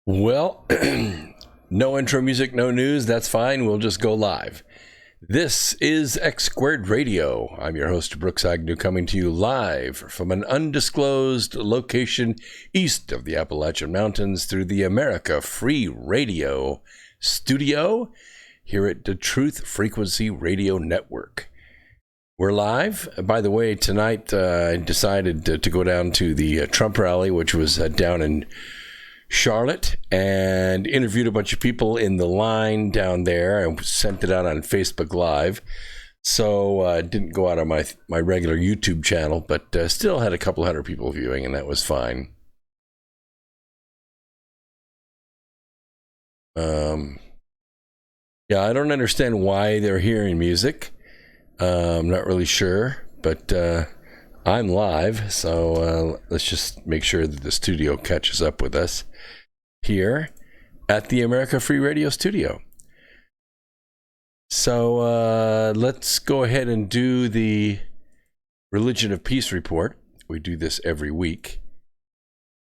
Well, no intro music, no news. That's fine. We'll just go live. This is X Squared Radio. I'm your host, Brooks Agnew, coming to you live from an undisclosed location east of the Appalachian Mountains through the America Free Radio studio here at the Truth Frequency Radio Network. We're live. By the way, tonight I decided to go down to the Trump rally, which was down in Charlotte, and interviewed a bunch of people in the line down there and sent it out on Facebook Live. So didn't go out on my regular YouTube channel, but still had a couple hundred people viewing, and that was fine. Yeah, I don't understand why they're hearing music. I'm not really sure, but I'm live, so let's just make sure that the studio catches up with us here at the America Free Radio studio. So let's go ahead and do the Religion of Peace report. We do this every week.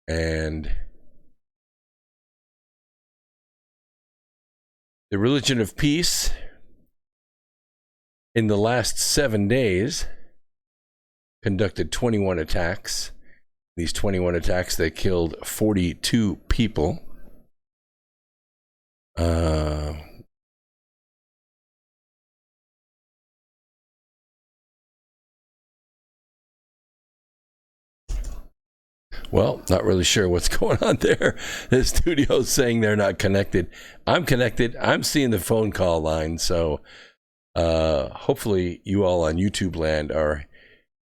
And the Religion of Peace, in the last 7 days, conducted 21 attacks. These 21 attacks, they killed 42 people. Well, not really sure what's going on there. The studio's saying they're not connected. I'm connected. I'm seeing the phone call line. So hopefully you all on YouTube land are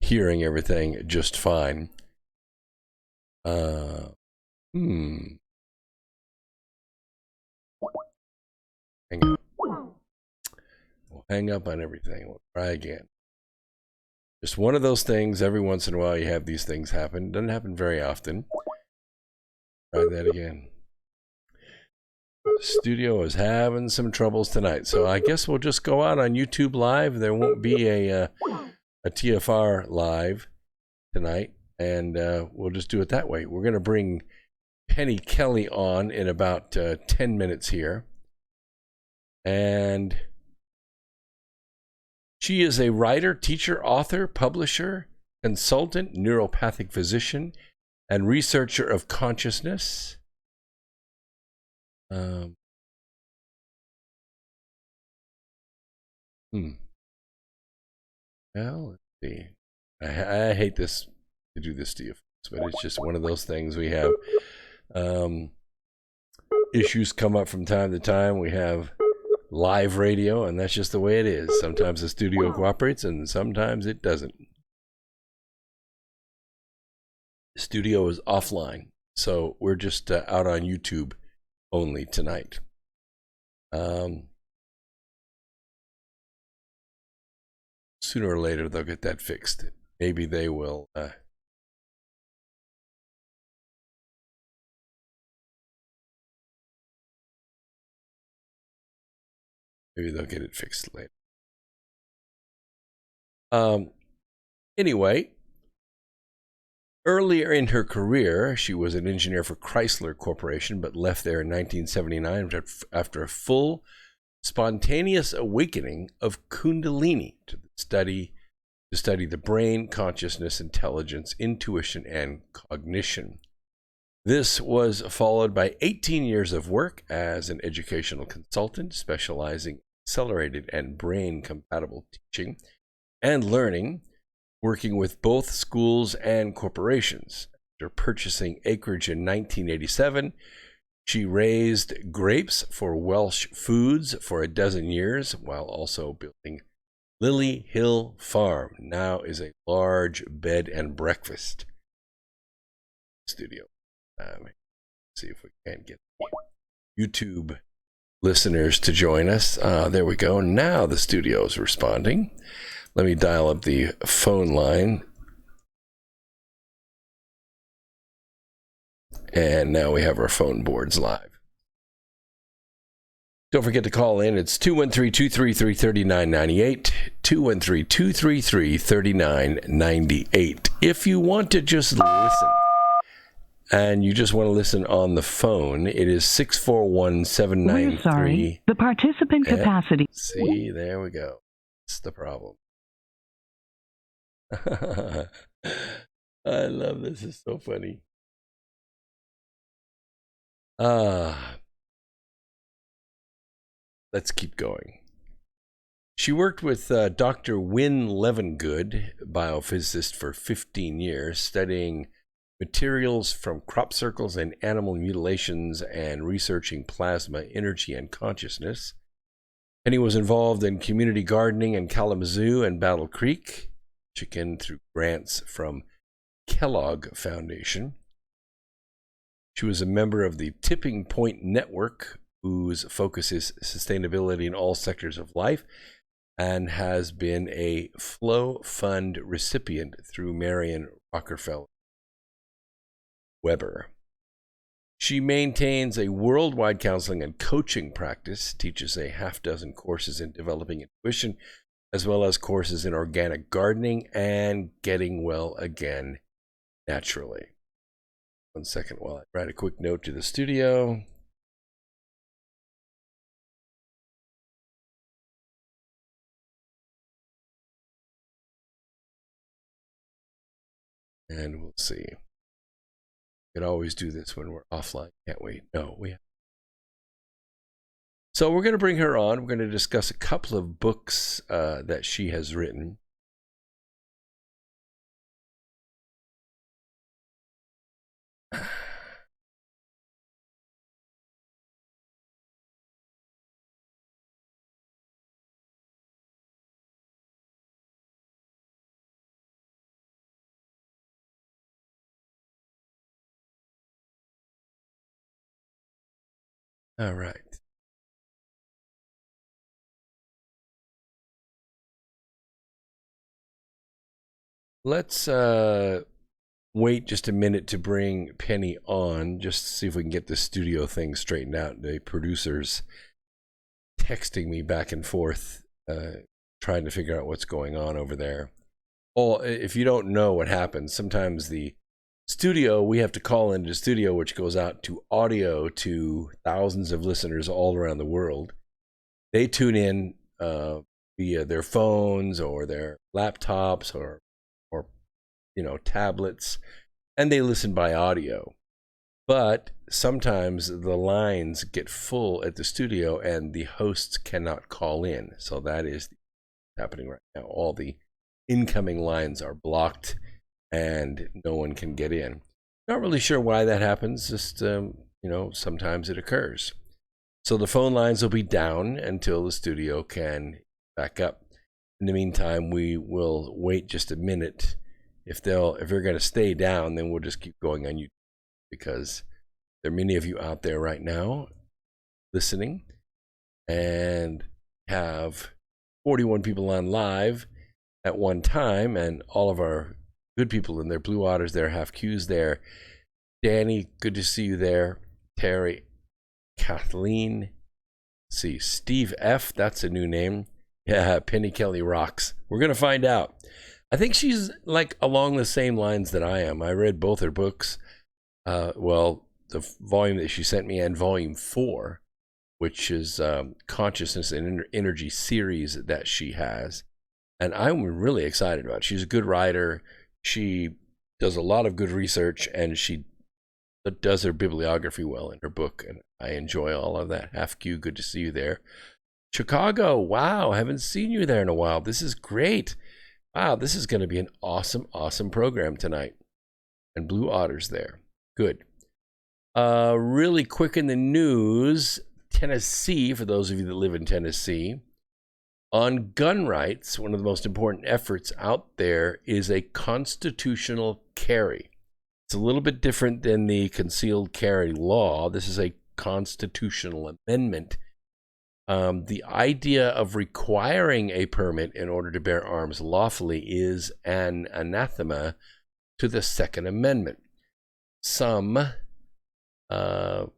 hearing everything just fine. Hang up. We'll hang up on everything. We'll try again. Just one of those things. Every once in a while you have these things happen. Doesn't happen very often. Try that again. The studio is having some troubles tonight, so I guess we'll just go out on YouTube Live. There won't be a TFR Live tonight, and we'll just do it that way. We're going to bring Penny Kelly on in about 10 minutes here. And she is a writer, teacher, author, publisher, consultant, neuropathic physician, and researcher of consciousness. Well, let's see. I hate this to do this to you, but it's just one of those things. We have issues come up from time to time. We have live radio, and that's just the way it is. Sometimes the studio cooperates, and sometimes it doesn't. The studio is offline, so we're just out on YouTube only tonight. Sooner or later they'll get that fixed. Maybe they will maybe they'll get it fixed later. Anyway, earlier in her career, she was an engineer for Chrysler Corporation, but left there in 1979 after a full spontaneous awakening of kundalini to study the brain, consciousness, intelligence, intuition, and cognition. This was followed by 18 years of work as an educational consultant, specializing in accelerated and brain-compatible teaching and learning, working with both schools and corporations. After purchasing acreage in 1987, she raised grapes for Welsh Foods for a dozen years, while also building Lily Hill Farm. Now is a large bed and breakfast studio. See if we can get YouTube listeners to join us. There we go. Now the studio is responding. Let me dial up the phone line. And now we have our phone boards live. Don't forget to call in. It's 213-233-3998, 213-233-3998. If you want to just listen and you just want to listen on the phone, it is 641-793. We're sorry. The participant capacity. See, there we go. That's the problem. I love this. It's so funny. Let's keep going. She worked with Dr. Wynne Levengood, biophysicist, for 15 years, studying materials from crop circles and animal mutilations and researching plasma, energy, and consciousness. Penny was involved in community gardening in Kalamazoo and Battle Creek, Michigan, through grants from Kellogg Foundation. She was a member of the Tipping Point Network, whose focus is sustainability in all sectors of life, and has been a Flow Fund recipient through Marion Rockefeller Weber. She maintains a worldwide counseling and coaching practice, teaches a half-dozen courses in developing intuition, as well as courses in organic gardening and getting well again naturally. 1 second while I write a quick note to the studio. And we'll see. We could always do this when we're offline, can't we? No, we have. So we're going to bring her on. We're going to discuss a couple of books that she has written. All right. Let's wait just a minute to bring Penny on, just to see if we can get the studio thing straightened out. The producer's texting me back and forth, trying to figure out what's going on over there. Oh, if you don't know what happens, sometimes the studio, we have to call into the studio, which goes out to audio to thousands of listeners all around the world. They tune in via their phones or their laptops or tablets, and they listen by audio. But sometimes the lines get full at the studio and the hosts cannot call in. So that is happening right now. All the incoming lines are blocked and no one can get in. Not really sure why that happens. Just, sometimes it occurs. So the phone lines will be down until the studio can back up. In the meantime, we will wait just a minute. If they're going to stay down, then we'll just keep going on YouTube, because there are many of you out there right now listening and have 41 people on live at one time, and all of our good people in there, Blue Otters there, Half Q's there. Danny, good to see you there. Terry, Kathleen, see, Steve F, that's a new name. Yeah, Penny Kelly rocks. We're going to find out. I think she's like along the same lines that I am. I read both her books. The volume that she sent me and volume 4, which is Consciousness and Energy series that she has. And I'm really excited about it. She's a good writer. She does a lot of good research, and she does her bibliography well in her book. And I enjoy all of that. Half Q, good to see you there. Chicago, wow, haven't seen you there in a while. This is great. Wow, this is going to be an awesome, awesome program tonight. And Blue Otters there. Good. Really quick in the news, Tennessee, for those of you that live in Tennessee, on gun rights, one of the most important efforts out there is a constitutional carry. It's a little bit different than the concealed carry law. This is a constitutional amendment. The idea of requiring a permit in order to bear arms lawfully is an anathema to the Second Amendment. Some, none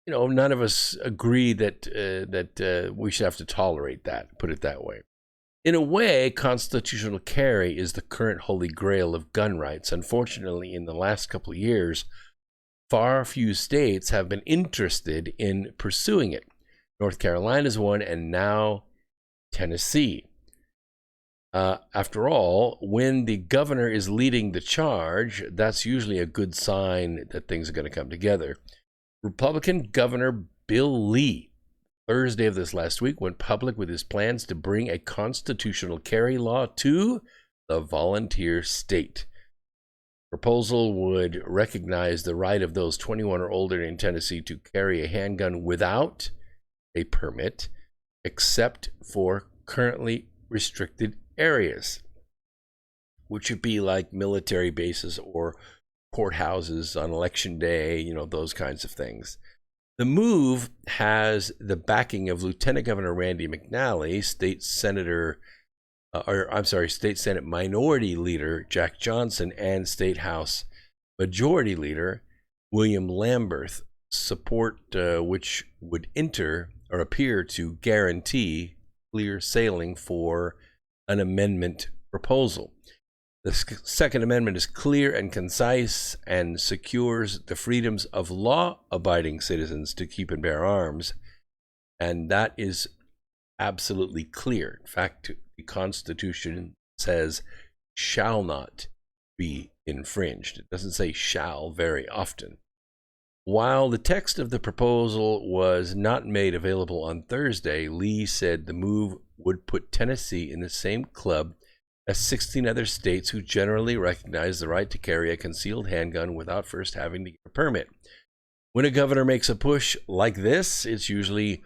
of us agree that we should have to tolerate that, put it that way. In a way, constitutional carry is the current holy grail of gun rights. Unfortunately, in the last couple of years, far few states have been interested in pursuing it. North Carolina is one, and now Tennessee. After all, when the governor is leading the charge, that's usually a good sign that things are going to come together. Republican Governor Bill Lee, Thursday of this last week, went public with his plans to bring a constitutional carry law to the volunteer state. Proposal would recognize the right of those 21 or older in Tennessee to carry a handgun without a permit, except for currently restricted areas, which would be like military bases or courthouses on election day, those kinds of things. The move has the backing of Lieutenant Governor Randy McNally, State Senate Minority Leader Jack Johnson, and State House Majority Leader William Lamberth, support which would appear to guarantee clear sailing for an amendment proposal. The Second Amendment is clear and concise and secures the freedoms of law-abiding citizens to keep and bear arms, and that is absolutely clear. In fact, the Constitution says shall not be infringed. It doesn't say shall very often. While the text of the proposal was not made available on Thursday, Lee said the move would put Tennessee in the same club as 16 other states who generally recognize the right to carry a concealed handgun without first having to get a permit. When a governor makes a push like this, it's usually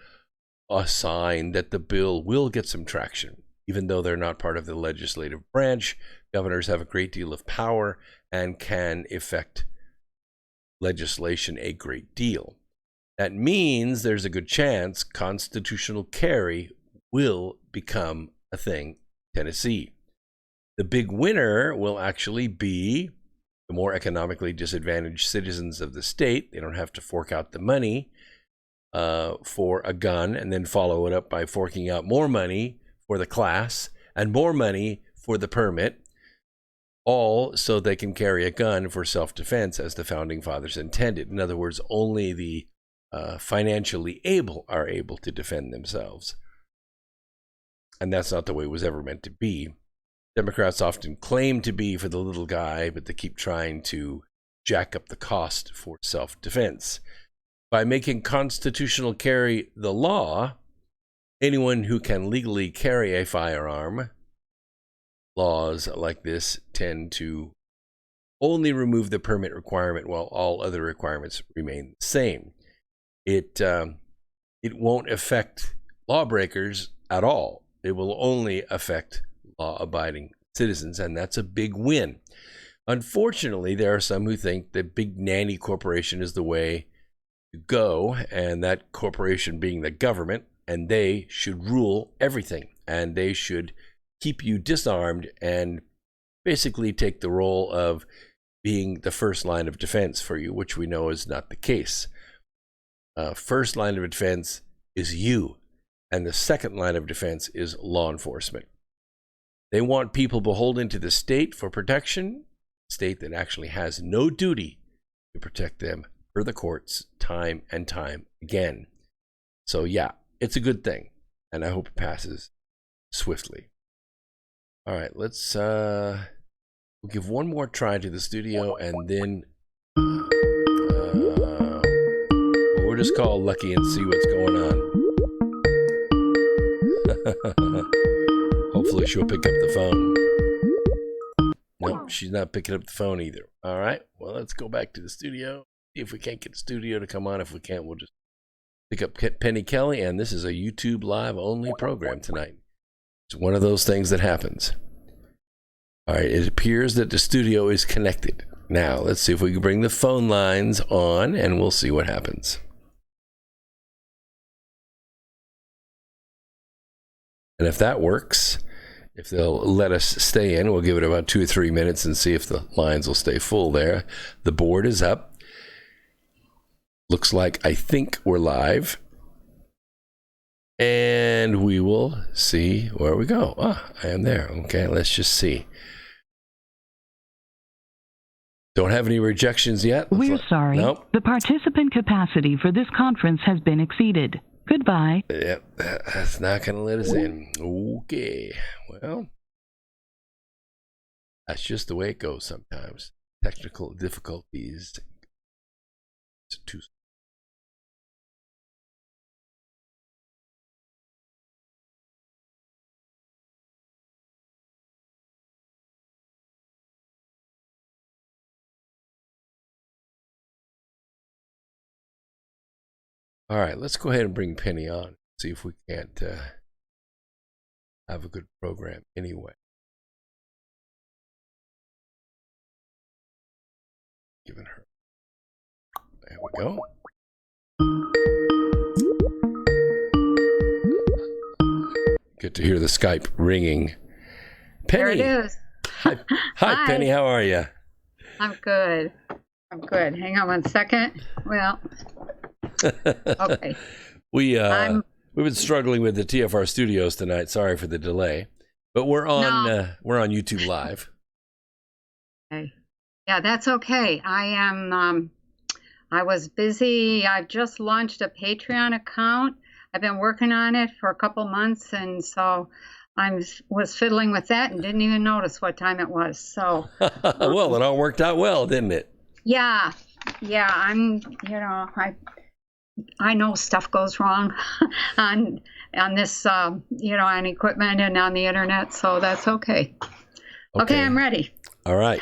a sign that the bill will get some traction. Even though they're not part of the legislative branch, governors have a great deal of power and can affect legislation a great deal. That means there's a good chance constitutional carry will become a thing in Tennessee. The big winner will actually be the more economically disadvantaged citizens of the state. They don't have to fork out the money for a gun and then follow it up by forking out more money for the class and more money for the permit, all so they can carry a gun for self-defense as the founding fathers intended. In other words, only the financially able are able to defend themselves. And that's not the way it was ever meant to be. Democrats often claim to be for the little guy, but they keep trying to jack up the cost for self-defense. By making constitutional carry the law, anyone who can legally carry a firearm, laws like this tend to only remove the permit requirement while all other requirements remain the same. It won't affect lawbreakers at all. It will only affect law-abiding citizens, and that's a big win. Unfortunately, there are some who think that big nanny corporation is the way to go, and that corporation being the government, and they should rule everything, and they should keep you disarmed and basically take the role of being the first line of defense for you, which we know is not the case. First line of defense is you, and the second line of defense is law enforcement. They want people beholden to the state for protection, a state that actually has no duty to protect them per the courts time and time again. So yeah, it's a good thing, and I hope it passes swiftly. All right, let's we'll give one more try to the studio, and then we'll just call Lucky and see what's going on. Hopefully she'll pick up the phone. Nope, she's not picking up the phone either. All right, well, let's go back to the studio. See if we can't get the studio to come on. If we can't, we'll just pick up Penny Kelly, and this is a YouTube Live only program tonight. It's one of those things that happens. All right, it appears that the studio is connected. Now, let's see if we can bring the phone lines on, and we'll see what happens. And if that works, if they'll let us stay in, we'll give it about 2 or 3 minutes and see if the lines will stay full there. The board is up. Looks like I think we're live. And we will see where we go. Ah, I am there. Okay, let's just see. Don't have any rejections yet. We're sorry. Nope. The participant capacity for this conference has been exceeded. Goodbye. Yep, that's not going to let us in. Okay, well, that's just the way it goes sometimes. Technical difficulties. It's too. All right, let's go ahead and bring Penny on. See if we can't have a good program anyway. Giving her. There we go. Good to hear the Skype ringing. Penny. There it is. Hi, Penny. How are you? I'm good. Hang on one second. Well, okay. We've been struggling with the TFR studios tonight. Sorry for the delay, but we're on YouTube Live. Okay. Yeah, that's okay. I was busy. I've just launched a Patreon account. I've been working on it for a couple months, and so I was fiddling with that and didn't even notice what time it was. So well, it all worked out well, didn't it? Yeah. I know stuff goes wrong on this, on equipment and on the internet, so that's okay. Okay, I'm ready. All right.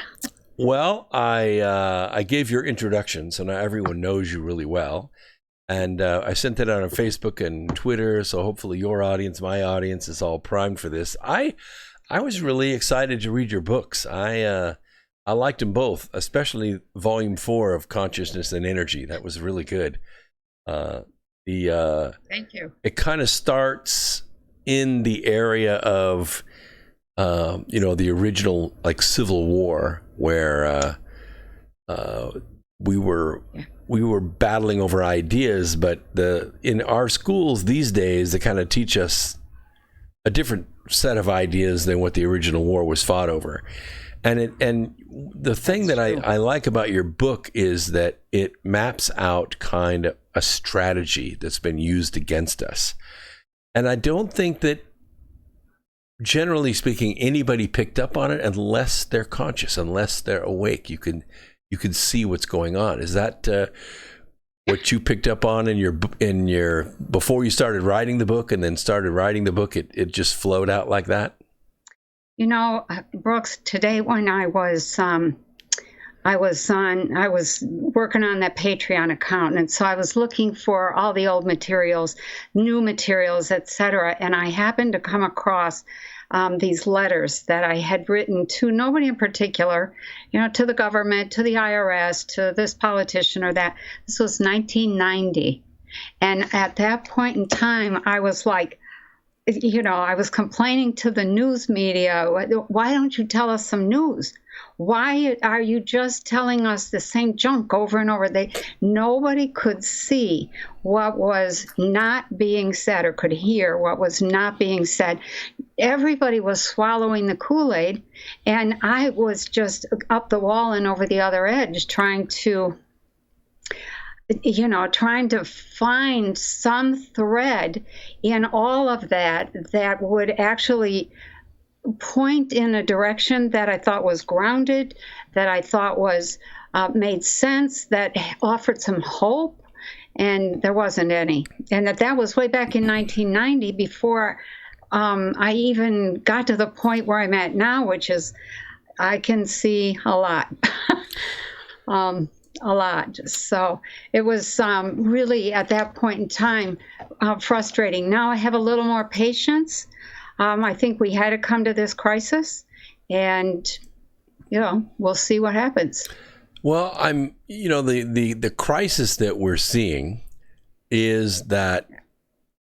Well, I gave your introduction, so now everyone knows you really well. And I sent it out on Facebook and Twitter, so hopefully your audience, my audience, is all primed for this. I was really excited to read your books. I liked them both, especially Volume 4 of Consciousness and Energy. That was really good. Thank you. It kind of starts in the area of, the original Civil War, where we were battling over ideas, but in our schools these days they kind of teach us a different set of ideas than what the original war was fought over. And the thing that I like about your book is that it maps out kind of a strategy that's been used against us. And I don't think that, generally speaking, anybody picked up on it unless they're conscious, unless they're awake. You can see what's going on. Is that what you picked up on in your before you started writing the book, and then started writing the book? It just flowed out like that. Brooks, today when I was working on that Patreon account, and so I was looking for all the old materials, new materials, etc. And I happened to come across these letters that I had written to nobody in particular, to the government, to the IRS, to this politician or that. This was 1990. And at that point in time, I was like, I was complaining to the news media. Why don't you tell us some news? Why are you just telling us the same junk over and over? Nobody could see what was not being said or could hear what was not being said. Everybody was swallowing the Kool-Aid, and I was just up the wall and over the other edge trying to find some thread in all of that would actually point in a direction that I thought was grounded, that I thought was made sense, that offered some hope, and there wasn't any. And that was way back in 1990, before I even got to the point where I'm at now, which is I can see a lot. A lot. So it was really, at that point in time, frustrating. Now I have a little more patience. I think we had to come to this crisis, and we'll see what happens. Well, the crisis that we're seeing is that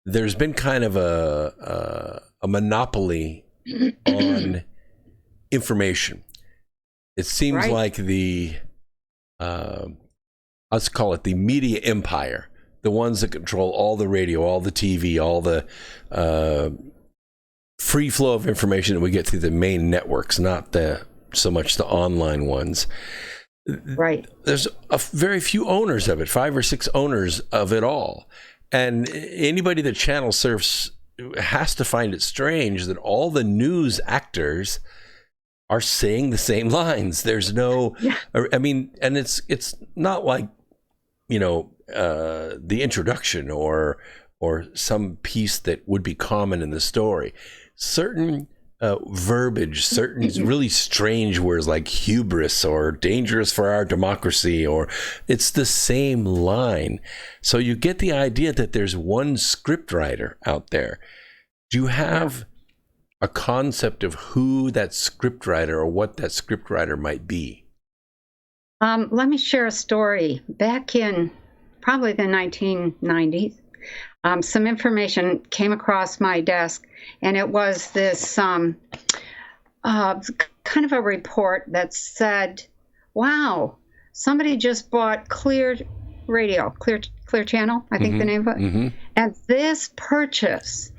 there's been kind of a monopoly on information. It seems like let's call it the media empire, the ones that control all the radio, all the TV, all the free flow of information that we get through the main networks, not so much the online ones. Right. There's very few owners of it, 5 or 6 owners of it all. And anybody that channel surfs has to find it strange that all the news actors are saying the same lines. There's no, I mean, and it's not like, the introduction or some piece that would be common in the story. Certain verbiage, certain really strange words like hubris or dangerous for our democracy, or it's the same line. So you get the idea that there's one scriptwriter out there. Do you have a concept of who that scriptwriter or what that scriptwriter might be? Let me share a story. Back in probably the 1990s, some information came across my desk, and it was this kind of a report that said, wow, somebody just bought Clear Channel, I think the name of it. Mm-hmm. And this purchase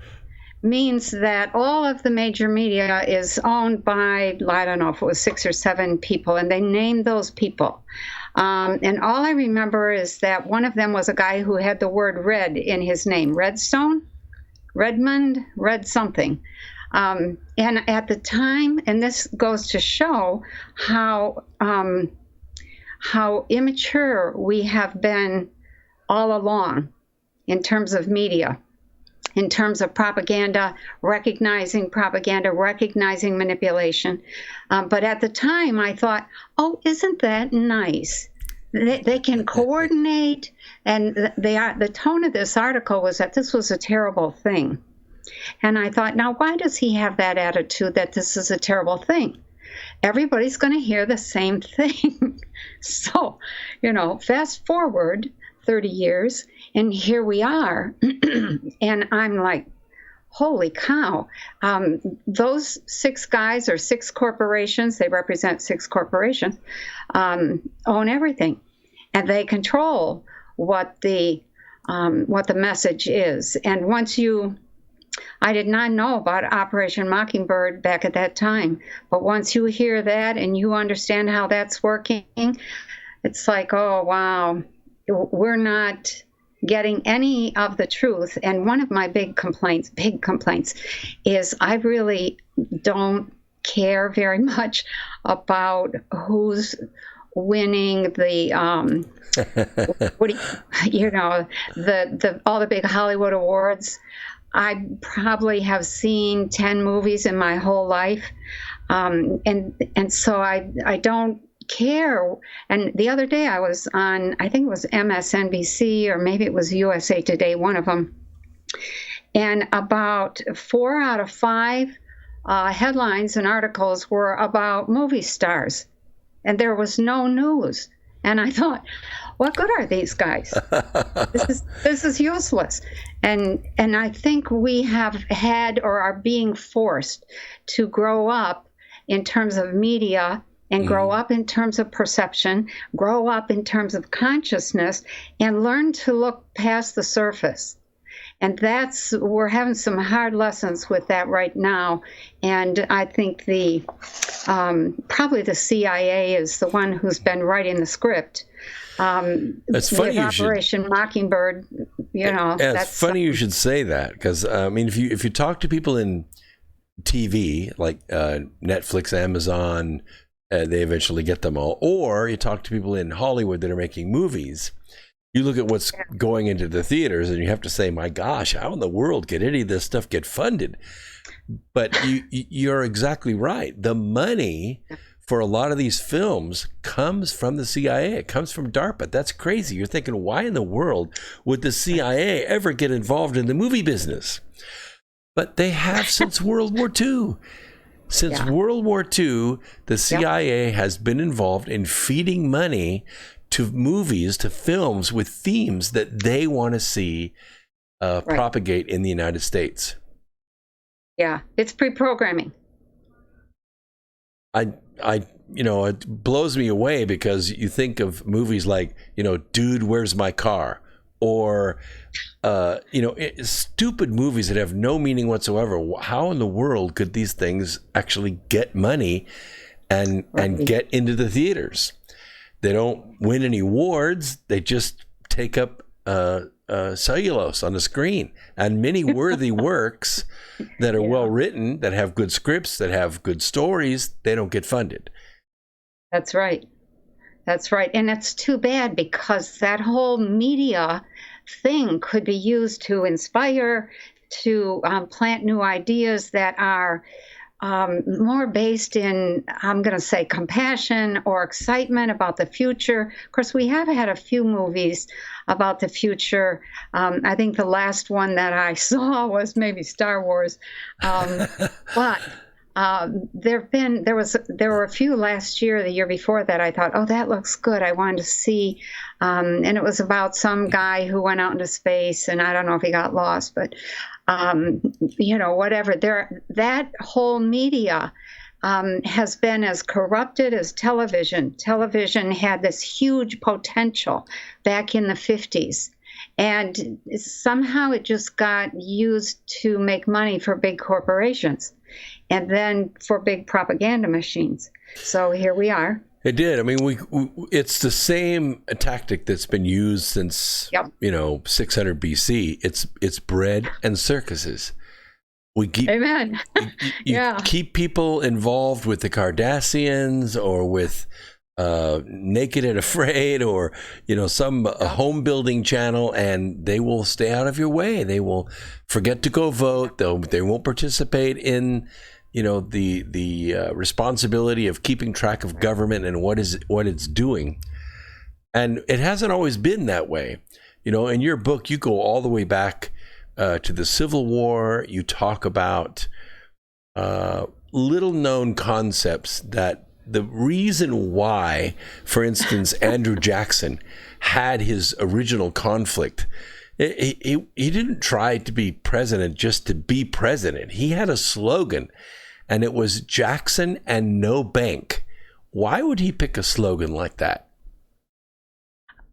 means that all of the major media is owned by, I don't know if it was 6 or 7 people, and they named those people. And all I remember is that one of them was a guy who had the word red in his name, Redstone, Redmond, Red something. And at the time, and this goes to show how immature we have been all along in terms of media, in terms of propaganda, recognizing manipulation. But at the time, I thought, oh, isn't that nice? They can coordinate, and the tone of this article was that this was a terrible thing. And I thought, now, why does he have that attitude that this is a terrible thing? Everybody's going to hear the same thing. So, fast forward 30 years, and here we are. And I'm like, holy cow. Those 6 guys or 6 corporations, they represent 6 corporations, own everything. And they control what the message is. And I did not know about Operation Mockingbird back at that time. But once you hear that and you understand how that's working, it's like, oh, wow, we're not getting any of the truth. And one of my big complaints is I really don't care very much about who's winning the all the big Hollywood awards. I probably have seen 10 movies in my whole life, and so I don't care. And the other day I was on, I think it was MSNBC or maybe it was USA Today, one of them, and about 4 out of 5 headlines and articles were about movie stars, and there was no news. And I thought, what good are these guys? This is useless. And I think we have had or are being forced to grow up in terms of media and grow up in terms of perception, grow up in terms of consciousness, and learn to look past the surface. And we're having some hard lessons with that right now. And I think probably the CIA is the one who's been writing the script. It's funny Operation Mockingbird, it's funny you should say that, because I mean, if you talk to people in TV, like Netflix, Amazon, they eventually get them all, or you talk to people in Hollywood that are making movies, you look at what's going into the theaters and you have to say, my gosh, how in the world could any of this stuff get funded? But you're exactly right. The money for a lot of these films comes from the CIA. It comes from DARPA. That's crazy. You're thinking, why in the world would the CIA ever get involved in the movie business? But they have since World War II. Since World War II, the CIA has been involved in feeding money to movies, to films with themes that they want to see propagate in the United States. Yeah, it's pre-programming. It blows me away, because you think of movies like, Dude, Where's My Car? or stupid movies that have no meaning whatsoever. How in the world could these things actually get money and get into the theaters? They don't win any awards. They just take up cellulose on the screen. And many worthy works that are well written, that have good scripts, that have good stories, they don't get funded. That's right. That's right. And it's too bad, because that whole media thing could be used to inspire, to plant new ideas that are more based in, I'm going to say, compassion or excitement about the future. Of course, we have had a few movies about the future. I think the last one that I saw was maybe Star Wars. But there were a few last year, the year before, that I thought, oh, that looks good. I wanted to see, and it was about some guy who went out into space, and I don't know if he got lost, but whatever. That whole media has been as corrupted as television. Television had this huge potential back in the 50s. And somehow it just got used to make money for big corporations and then for big propaganda machines. So here we are. It did. I mean, it's the same tactic that's been used since 600 BC. It's bread and circuses. We keep Amen. Keep people involved with the Kardashians or with Naked and Afraid, or some home building channel, and they will stay out of your way. They will forget to go vote. They won't participate in the responsibility of keeping track of government and what it's doing. And it hasn't always been that way. In your book, you go all the way back to the Civil War. You talk about little known concepts, that the reason why, for instance, Andrew Jackson had his original conflict, he didn't try to be president just to be president. He had a slogan, and it was Jackson and no bank. Why would he pick a slogan like that?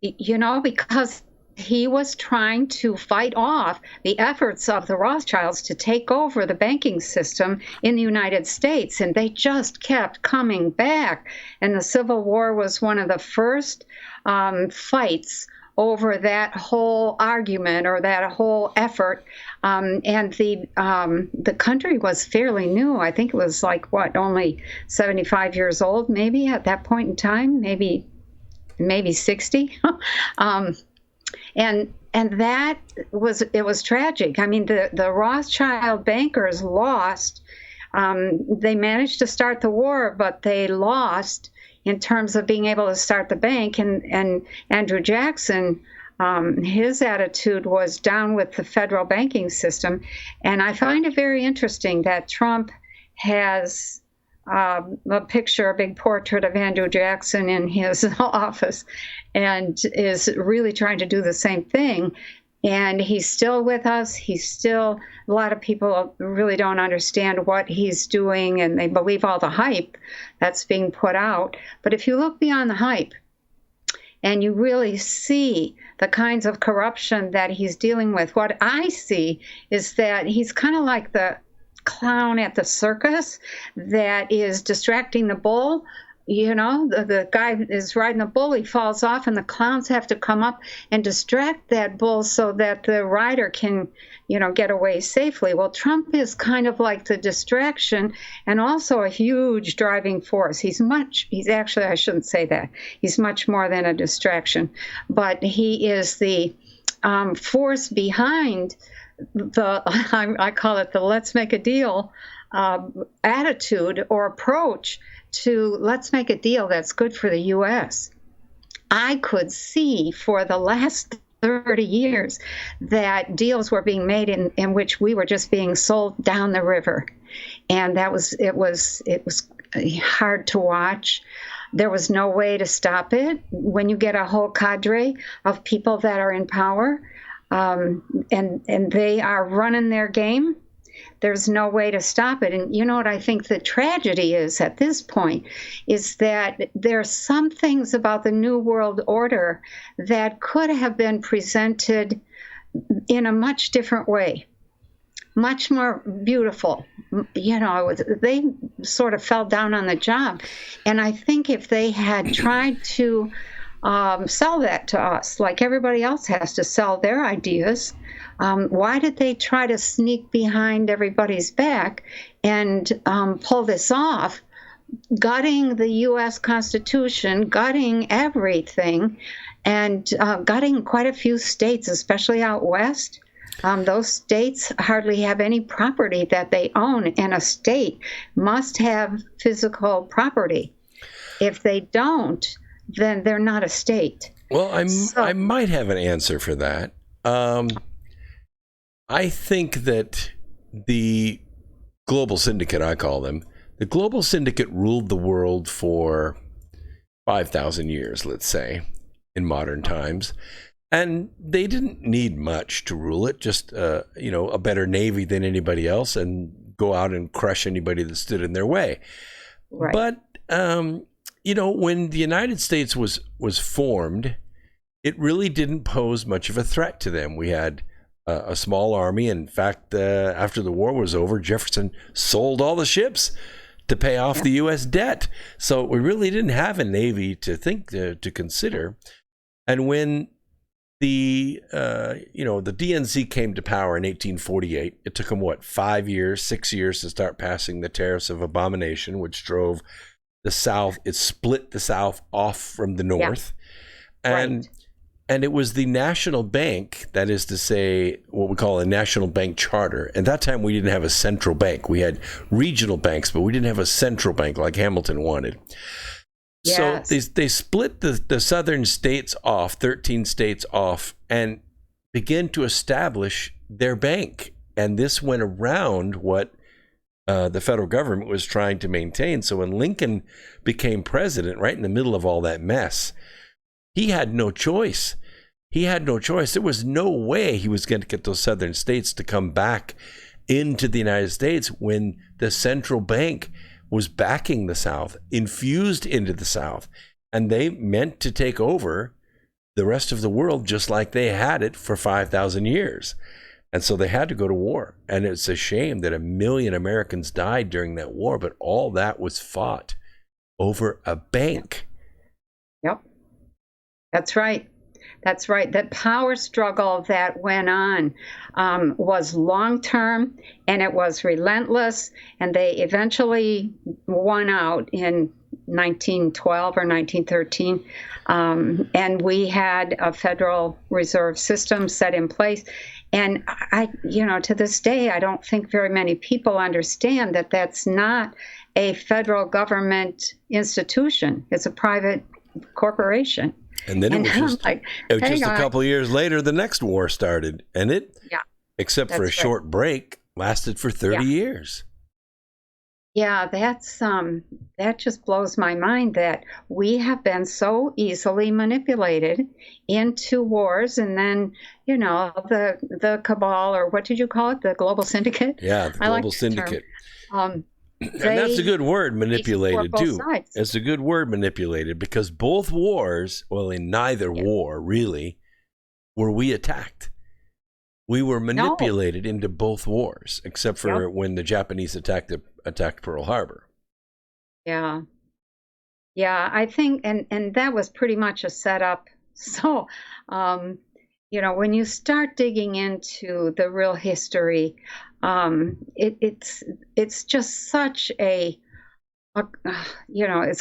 Because he was trying to fight off the efforts of the Rothschilds to take over the banking system in the United States, and they just kept coming back. And the Civil War was one of the first fights over that whole argument or that whole effort. And the country was fairly new. I think it was only 75 years old, maybe at that point in time, maybe 60. And that was tragic. I mean, the Rothschild bankers lost. They managed to start the war, but they lost in terms of being able to start the bank. And Andrew Jackson, his attitude was down with the federal banking system. And I find it very interesting that Trump has a big portrait of Andrew Jackson in his office, and is really trying to do the same thing. And he's still with us. A lot of people really don't understand what he's doing, and they believe all the hype that's being put out. But if you look beyond the hype and you really see the kinds of corruption that he's dealing with, what I see is that he's kind of like the clown at the circus that is distracting the bull. The guy is riding the bull, he falls off, and the clowns have to come up and distract that bull so that the rider can, get away safely. Well, Trump is kind of like the distraction and also a huge driving force. He's actually, I shouldn't say that. He's much more than a distraction, but he is the force behind I call it the let's make a deal attitude or approach to let's make a deal that's good for the U.S. I could see for the last 30 years that deals were being made in which we were just being sold down the river. And it was hard to watch. There was no way to stop it. When you get a whole cadre of people that are in power, and they are running their game, there's no way to stop it. And you know what I think the tragedy is at this point is that there are some things about the New World Order that could have been presented in a much different way, much more beautiful. You know, they sort of fell down on the job. And I think if they had tried to sell that to us, like everybody else has to sell their ideas, why did they try to sneak behind everybody's back and pull this off, gutting the U.S. Constitution, gutting everything, and gutting quite a few states, especially out west? Those states hardly have any property that they own, and a state must have physical property. If they don't, then they're not a state. Well, I might have an answer for that. I think that the global syndicate, I call them, the global syndicate ruled the world for 5,000 years, let's say, in modern times. And they didn't need much to rule it, just, a better navy than anybody else and go out and crush anybody that stood in their way. Right. But, when the United States was formed, it really didn't pose much of a threat to them. We had a small army. In fact, after the war was over, Jefferson sold all the ships to pay off the U.S. debt. So we really didn't have a navy to consider. And when the DNC came to power in 1848, it took them, 6 years to start passing the tariffs of abomination, which drove the South. It split the South off from the North. And it was the national bank, that is to say, what we call a national bank charter. At that time, we didn't have a central bank. We had regional banks, but we didn't have a central bank like Hamilton wanted. Yes. So they split the southern states off, 13 states off, and began to establish their bank. And this went around what the federal government was trying to maintain. So when Lincoln became president, right in the middle of all that mess, he had no choice. There was no way he was going to get those southern states to come back into the United States when the central bank was backing the South, infused into the South. And they meant to take over the rest of the world just like they had it for 5,000 years. And so they had to go to war. And it's a shame that 1 million Americans died during that war, but all that was fought over a bank. Yep. That's right. The power struggle that went on was long-term, and it was relentless, and they eventually won out in 1912 or 1913, and we had a Federal Reserve System set in place. And to this day, I don't think very many people understand that that's not a federal government institution. It's a private corporation. And then it was just a couple of years later, the next war started. And except for a short break, lasted for 30 years. Yeah, that just blows my mind that we have been so easily manipulated into wars. And then, the cabal, or what did you call it? The global syndicate? Yeah, the global syndicate. And that's a good word, manipulated, too. Sides. It's a good word, manipulated, because both wars, in neither war, really, were we attacked. We were manipulated into both wars, except for when the Japanese attacked Pearl Harbor. Yeah. Yeah, I think, and that was pretty much a setup. So, when you start digging into the real history, it's just such it's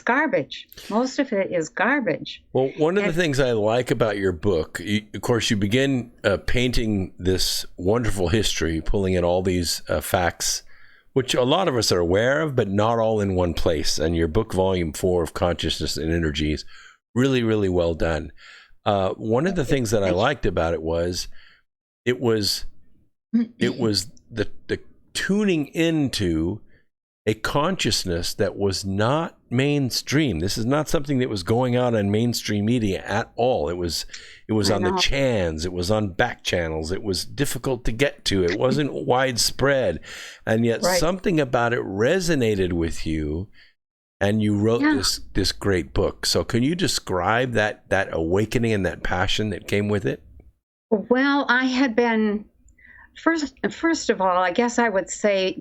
garbage. Most of it is garbage. Well, one of the things I like about your book, of course, you begin painting this wonderful history, pulling in all these facts, which a lot of us are aware of, but not all in one place. And your book, Volume 4 of Consciousness and Energy, is really, really well done. One of the things that I liked about it was the tuning into a consciousness that was not mainstream. This is not something that was going out on mainstream media at all. It was on the chans. It was on back channels. It was difficult to get to. It wasn't widespread. And yet something about it resonated with you, and you wrote this great book. So can you describe that awakening and that passion that came with it? Well, I had been, first of all, I guess I would say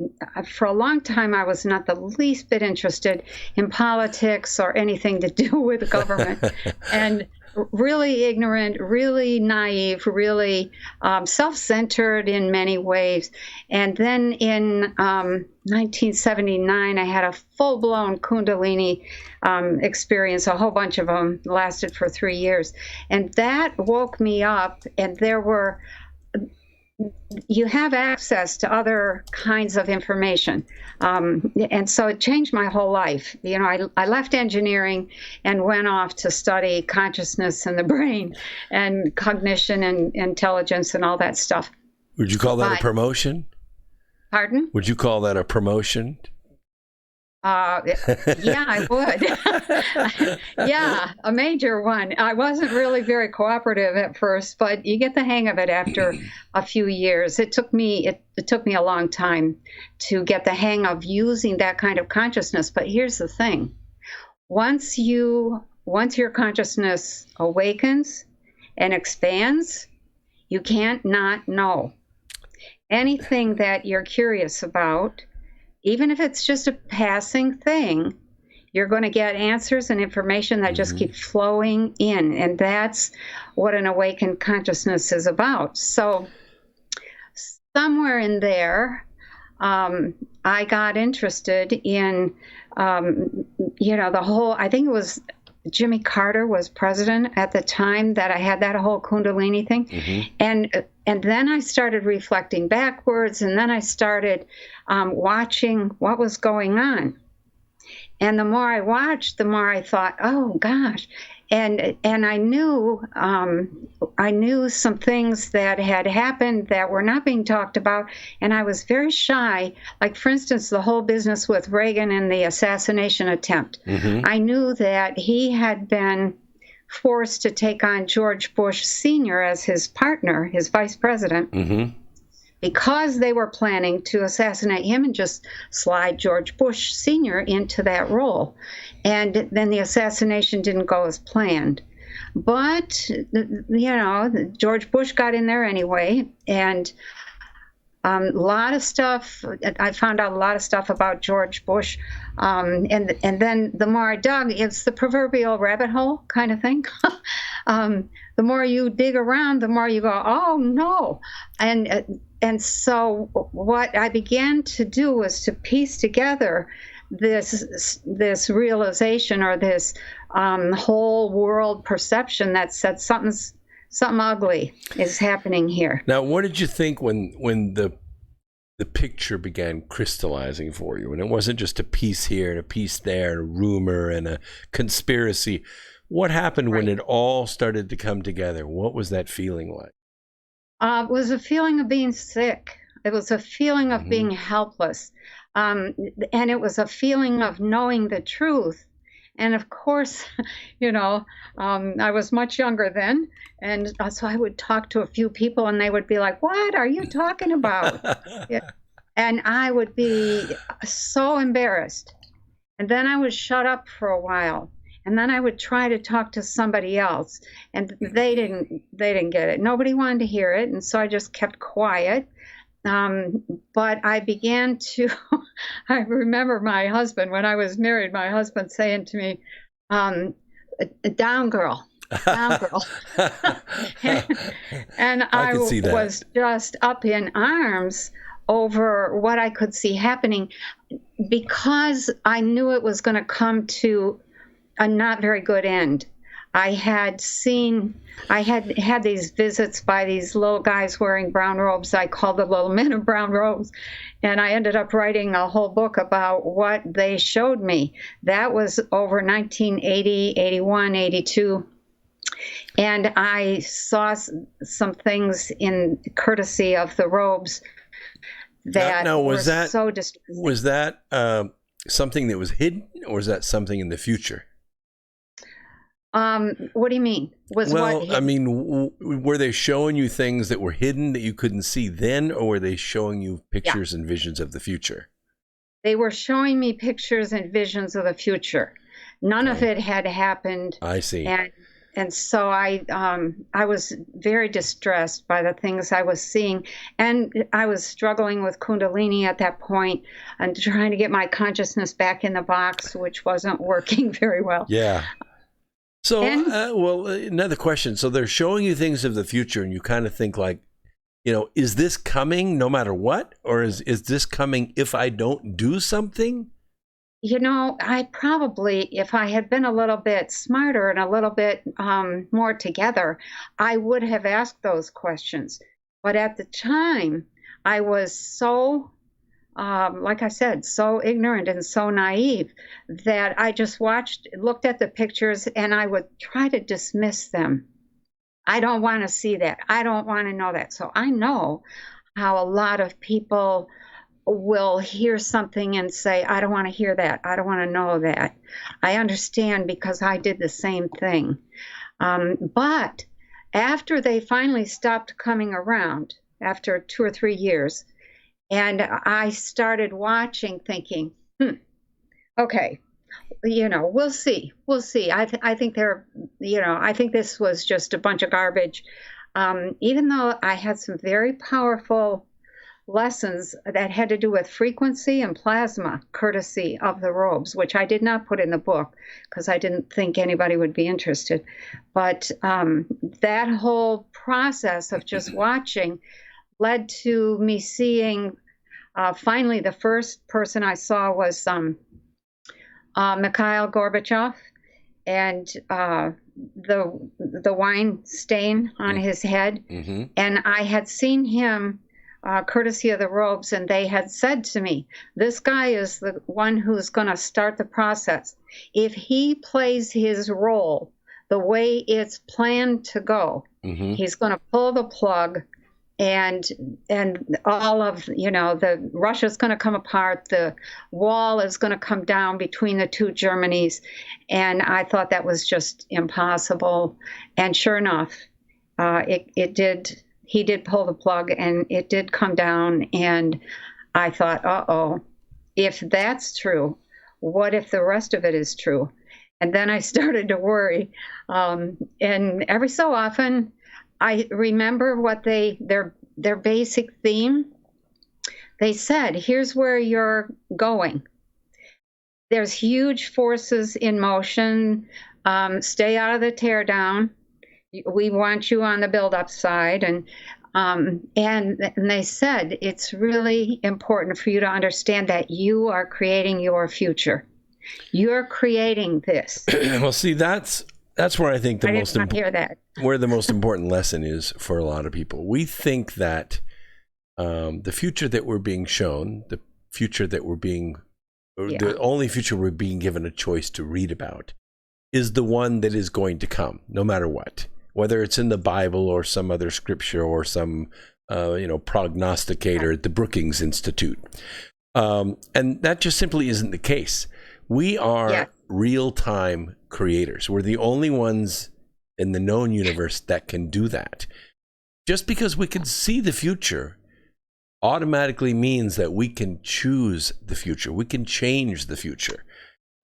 for a long time I was not the least bit interested in politics or anything to do with government, and really ignorant, really naive, really self-centered in many ways. And then in 1979, I had a full-blown kundalini experience. A whole bunch of them lasted for 3 years. And that woke me up, and you have access to other kinds of information. And so it changed my whole life. You know, I left engineering and went off to study consciousness and the brain and cognition and intelligence and all that stuff. Would you call that a promotion? Pardon? Would you call that a promotion? Yeah, I would. Yeah, a major one. I wasn't really very cooperative at first, but you get the hang of it after a few years. It took me a long time to get the hang of using that kind of consciousness. But here's the thing. Once your consciousness awakens and expands, you can't not know. Anything that you're curious about, even if it's just a passing thing, you're going to get answers and information that just keep flowing in. And that's what an awakened consciousness is about. So somewhere in there, I got interested in, the whole, I think it was Jimmy Carter was president at the time that I had that whole kundalini thing. And then I started reflecting backwards, and then I started watching what was going on. And the more I watched, the more I thought, oh gosh. And I knew some things that had happened that were not being talked about, and I was very shy. Like, for instance, the whole business with Reagan and the assassination attempt. I knew that he had been forced to take on George Bush Sr. as his partner, his vice president, because they were planning to assassinate him and just slide George Bush Sr. into that role. And then the assassination didn't go as planned. But, George Bush got in there anyway, and a lot of stuff, I found out a lot of stuff about George Bush, and then the more I dug, it's the proverbial rabbit hole kind of thing. The more you dig around, the more you go, oh no. And so what I began to do was to piece together this realization, or this whole world perception that said something ugly is happening here. Now, what did you think when the picture began crystallizing for you, and it wasn't just a piece here and a piece there, and a rumor and a conspiracy? What happened when it all started to come together? What was that feeling like? It was a feeling of being sick. It was a feeling of being helpless. And it was a feeling of knowing the truth. And of course, I was much younger then. And so I would talk to a few people, and they would be like, what are you talking about? And I would be so embarrassed. And then I would shut up for a while. And then I would try to talk to somebody else, and they didn't get it. Nobody wanted to hear it. And so I just kept quiet. But I began to, I remember my husband, when I was married, my husband saying to me, down girl. And I was just up in arms over what I could see happening, because I knew it was going to come to a not very good end. I had had these visits by these little guys wearing brown robes. I called the little men of brown robes. And I ended up writing a whole book about what they showed me. That was over 1980, 81, 82. And I saw some things in courtesy of the robes that now, were so distressing. Was that something that was hidden, or is that something in the future? What do you mean? Well, I mean, were they showing you things that were hidden that you couldn't see then, or were they showing you pictures and visions of the future? They were showing me pictures and visions of the future. None of it had happened. I see. And so I was very distressed by the things I was seeing, and I was struggling with kundalini at that point and trying to get my consciousness back in the box, which wasn't working very well. Yeah. So, another question. So they're showing you things of the future, and you kind of think like, is this coming no matter what? Or is this coming if I don't do something? I probably, if I had been a little bit smarter and a little bit more together, I would have asked those questions. But at the time, I was so, like I said, so ignorant and so naive that I just looked at the pictures, and I would try to dismiss them. I don't want to see that. I don't want to know that. So I know how a lot of people will hear something and say, I don't want to hear that. I don't want to know that. I understand because I did the same thing. But after they finally stopped coming around, after 2 or 3 years, and I started watching thinking, okay, we'll see. We'll see. I think I think this was just a bunch of garbage. Even though I had some very powerful lessons that had to do with frequency and plasma, courtesy of the robes, which I did not put in the book because I didn't think anybody would be interested. But that whole process of just watching led to me seeing, finally, the first person I saw was Mikhail Gorbachev, and the wine stain on his head. Mm-hmm. And I had seen him courtesy of the robes, and they had said to me, this guy is the one who's going to start the process. If he plays his role the way it's planned to go, he's going to pull the plug, and all of, the Russia's going to come apart, the wall is going to come down between the two Germanys. And I thought that was just impossible. And sure enough, it did. He did pull the plug, and it did come down. And I thought, uh-oh, if that's true, what if the rest of it is true? And then I started to worry. And every so often, I remember what their basic theme. They said, here's where you're going. There's huge forces in motion. Stay out of the teardown. We want you on the build-up side. And they said, it's really important for you to understand that you are creating your future. You're creating this. Well, see, that's where I think where the most important lesson is for a lot of people. We think that the future that we're being shown, the future that the only future we're being given a choice to read about, is the one that is going to come, no matter what. Whether it's in the Bible or some other scripture or some prognosticator at the Brookings Institute. And that just simply isn't the case. We are real-time creators. We're the only ones in the known universe that can do that. Just because we can see the future automatically means that we can choose the future. We can change the future.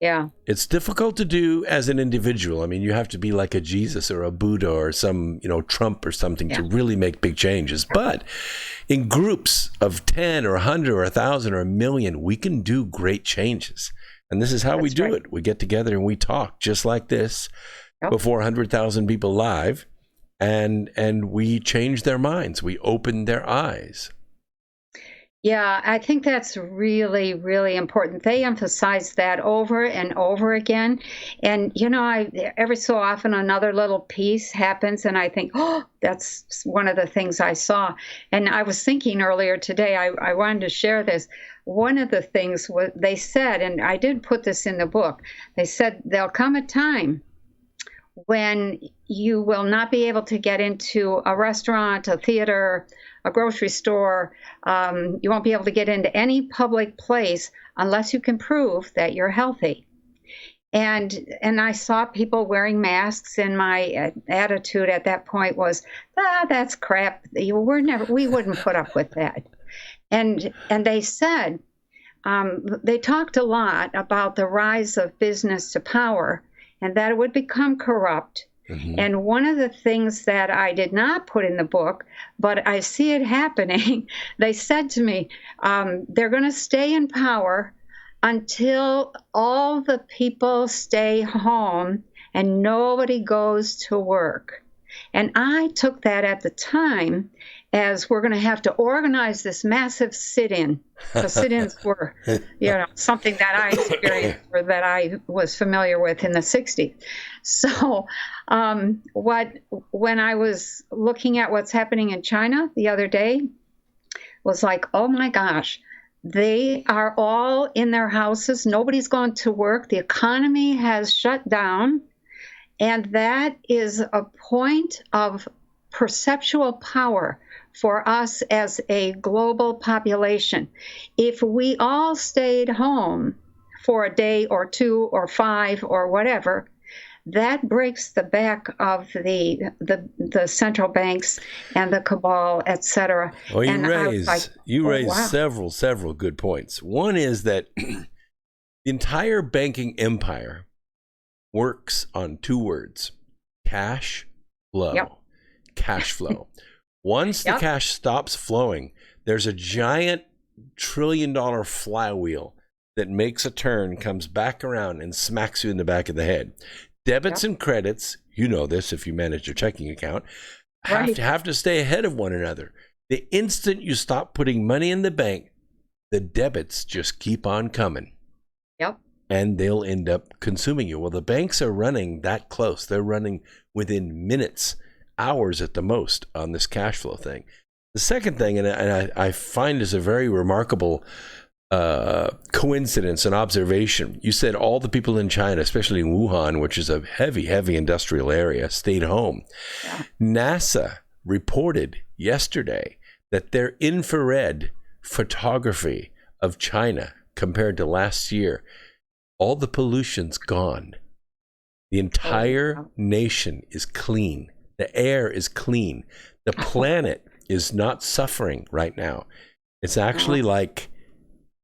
Yeah. It's difficult to do as an individual. I mean, you have to be like a Jesus or a Buddha or some, Trump or something to really make big changes. But in groups of 10 or 100 or 1,000 or 1,000,000, we can do great changes. And this is how we do it. We get together and we talk just like this before 100,000 people live, and we change their minds. We open their eyes. Yeah, I think that's really, really important. They emphasize that over and over again. And, every so often another little piece happens, and I think, that's one of the things I saw. And I was thinking earlier today, I wanted to share this. One of the things they said, and I did put this in the book, they said there'll come a time when you will not be able to get into a restaurant, a theater, a grocery store. You won't be able to get into any public place unless you can prove that you're healthy. And I saw people wearing masks, and my attitude at that point was, that's crap. We wouldn't put up with that. And they said, they talked a lot about the rise of business to power and that it would become corrupt. Mm-hmm. And one of the things that I did not put in the book, but I see it happening, they said to me, they're going to stay in power until all the people stay home and nobody goes to work. And I took that at the time as we're going to have to organize this massive sit-in. So sit-ins were, something that I experienced or that I was familiar with in the 60s. So when I was looking at what's happening in China the other day, was like, oh my gosh, they are all in their houses. Nobody's gone to work. The economy has shut down. And that is a point of perceptual power for us as a global population. If we all stayed home for a day or two or 5 or whatever, that breaks the back of the central banks and the cabal, et cetera. Well, you raise several good points. One is that the entire banking empire works on 2 words: cash flow. Yep. Cash flow. Once the cash stops flowing, there's a giant $1 trillion flywheel that makes a turn, comes back around, and smacks you in the back of the head. Debits and credits, you know this if you manage your checking account, have to stay ahead of one another. The instant you stop putting money in the bank, the debits just keep on coming. Yep. And they'll end up consuming you. Well, the banks are running that close. They're running within minutes, hours at the most on this cash flow thing. The second thing, and I find is a very remarkable coincidence and observation. You said all the people in China, especially in Wuhan, which is a heavy industrial area, stayed home. Yeah. NASA reported yesterday that their infrared photography of China compared to last year, all the pollution's gone. The entire nation is clean. The air is clean. The planet is not suffering right now. It's actually like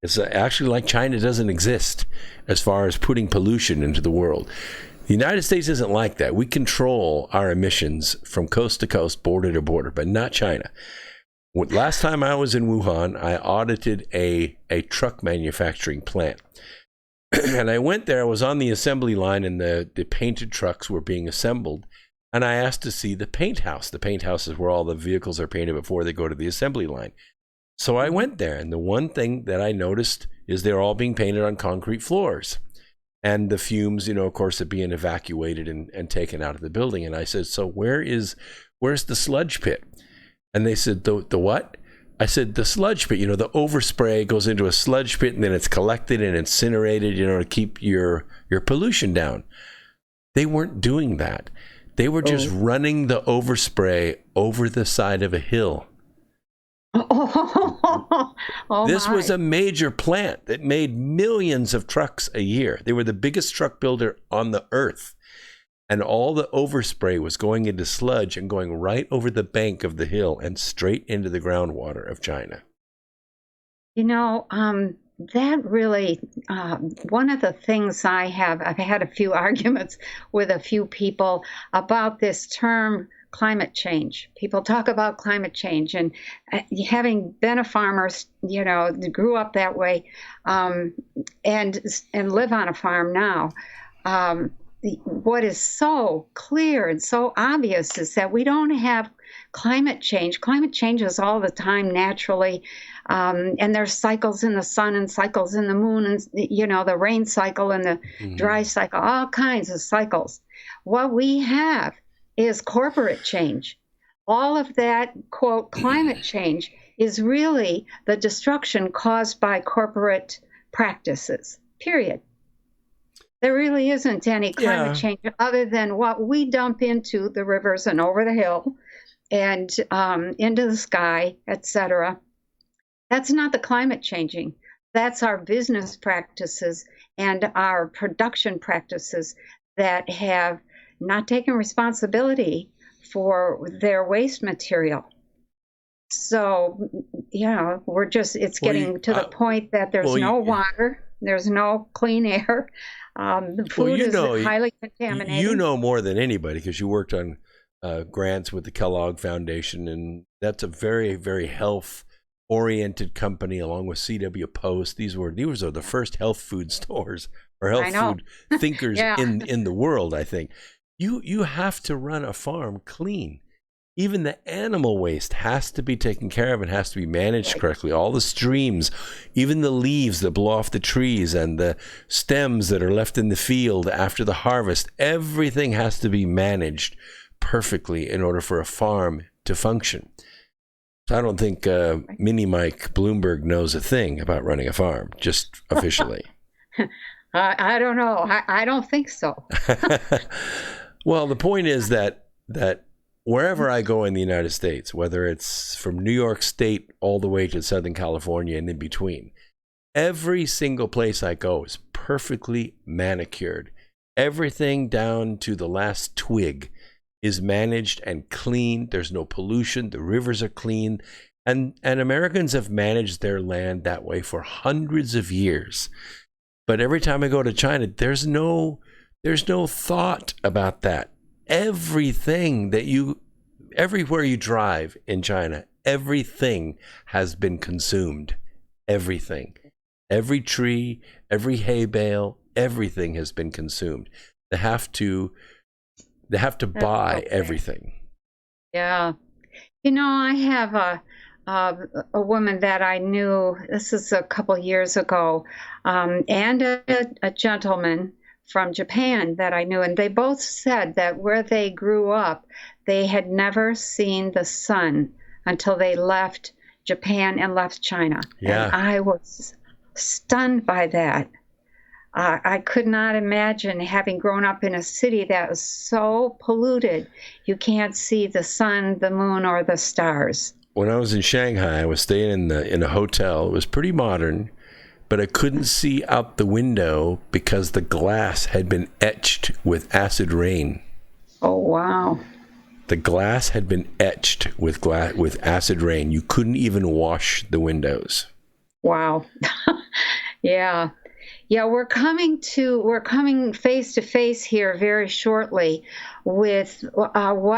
China doesn't exist as far as putting pollution into the world. The United States isn't like that. We control our emissions from coast to coast, border to border, but not China. Last time I was in Wuhan, I audited a truck manufacturing plant. And I went there, I was on the assembly line, and the painted trucks were being assembled. And I asked to see the paint house. The paint house is where all the vehicles are painted before they go to the assembly line. So I went there, and the one thing that I noticed is they're all being painted on concrete floors. And the fumes, of course, are being evacuated and taken out of the building. And I said, so where's the sludge pit? And they said, the what? I said, the sludge pit, the overspray goes into a sludge pit, and then it's collected and incinerated, to keep your pollution down. They weren't doing that. They were just running the overspray over the side of a hill. This was a major plant that made millions of trucks a year. They were the biggest truck builder on the earth. And all the overspray was going into sludge and going right over the bank of the hill and straight into the groundwater of China. That really, one of the things I've had a few arguments with a few people about this term climate change. People talk about climate change, and having been a farmer, grew up that way, and live on a farm now. What is so clear and so obvious is that we don't have climate change. Climate changes all the time naturally. And there's cycles in the sun and cycles in the moon and, the rain cycle and the dry cycle, all kinds of cycles. What we have is corporate change. All of that, quote, climate change is really the destruction caused by corporate practices, period. There really isn't any climate change other than what we dump into the rivers and over the hill and into the sky, et cetera. That's not the climate changing. that's our business practices and our production practices that have not taken responsibility for their waste material. So, it's getting to the point that there's no water, there's no clean air. The food is highly contaminated. You know more than anybody because you worked on grants with the Kellogg Foundation, and that's a very, very health-oriented company along with CW Post. These are the first health food stores or health food thinkers in the world, I think. You have to run a farm clean. Even the animal waste has to be taken care of and has to be managed correctly. All the streams, even the leaves that blow off the trees and the stems that are left in the field after the harvest, everything has to be managed perfectly in order for a farm to function. So I don't think Mini Mike Bloomberg knows a thing about running a farm, just officially. I don't know. I don't think so. Well, the point is that wherever I go in the United States, whether it's from New York State all the way to Southern California and in between, every single place I go is perfectly manicured. Everything down to the last twig is managed and clean. There's no pollution. The rivers are clean. And Americans have managed their land that way for hundreds of years. But every time I go to China, there's no thought about that. Everywhere you drive in China, everything has been consumed. Everything. Every tree, every hay bale, everything has been consumed. They have to buy everything. Yeah. I have a woman that I knew, this is a couple years ago, and a gentleman from Japan that I knew, and they both said that where they grew up, they had never seen the sun until they left Japan and left China. Yeah. And I was stunned by that. I could not imagine having grown up in a city that was so polluted, you can't see the sun, the moon, or the stars. When I was in Shanghai, I was staying in a hotel. It was pretty modern, but I couldn't see out the window because the glass had been etched with acid rain. Oh, wow. The glass had been etched with acid rain. You couldn't even wash the windows. Wow. Yeah. Yeah, we're coming face to face here very shortly with what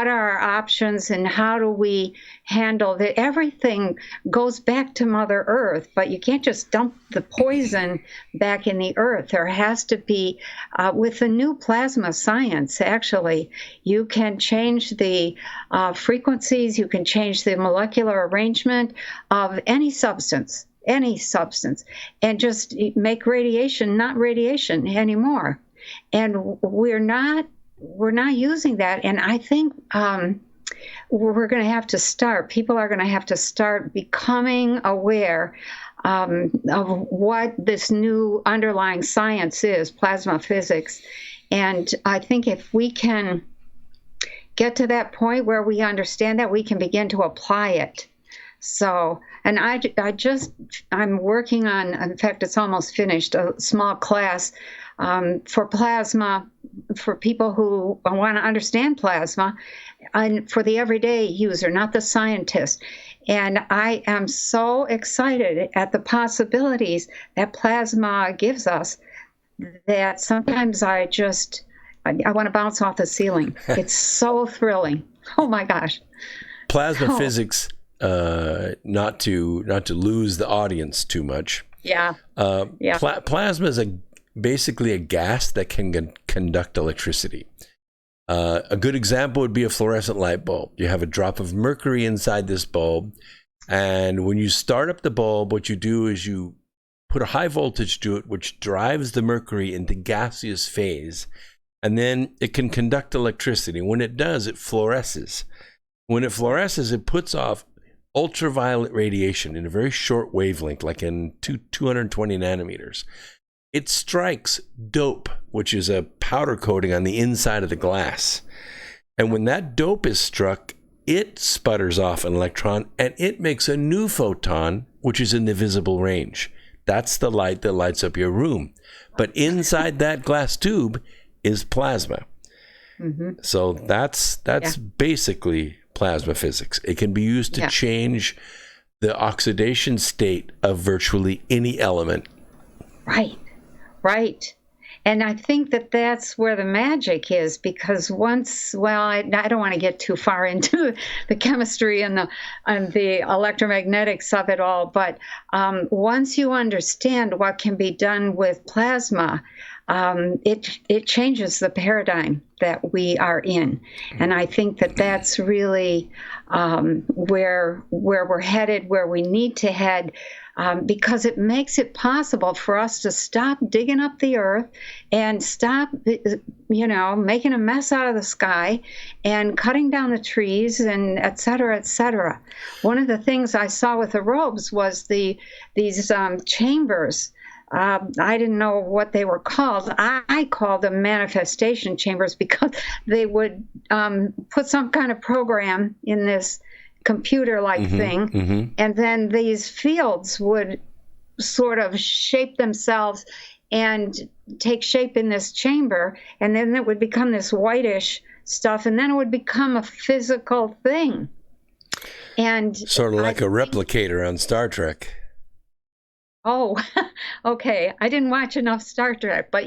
are our options and how do we handle that. Everything goes back to Mother Earth, but you can't just dump the poison back in the earth. There has to be, with the new plasma science, actually, you can change the frequencies, you can change the molecular arrangement of any substance, and just make radiation not radiation anymore. And we're not using that. And I think we're going to have to start. People are going to have to start becoming aware of what this new underlying science is, plasma physics. And I think if we can get to that point where we understand that, we can begin to apply it. So, and I'm working on, in fact, it's almost finished, a small class for plasma, for people who want to understand plasma, and for the everyday user, not the scientist. And I am so excited at the possibilities that plasma gives us that sometimes I want to bounce off the ceiling. It's so thrilling. Oh my gosh. Plasma physics. Not to lose the audience too much. Yeah. Plasma is basically a gas that can conduct electricity. A good example would be a fluorescent light bulb. You have a drop of mercury inside this bulb, and when you start up the bulb, what you do is you put a high voltage to it, which drives the mercury into gaseous phase, and then it can conduct electricity. When it does, it fluoresces. When it fluoresces, it puts off ultraviolet radiation in a very short wavelength, like in 220 nanometers. It strikes dope, which is a powder coating on the inside of the glass. And when that dope is struck, it sputters off an electron and it makes a new photon, which is in the visible range. That's the light that lights up your room. But inside that glass tube is plasma. So that's basically plasma physics. It can be used to change the oxidation state of virtually any element. Right. And I think that that's where the magic is, because once, I don't want to get too far into the chemistry and the electromagnetics of it all, but once you understand what can be done with plasma, it changes the paradigm that we are in. And I think that that's really where we're headed, where we need to head, because it makes it possible for us to stop digging up the earth and stop, making a mess out of the sky and cutting down the trees and et cetera, et cetera. One of the things I saw with the robes was these chambers. I didn't know what they were called. I called them manifestation chambers, because they would put some kind of program in this computer-like thing, and then these fields would sort of shape themselves and take shape in this chamber, and then it would become this whitish stuff, and then it would become a physical thing. And sort of like a replicator on Star Trek. Oh, okay. I didn't watch enough Star Trek, but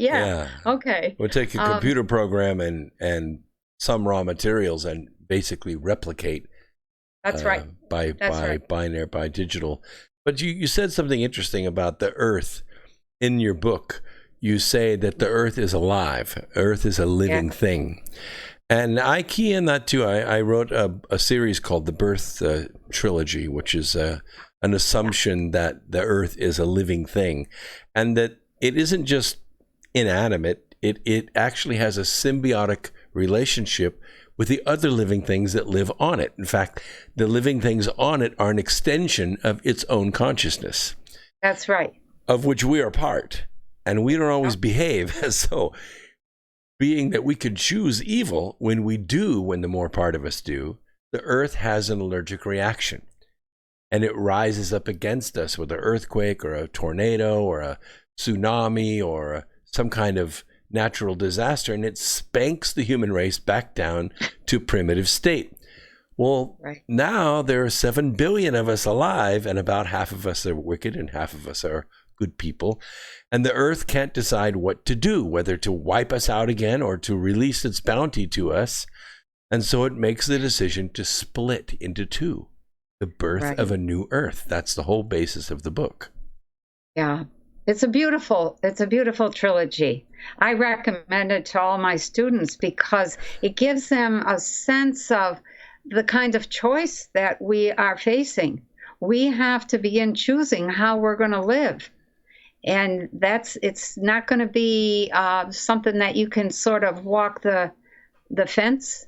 okay. We'll take a computer program and some raw materials and basically replicate. That's right. By binary, by digital. But you said something interesting about the Earth in your book. You say that the Earth is alive. Earth is a living thing. And I key in that too. I wrote a series called The Birth Trilogy, which is an assumption that the Earth is a living thing, and that it isn't just inanimate. It actually has a symbiotic relationship with the other living things that live on it. In fact, the living things on it are an extension of its own consciousness. That's right. Of which we are part, and we don't always behave. So, being that we could choose evil when the more part of us do, the Earth has an allergic reaction. And it rises up against us with an earthquake or a tornado or a tsunami or some kind of natural disaster, and it spanks the human race back down to primitive state. Well, now there are 7 billion of us alive, and about half of us are wicked and half of us are good people. And the Earth can't decide what to do, whether to wipe us out again or to release its bounty to us. And so it makes the decision to split into two. The birth of a new Earth. That's the whole basis of the book. Yeah. It's a beautiful trilogy. I recommend it to all my students because it gives them a sense of the kind of choice that we are facing. We have to begin choosing how we're going to live. And it's not going to be something that you can sort of walk the fence.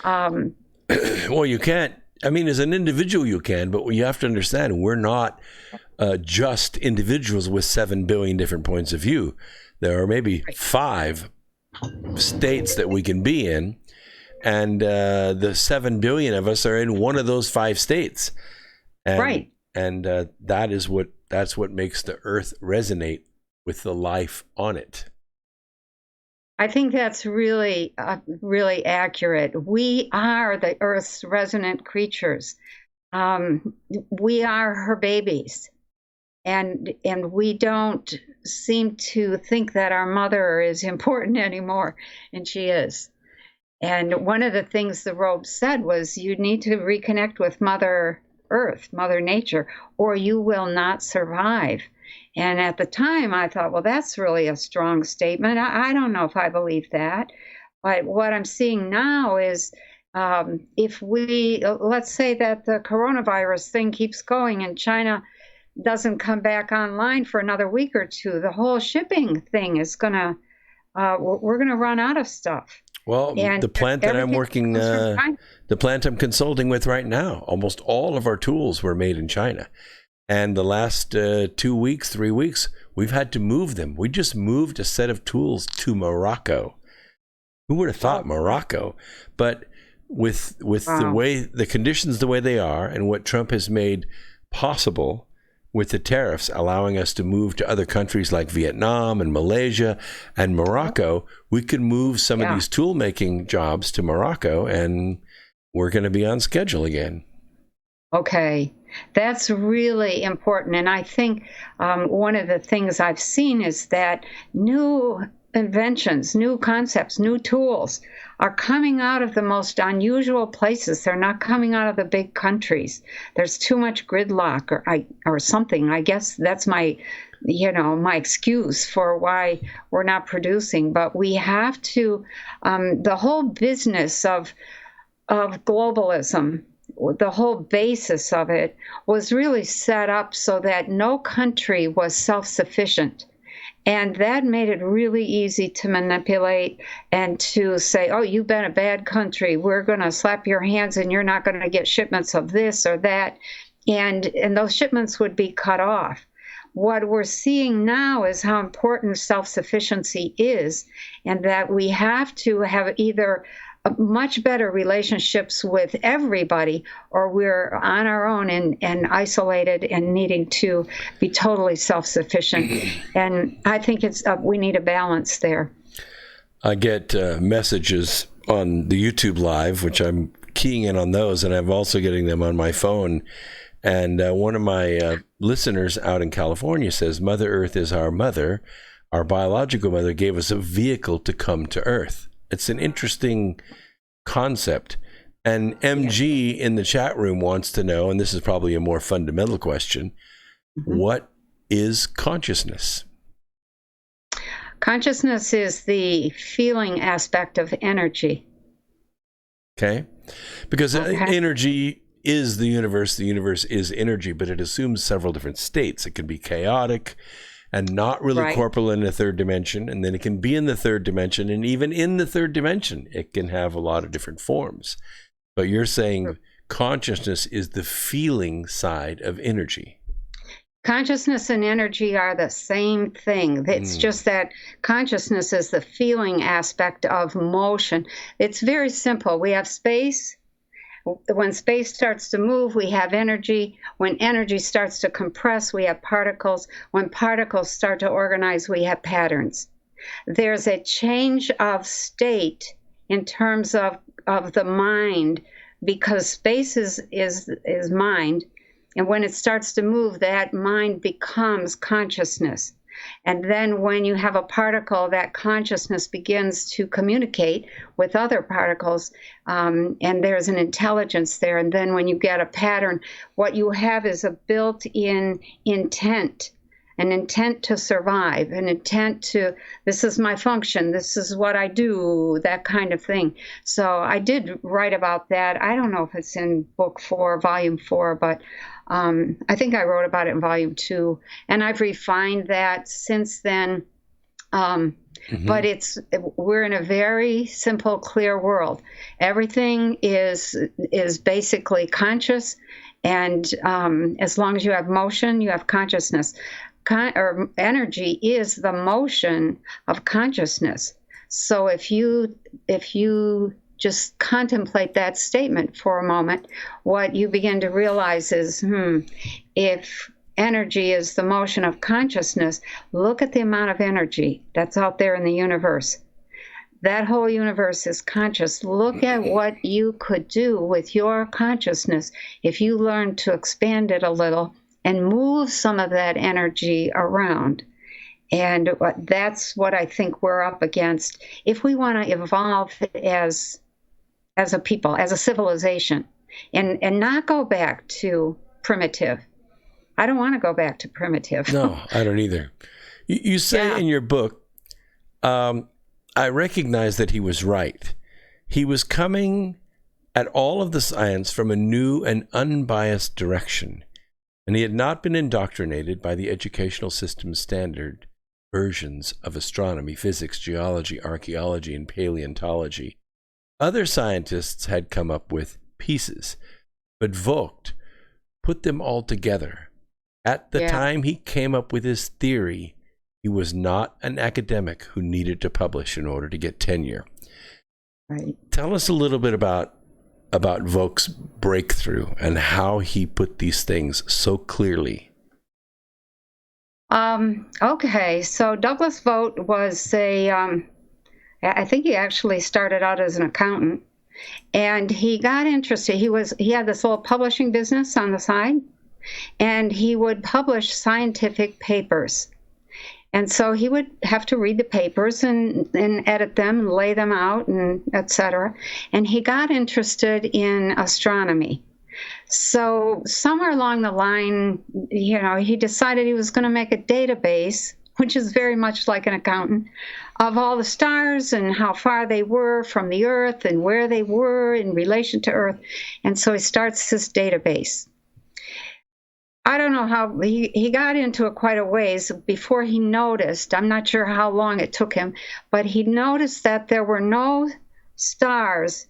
Well, you can't. I mean, as an individual, you can, but you have to understand we're not just individuals with 7 billion different points of view. There are maybe 5 states that we can be in, and the 7 billion of us are in one of those 5 states. And, and that's what makes the Earth resonate with the life on it. I think that's really accurate. We are the Earth's resonant creatures. We are her babies, and we don't seem to think that our mother is important anymore, and she is. And one of the things the robe said was, you need to reconnect with Mother Earth, Mother Nature, or you will not survive. And at the time, I thought, well, that's really a strong statement. I don't know if I believe that. But what I'm seeing now is if let's say that the coronavirus thing keeps going and China doesn't come back online for another week or two, the whole shipping thing is we're going to run out of stuff. Well, and the plant that I'm the plant I'm consulting with right now, almost all of our tools were made in China. And the last 2 weeks, 3 weeks, we've had to move them. We just moved a set of tools to Morocco. Who would have thought Morocco? But with the conditions the way they are and what Trump has made possible, with the tariffs allowing us to move to other countries like Vietnam and Malaysia and Morocco, we could move some of these tool making jobs to Morocco, and we're going to be on schedule again. Okay, that's really important. And I think one of the things I've seen is that new inventions, new concepts, new tools are coming out of the most unusual places. They're not coming out of the big countries. There's too much gridlock or something. I guess that's my excuse for why we're not producing. But we have to, the whole business of globalism, the whole basis of it was really set up so that no country was self-sufficient. And that made it really easy to manipulate and to say, oh, you've been a bad country. We're going to slap your hands and you're not going to get shipments of this or that. And those shipments would be cut off. What we're seeing now is how important self-sufficiency is, and that we have to have either much better relationships with everybody, or we're on our own and isolated and needing to be totally self-sufficient. And I think we need a balance there. I get messages on the YouTube Live, which I'm keying in on those, and I'm also getting them on my phone. And one of my listeners out in California says, Mother Earth is our mother. Our biological mother gave us a vehicle to come to Earth. It's an interesting concept. And MG in the chat room wants to know, and this is probably a more fundamental question, what is consciousness? Consciousness is the feeling aspect of energy. Okay. Because energy is the universe is energy, but it assumes several different states. It can be chaotic and not really corporeal in the third dimension, and then it can be in the third dimension, and even in the third dimension, it can have a lot of different forms. But you're saying consciousness is the feeling side of energy. Consciousness and energy are the same thing. It's just that consciousness is the feeling aspect of motion. It's very simple. We have space. When space starts to move, we have energy. When energy starts to compress, we have particles. When particles start to organize, we have patterns. There's a change of state in terms of the mind, because space is mind. And when it starts to move, that mind becomes consciousness. And then when you have a particle, that consciousness begins to communicate with other particles, and there's an intelligence there. And then when you get a pattern, what you have is a built-in intent, an intent to survive, an intent to, this is my function, this is what I do, that kind of thing. So I did write about that. I don't know if it's in book 4, volume 4, but I think I wrote about it in volume 2, and I've refined that since then. But we're in a very simple, clear world. Everything is basically conscious, and as long as you have motion, you have consciousness. Or energy is the motion of consciousness. So if you just contemplate that statement for a moment, what you begin to realize is, if energy is the motion of consciousness, look at the amount of energy that's out there in the universe. That whole universe is conscious. Look at what you could do with your consciousness if you learn to expand it a little and move some of that energy around. And that's what I think we're up against. If we want to evolve as a people, as a civilization, and not go back to primitive. I don't want to go back to primitive. No, I don't either. You say in your book, I recognize that he was right. He was coming at all of the science from a new and unbiased direction, and he had not been indoctrinated by the educational system's standard versions of astronomy, physics, geology, archaeology, and paleontology. Other scientists had come up with pieces, but Vogt put them all together. At the time he came up with his theory, he was not an academic who needed to publish in order to get tenure. Right. Tell us a little bit about Vogt's breakthrough and how he put these things so clearly. Okay, so Douglas Vogt was I think he actually started out as an accountant, and he got interested. He had this little publishing business on the side, and he would publish scientific papers. And so he would have to read the papers and edit them and lay them out and et cetera. And he got interested in astronomy. So somewhere along the line, he decided he was going to make a database, which is very much like an accountant, of all the stars and how far they were from the Earth and where they were in relation to Earth. And so he starts this database. I don't know how he got into it quite a ways before he noticed. I'm not sure how long it took him, but he noticed that there were no stars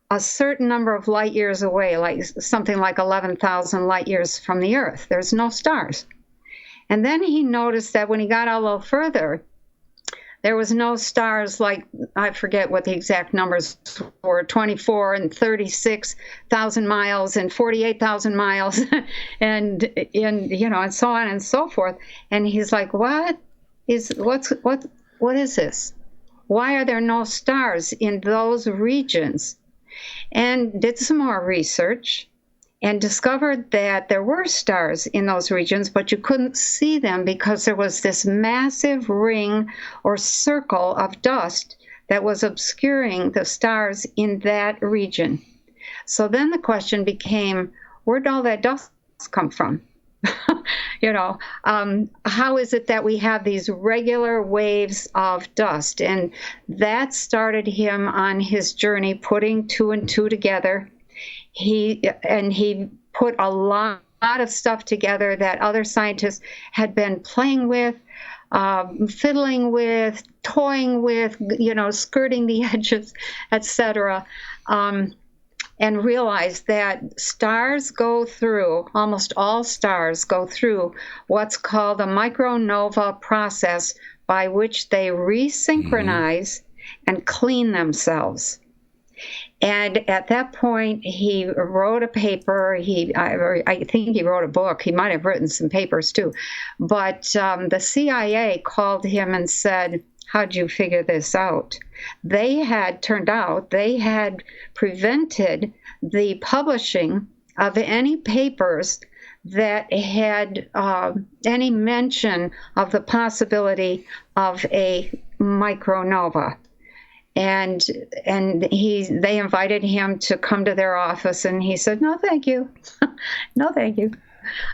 a certain number of light years away, like something like 11,000 light years from the Earth. There's no stars. And then he noticed that when he got a little further, there was no stars like, I forget what the exact numbers were, 24 and 36,000 miles and 48,000 miles and so on and so forth. And he's like, what is this? Why are there no stars in those regions? And did some more research and discovered that there were stars in those regions, but you couldn't see them because there was this massive ring or circle of dust that was obscuring the stars in that region. So then the question became, where'd all that dust come from? How is it that we have these regular waves of dust? And that started him on his journey, putting two and two together. He put a lot of stuff together that other scientists had been playing with, fiddling with, toying with, skirting the edges, etc. And realized that almost all stars go through what's called a micronova process, by which they resynchronize and clean themselves. And at that point, he wrote a paper. I think he wrote a book. He might have written some papers too. But the CIA called him and said, how'd you figure this out? Turned out they had prevented the publishing of any papers that had any mention of the possibility of a micronova. And they invited him to come to their office, and he said, no, thank you. No, thank you.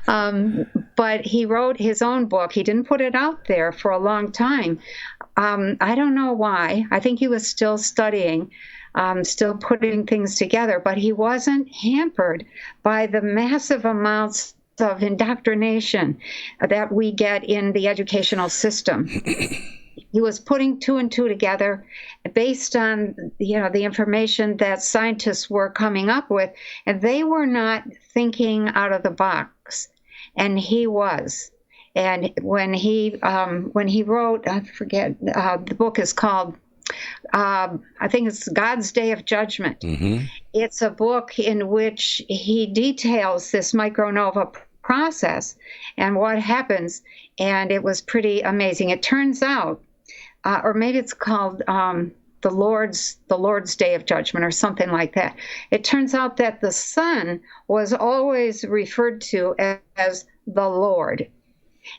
But he wrote his own book. He didn't put it out there for a long time. I don't know why. I think he was still studying, still putting things together, but he wasn't hampered by the massive amounts of indoctrination that we get in the educational system. He was putting two and two together based on, the information that scientists were coming up with, and they were not thinking out of the box, and he was. And when he wrote, I forget, the book is called, I think it's God's Day of Judgment. Mm-hmm. It's a book in which he details this micronova process and what happens, and it was pretty amazing. It turns out, or maybe it's called the Lord's Day of Judgment or something like that. It turns out that the sun was always referred to as the Lord.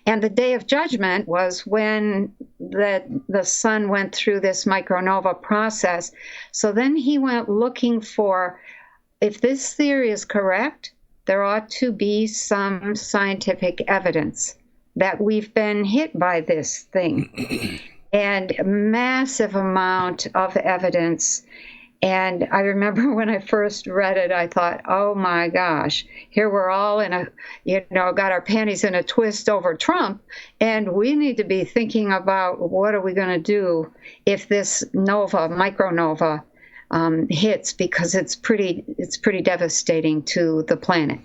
And the Day of Judgment was when the sun went through this micronova process. So then he went looking for, if this theory is correct, there ought to be some scientific evidence that we've been hit by this thing. And a massive amount of evidence. And I remember when I first read it, I thought, oh my gosh, here we're all got our panties in a twist over Trump, and we need to be thinking about what are we going to do if this micronova hits, because it's pretty devastating to the planet.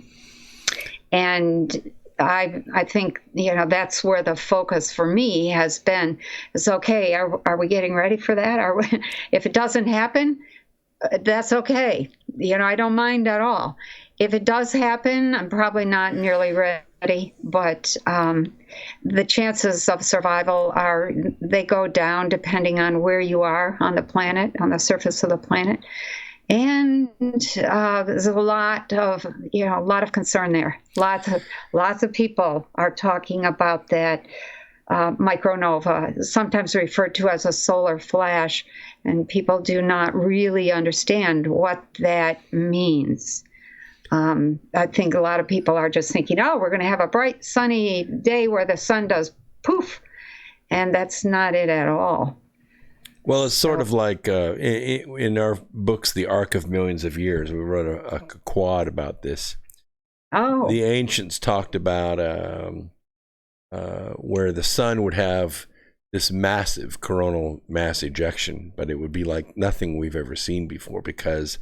And I think, that's where the focus for me has been. Is okay, are we getting ready for that? If it doesn't happen, that's okay. I don't mind at all. If it does happen, I'm probably not nearly but the chances of survival they go down depending on where you are on the planet, on the surface of the planet. And there's a lot of concern there. Lots of people are talking about that micronova, sometimes referred to as a solar flash, and people do not really understand what that means. I think a lot of people are just thinking, oh, we're going to have a bright, sunny day where the sun does poof, and that's not it at all. Well, it's sort of like in our books, The Arc of Millions of Years, we wrote a quad about this. Oh. The ancients talked about where the sun would have this massive coronal mass ejection, but it would be like nothing we've ever seen before, because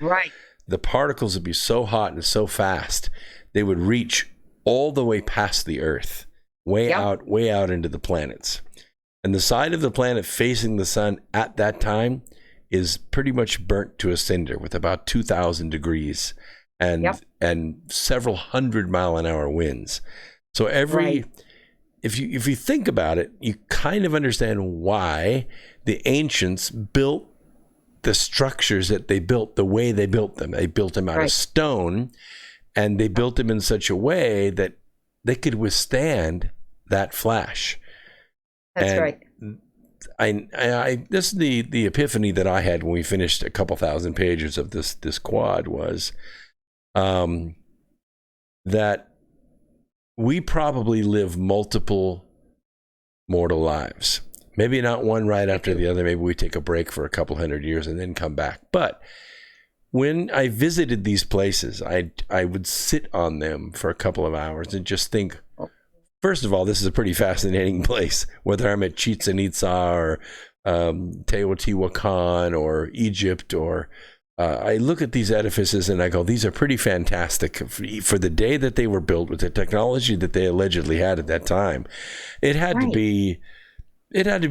the particles would be so hot and so fast, they would reach all the way past the Earth, way out into the planets. And the side of the planet facing the sun at that time is pretty much burnt to a cinder with about 2,000 degrees and several 100-mile-an-hour winds. So if you think about it, you kind of understand why the ancients built the structures that they built the way they built them. They built them out of stone, and they built them in such a way that they could withstand that flash. That's right. This is the epiphany that I had when we finished a couple thousand pages of this quad was that we probably live multiple mortal lives. Maybe not one right after the other. Maybe we take a break for a couple hundred years and then come back. But when I visited these places, I would sit on them for a couple of hours and just think, first of all, this is a pretty fascinating place, whether I'm at Chichen Itza or Teotihuacan or Egypt, or I look at these edifices and I go, these are pretty fantastic for the day that they were built with the technology that they allegedly had at that time. It had to be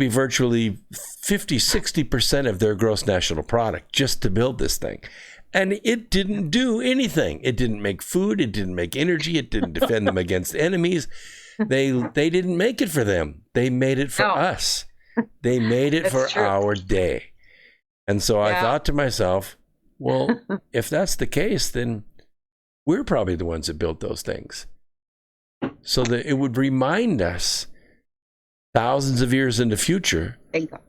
virtually 50-60% of their gross national product just to build this thing. And it didn't do anything. It didn't make food. It didn't make energy. It didn't defend them against enemies. They didn't make it for them. They made it for us. They made it for our day. And so I thought to myself, well, if that's the case, then we're probably the ones that built those things. So that it would remind us thousands of years in the future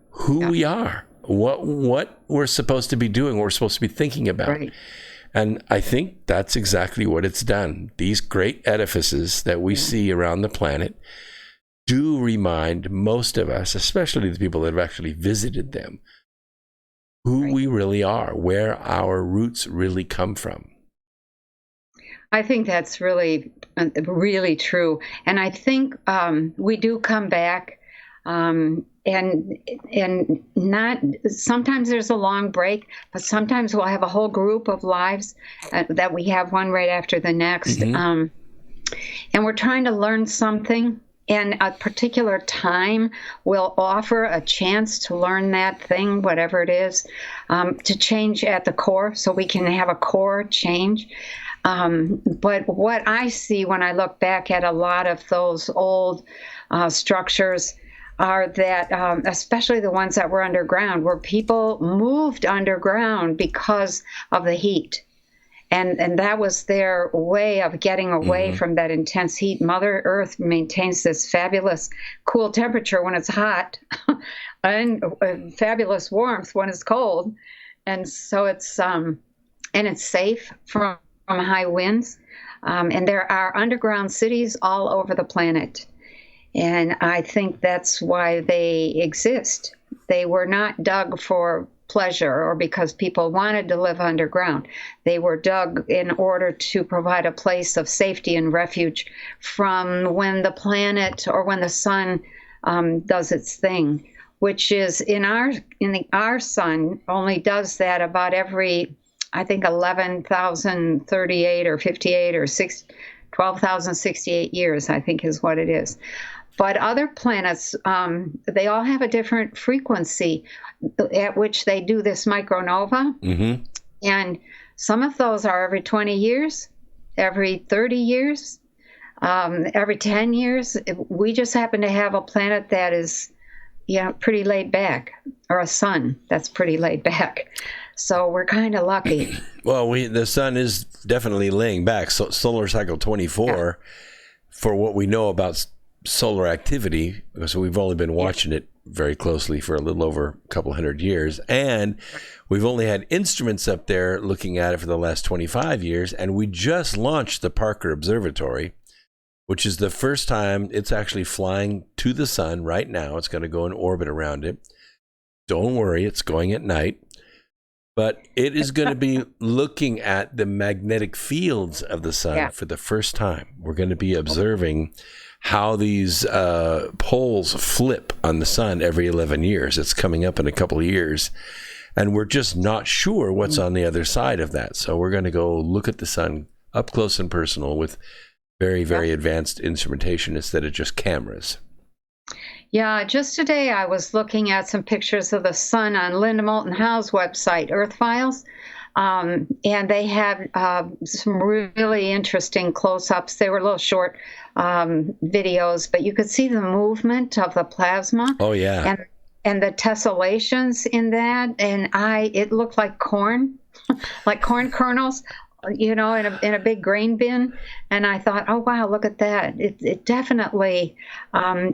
who we are, what we're supposed to be doing, what we're supposed to be thinking about. Right. And I think that's exactly what it's done. These great edifices that we see around the planet do remind most of us, especially the people that have actually visited them, who we really are, where our roots really come from. I think that's really, really true. And I think we do come back and not, sometimes there's a long break, but sometimes we'll have a whole group of lives that we have one right after the next. And we're trying to learn something, and a particular time will offer a chance to learn that thing, whatever it is, to change at the core, so we can have a core change. But what I see when I look back at a lot of those old structures are that, especially the ones that were underground, where people moved underground because of the heat. And that was their way of getting away from that intense heat. Mother Earth maintains this fabulous cool temperature when it's hot and fabulous warmth when it's cold. And so it's safe from high winds. And there are underground cities all over the planet. And I think that's why they exist. They were not dug for pleasure or because people wanted to live underground. They were dug in order to provide a place of safety and refuge from when the planet or when the sun does its thing, which is our sun only does that about every, I think, 11,038 or 58 or 12,068 years, I think is what it is. But other planets, they all have a different frequency at which they do this micronova. And some of those are every 20 years, every 30 years. every 10 years. We just happen to have a planet that is, pretty laid back, or a sun that's pretty laid back. So we're kind of lucky. Well, the sun is definitely laying back. So solar cycle 24, for what we know about solar activity, so we've only been watching it very closely for a little over a couple hundred years, and we've only had instruments up there looking at it for the last 25 years, and we just launched the Parker Observatory, which is the first time it's actually flying to the sun right now. It's going to go in orbit around it. Don't worry, it's going at night. But it is going to be looking at the magnetic fields of the sun for the first time. We're going to be observing how these poles flip on the sun every 11 years. It's coming up in a couple of years. And we're just not sure what's on the other side of that. So we're going to go look at the sun up close and personal with very, very advanced instrumentation instead of just cameras. Yeah, just today I was looking at some pictures of the sun on Linda Moulton Howe's website, Earth Files, and they had some really interesting close-ups. They were little short videos, but you could see the movement of the plasma. Oh, yeah. And the tessellations in that, and it looked like corn, like corn kernels, in a big grain bin. And I thought, oh, wow, look at that. It definitely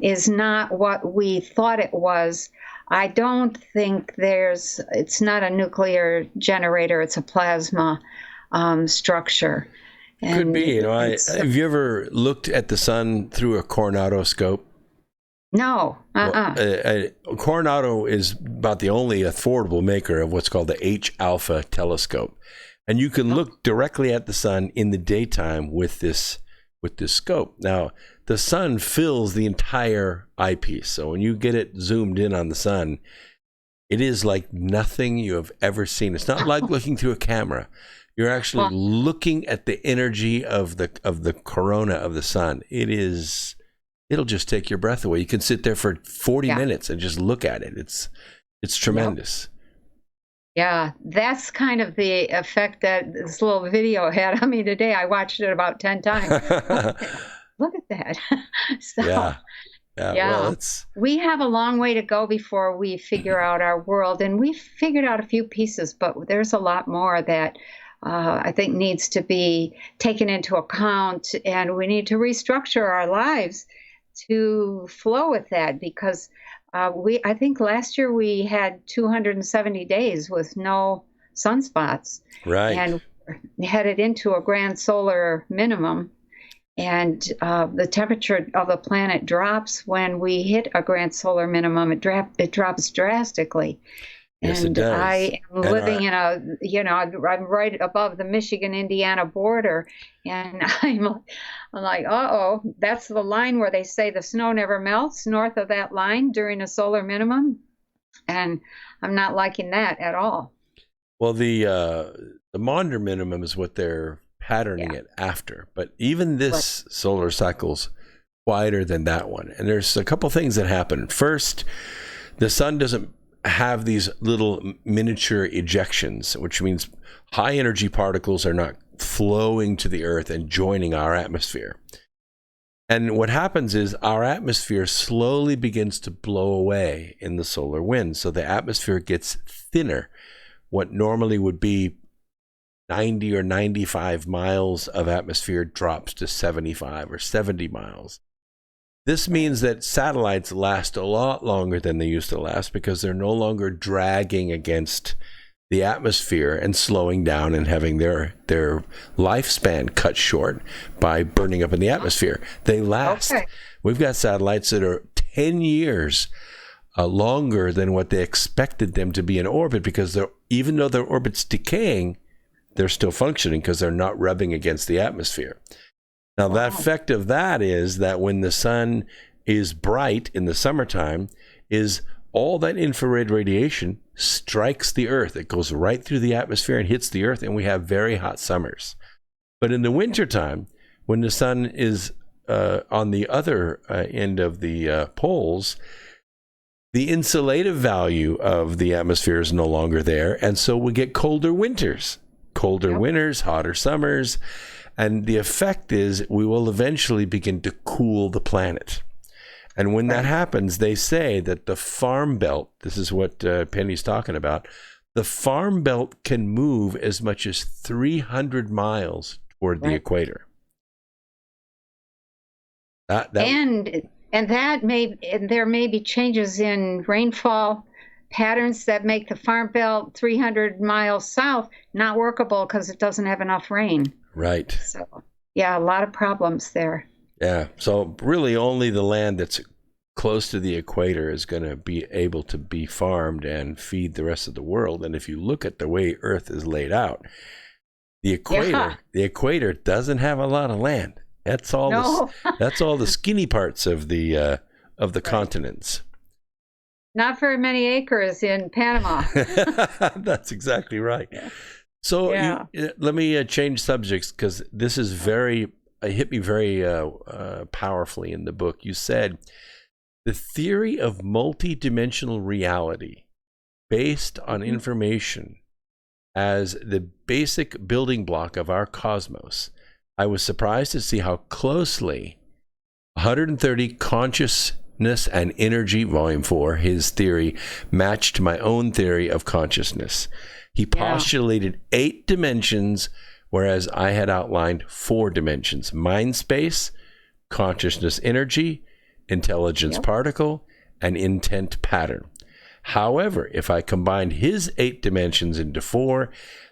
is not what we thought it was. I don't think it's not a nuclear generator. It's a plasma structure. And could be. Have you ever looked at the sun through a Coronado scope? No. Coronado is about the only affordable maker of what's called the H-alpha telescope. And you can look directly at the sun in the daytime with this scope. Now, the sun fills the entire eyepiece. So when you get it zoomed in on the sun, it is like nothing you have ever seen. It's not like looking through a camera. You're actually looking at the energy of the corona of the sun. It'll just take your breath away. You can sit there for 40 minutes and just look at it. It's tremendous. Yeah, that's kind of the effect that this little video had on me today. I watched it about 10 times. Look at that. So, well, we have a long way to go before we figure out our world. And we've figured out a few pieces, but there's a lot more that I think needs to be taken into account. And we need to restructure our lives to flow with that, because I think last year we had 270 days with no sunspots. Right. And headed into a grand solar minimum. And the temperature of the planet drops when we hit a grand solar minimum. It drops drastically. Yes, it does. I am living in I'm right above the Michigan-Indiana border, and I'm like, uh-oh, that's the line where they say the snow never melts, north of that line during a solar minimum, and I'm not liking that at all. Well, the Maunder minimum is what they're patterning it after, but even this solar cycle's quieter than that one, and there's a couple things that happen. First, the sun doesn't have these little miniature ejections, which means high energy particles are not flowing to the earth and joining our atmosphere. And what happens is our atmosphere slowly begins to blow away in the solar wind. So the atmosphere gets thinner. What normally would be 90 or 95 miles of atmosphere drops to 75 or 70 miles. This means that satellites last a lot longer than they used to last because they're no longer dragging against the atmosphere and slowing down and having their lifespan cut short by burning up in the atmosphere. They last. Okay. We've got satellites that are 10 years longer than what they expected them to be in orbit, because even though their orbit's decaying, they're still functioning because they're not rubbing against the atmosphere. Now, the effect of that is that when the sun is bright in the summertime, is all that infrared radiation strikes the earth. It goes right through the atmosphere and hits the earth, and we have very hot summers. But in the wintertime, when the sun is on the other end of the poles, the insulative value of the atmosphere is no longer there, and so we get colder winters. Colder winters, hotter summers. And the effect is we will eventually begin to cool the planet. And when that happens, they say that the farm belt, this is what Penny's talking about, the farm belt can move as much as 300 miles toward the equator. And there may be changes in rainfall patterns that make the farm belt 300 miles south not workable because it doesn't have enough rain. Right. So, yeah, a lot of problems there. Yeah. So really only the land that's close to the equator is going to be able to be farmed and feed the rest of the world. And if you look at the way Earth is laid out, the equator doesn't have a lot of land. That's all. That's all the skinny parts of the continents. Not very many acres in Panama. That's exactly right. So let me change subjects because this is hit me very powerfully in the book. You said the theory of multidimensional reality based on information as the basic building block of our cosmos. I was surprised to see how closely 130 Consciousness and Energy, Volume 4, his theory, matched my own theory of consciousness. He postulated 8 dimensions, whereas I had outlined 4 dimensions: mind space, consciousness energy, intelligence particle, and intent pattern. However, if I combined his 8 dimensions into 4,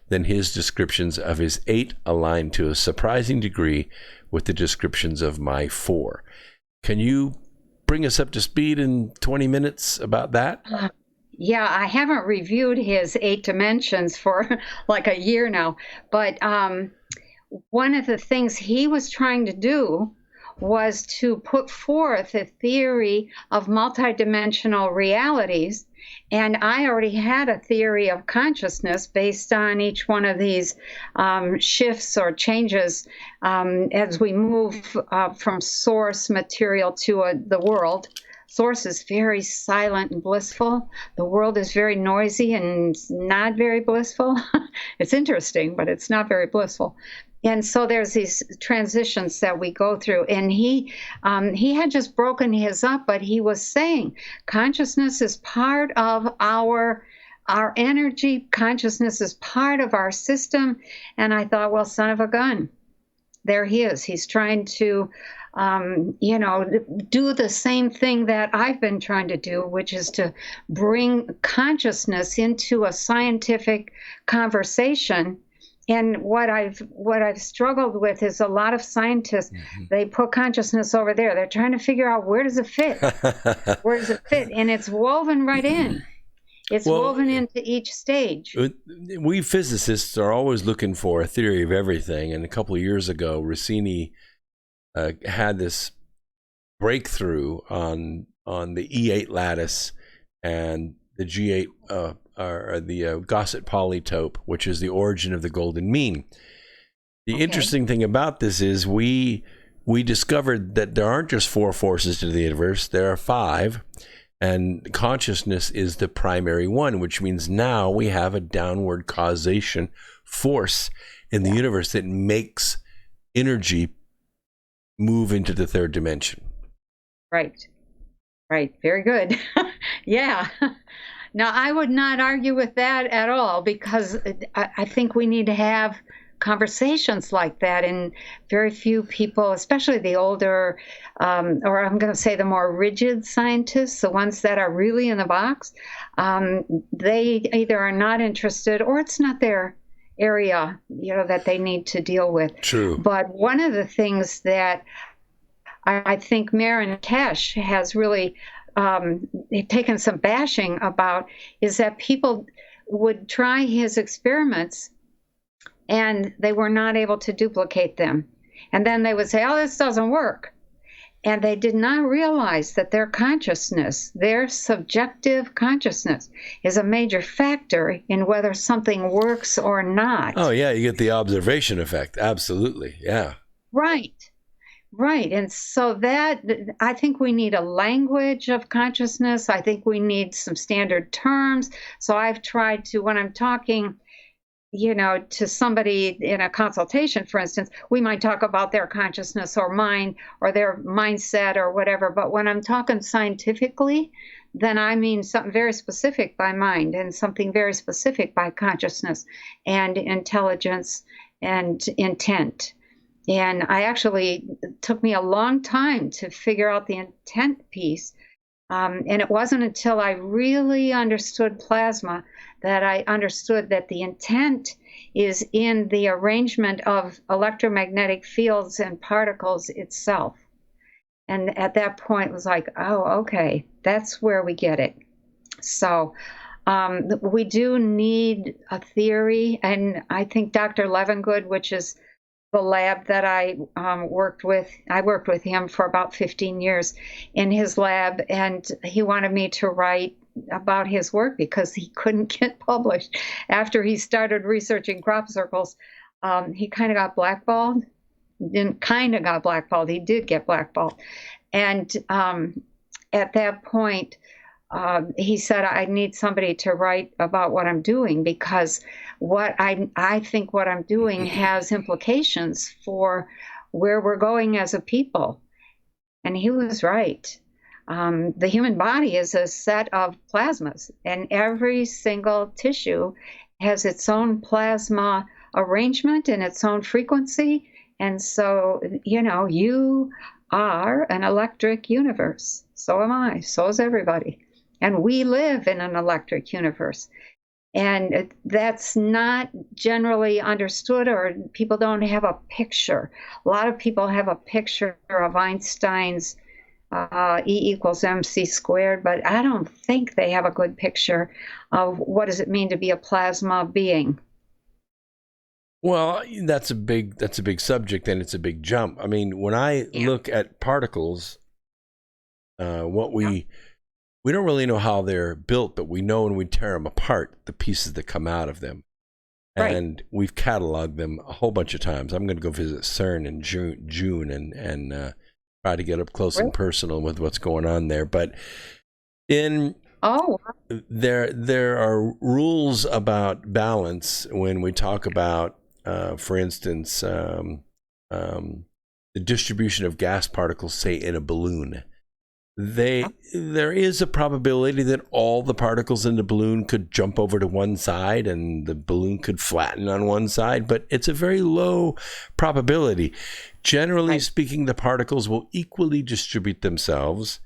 then his descriptions of his 8 align to a surprising degree with the descriptions of my 4. Can you bring us up to speed in 20 minutes about that? Yeah, I haven't reviewed his 8 dimensions for like a year now, but one of the things he was trying to do was to put forth a theory of multidimensional realities. And I already had a theory of consciousness based on each one of these shifts or changes as we move from source material to the world. Source is very silent and blissful. The world is very noisy and not very blissful. It's interesting, but it's not very blissful. And so there's these transitions that we go through. And he had just broken his up, but he was saying consciousness is part of our energy. Consciousness is part of our system. And I thought, well, son of a gun, there he is. He's trying to, do the same thing that I've been trying to do, which is to bring consciousness into a scientific conversation. And what I've struggled with is a lot of scientists, they put consciousness over there. They're trying to figure out where does it fit? Where does it fit? And it's woven right in. It's woven into each stage. We physicists are always looking for a theory of everything. And a couple of years ago, Rossini had this breakthrough on the E8 lattice and the G8 or the Gosset polytope, which is the origin of the golden mean. The interesting thing about this is we discovered that there aren't just 4 forces to the universe, there are 5, and consciousness is the primary one, which means now we have a downward causation force in the universe that makes energy move into the 3rd dimension. Right. Very good. Yeah. Now, I would not argue with that at all, because I think we need to have conversations like that. And very few people, especially the older, or I'm going to say the more rigid scientists, the ones that are really in the box, they either are not interested or it's not their area, that they need to deal with. True. But one of the things that I think Marin Tesh has really taken some bashing about is that people would try his experiments and they were not able to duplicate them. And then they would say, oh, this doesn't work. And they did not realize that their consciousness, their subjective consciousness, is a major factor in whether something works or not. Oh, yeah, you get the observation effect. Absolutely, yeah. Right. And so that, I think we need a language of consciousness. I think we need some standard terms. So I've tried to, when I'm talking, to somebody in a consultation, for instance, we might talk about their consciousness or mind or their mindset or whatever. But when I'm talking scientifically, then I mean something very specific by mind and something very specific by consciousness and intelligence and intent. And it took me a long time to figure out the intent piece. And it wasn't until I really understood plasma that I understood that the intent is in the arrangement of electromagnetic fields and particles itself. And at that point, it was like, oh, okay, that's where we get it. So we do need a theory. And I think Dr. Levengood, which is the lab that I worked with him for about 15 years in his lab, and he wanted me to write about his work because he couldn't get published. After he started researching crop circles, he kind of got blackballed. He did get blackballed. And at that point, he said, I need somebody to write about what I'm doing, because what I think what I'm doing has implications for where we're going as a people. And he was right. The human body is a set of plasmas, and every single tissue has its own plasma arrangement and its own frequency. And so, you are an electric universe. So am I. So is everybody. And we live in an electric universe. And that's not generally understood, or people don't have a picture. A lot of people have a picture of Einstein's E = mc squared, but I don't think they have a good picture of what does it mean to be a plasma being. Well, that's a big subject, and it's a big jump. I mean, when I look at particles, we don't really know how they're built, but we know when we tear them apart, the pieces that come out of them. Right. And we've cataloged them a whole bunch of times. I'm going to go visit CERN in June and try to get up close and personal with what's going on there. But there are rules about balance when we talk about, for instance, the distribution of gas particles, say, in a balloon. There is a probability that all the particles in the balloon could jump over to one side and the balloon could flatten on one side, but it's a very low probability. Generally speaking, the particles will equally distribute themselves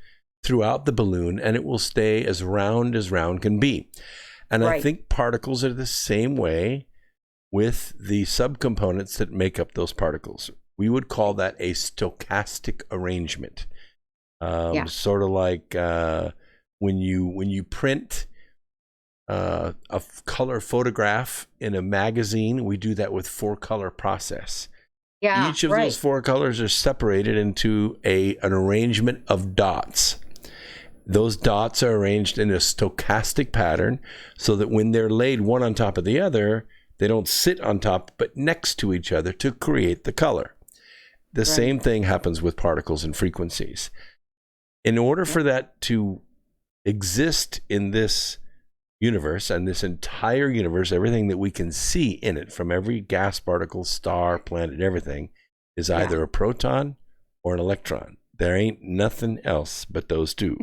throughout the balloon, and it will stay as round can be. And I think particles are the same way with the subcomponents that make up those particles. We would call that a stochastic arrangement. Sort of like when you print a color photograph in a magazine, we do that with 4-color process. Yeah, each of those 4 colors are separated into an arrangement of dots. Those dots are arranged in a stochastic pattern so that when they're laid one on top of the other, they don't sit on top but next to each other to create the color. The same thing happens with particles and frequencies. In order for that to exist in this universe, and this entire universe, everything that we can see in it, from every gas particle, star, planet, everything, is either a proton or an electron. There ain't nothing else but those two.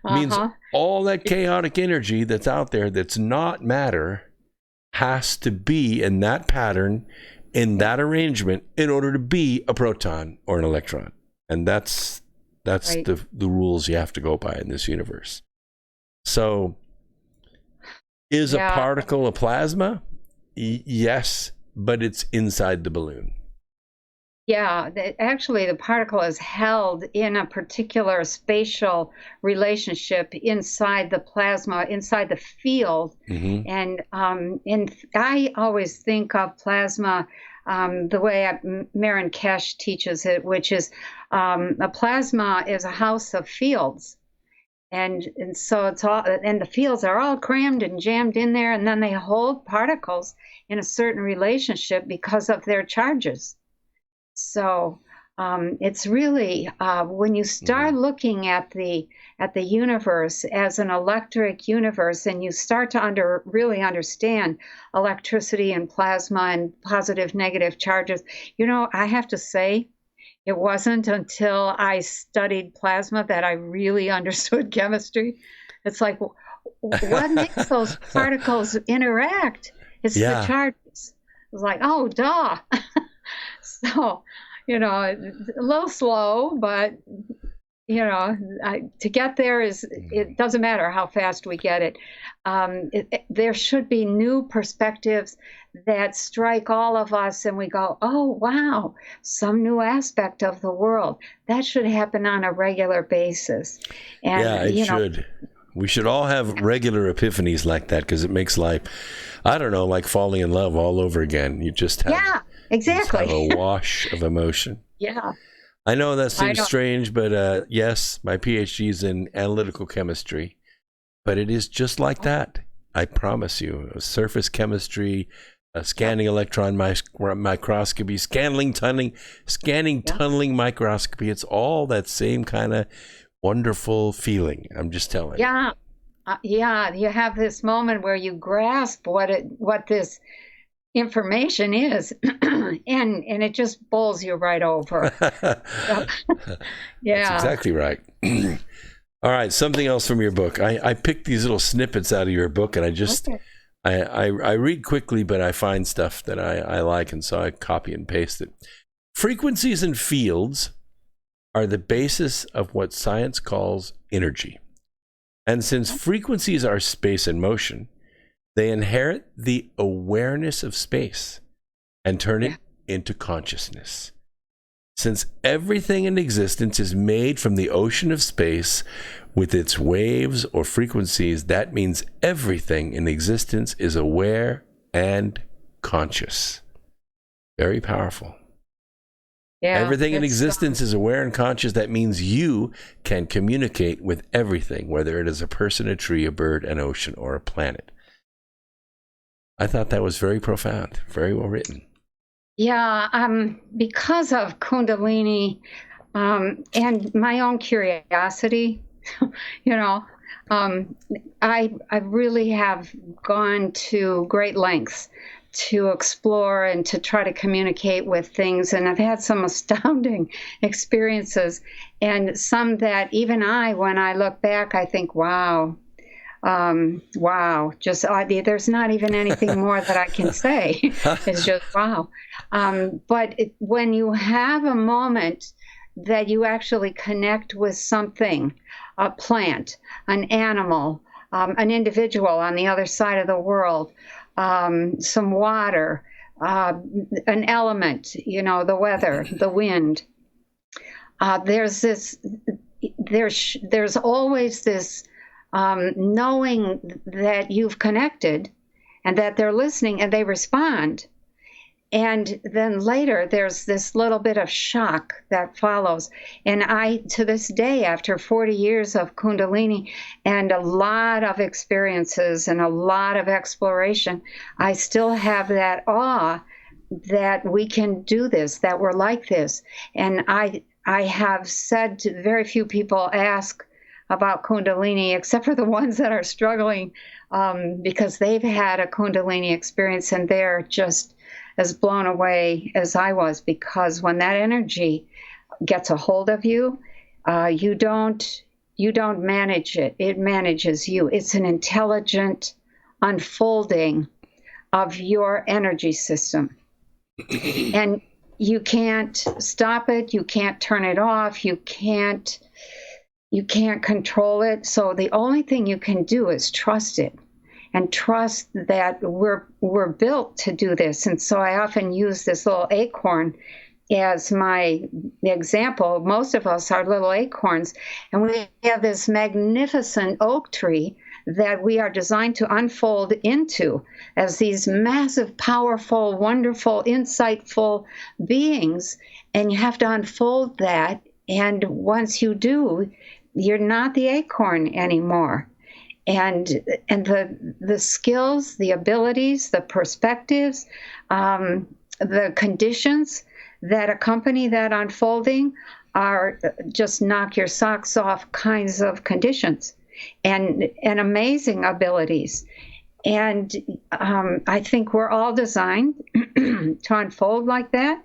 Means all that chaotic energy that's out there that's not matter has to be in that pattern, in that arrangement, in order to be a proton or an electron. And that's the rules you have to go by in this universe. So is a particle a plasma? Yes, but it's inside the balloon. Yeah, actually the particle is held in a particular spatial relationship inside the plasma, inside the field. And I always think of plasma the way Marin Kesh teaches it, which is a plasma is a house of fields. And so it's all, and the fields are all crammed and jammed in there, and then they hold particles in a certain relationship because of their charges. So It's really when you start looking at the universe as an electric universe, and you start to really understand electricity and plasma and positive, negative charges. I have to say, it wasn't until I studied plasma that I really understood chemistry. It's like, what makes those particles interact? It's the charges. It's like, oh, duh. So, a little slow, but, to get there it doesn't matter how fast we get it. There should be new perspectives that strike all of us and we go, oh, wow, some new aspect of the world. That should happen on a regular basis. And, yeah, it should. We should all have regular epiphanies like that, because it makes life, I don't know, like falling in love all over again. You just have, exactly. Just have a wash of emotion. Yeah. I know that seems strange, but yes, my PhD is in analytical chemistry, but it is just like that. I promise you. Surface chemistry, scanning electron microscopy, scanning tunneling microscopy. It's all that same kind of wonderful feeling. I'm just telling you. Yeah. You have this moment where you grasp what this information is, and it just bowls you right over. Yeah, that's exactly right. All right, something else from your book. I picked these little snippets out of your book, and I read quickly, but I find stuff that I like, and so I copy and paste it. Frequencies and fields are the basis of what science calls energy. And since frequencies are space and motion, they inherit the awareness of space and turn it into consciousness. Since everything in existence is made from the ocean of space with its waves or frequencies, that means everything in existence is aware and conscious. Very powerful. Yeah, everything in existence is aware and conscious. That means you can communicate with everything, whether it is a person, a tree, a bird, an ocean, or a planet. I thought that was very profound, very well written. Yeah, because of Kundalini and my own curiosity, I really have gone to great lengths to explore and to try to communicate with things. And I've had some astounding experiences, and some that even when I look back, I think, wow. There's not even anything more that I can say. It's just wow. But when you have a moment that you actually connect with something, a plant, an animal, an individual on the other side of the world, some water, an element, the weather, the wind, there's always this knowing that you've connected and that they're listening and they respond. And then later there's this little bit of shock that follows. And to this day, after 40 years of Kundalini and a lot of experiences and a lot of exploration, I still have that awe that we can do this, that we're like this. And I have said to very few people ask about Kundalini, except for the ones that are struggling because they've had a Kundalini experience and they're just as blown away as I was, because when that energy gets a hold of you, you don't manage it. It manages you. It's an intelligent unfolding of your energy system. And you can't stop it. You can't turn it off. You can't control it. So the only thing you can do is trust it, and trust that we're built to do this. And so I often use this little acorn as my example. Most of us are little acorns, and we have this magnificent oak tree that we are designed to unfold into as these massive, powerful, wonderful, insightful beings. And you have to unfold that. And once you do, you're not the acorn anymore. And the skills, the abilities, the perspectives, the conditions that accompany that unfolding are just knock your socks off kinds of conditions and amazing abilities. And I think we're all designed to unfold like that.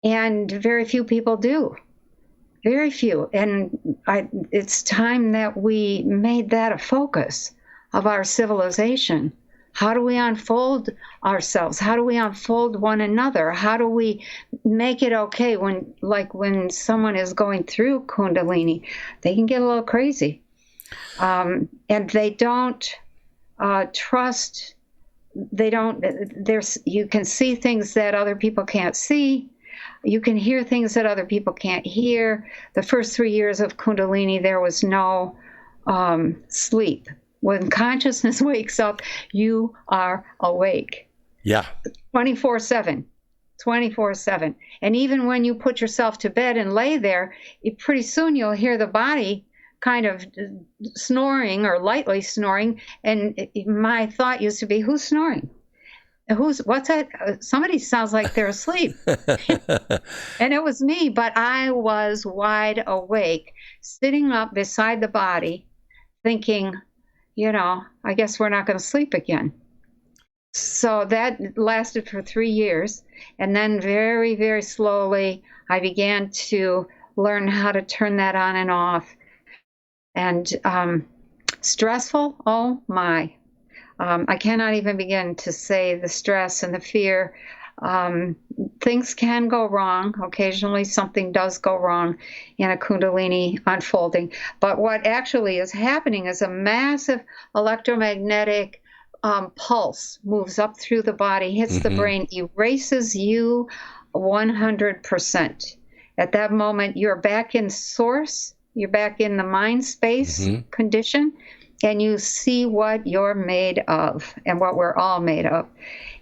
And very few people do. Very few. And it's time that we made that a focus of our civilization. How do we unfold ourselves? How do we unfold one another? How do we make it okay when someone is going through kundalini, they can get a little crazy. And they don't trust, you can see things that other people can't see. You can hear things that other people can't hear. The first 3 years of kundalini, there was no sleep. When consciousness wakes up, you are awake. Yeah. 24/7. 24/7. And even when you put yourself to bed and lay there, pretty soon you'll hear the body kind of snoring or lightly snoring. And my thought used to be, who's snoring? What's that? Somebody sounds like they're asleep. And it was me, but I was wide awake, sitting up beside the body, thinking, I guess we're not going to sleep again. So that lasted for 3 years. And then very, very slowly, I began to learn how to turn that on and off. And stressful, oh my. I cannot even begin to say the stress and the fear. Things can go wrong. Occasionally something does go wrong in a kundalini unfolding. But what actually is happening is a massive electromagnetic pulse moves up through the body, hits the brain, erases you 100%. At that moment, you're back in source. You're back in the mind space condition, and you see what you're made of and what we're all made of.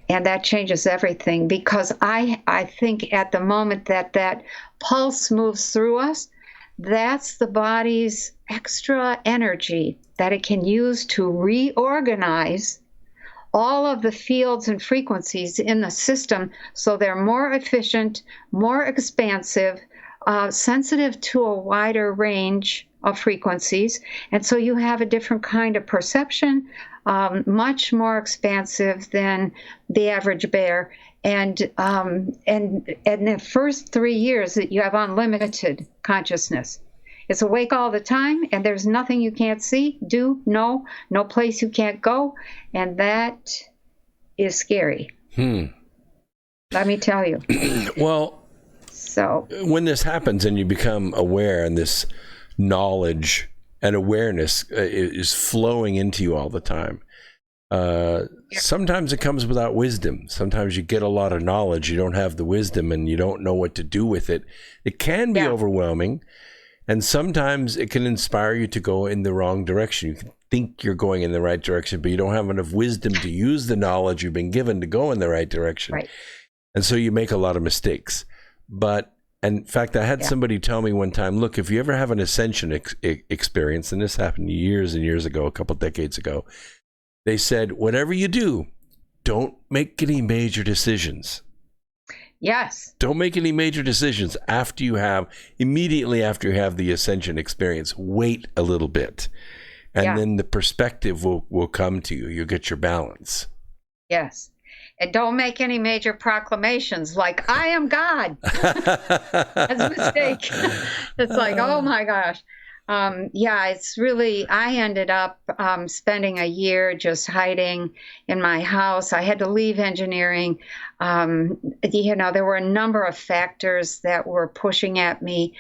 And that changes everything, because I think at the moment that pulse moves through us, that's the body's extra energy that it can use to reorganize all of the fields and frequencies in the system so they're more efficient, more expansive, sensitive to a wider range of frequencies. And so you have a different kind of perception, much more expansive than the average bear. And the first 3 years that you have unlimited consciousness. It's awake all the time, and there's nothing you can't see, do, know, no place you can't go. And that is scary. Let me tell you. Well, so when this happens and you become aware, and this knowledge and awareness is flowing into you all the time, sometimes it comes without wisdom. Sometimes you get a lot of knowledge, you don't have the wisdom, and you don't know what to do with it. It can be overwhelming, and sometimes it can inspire you to go in the wrong direction. You can think you're going in the right direction, but you don't have enough wisdom to use the knowledge you've been given to go in the right direction. Right. And so you make a lot of mistakes. But in fact, I had somebody tell me one time, look, if you ever have an ascension experience, and this happened years and years ago, a couple decades ago, they said, whatever you do, don't make any major decisions. Yes. Don't make any major decisions immediately after you have the ascension experience. Wait a little bit. And then the perspective will come to you. You'll get your balance. Yes. And don't make any major proclamations like, I am God. That's a mistake. It's like, oh my gosh. It's really, I ended up spending a year just hiding in my house. I had to leave engineering. There were a number of factors that were pushing at me,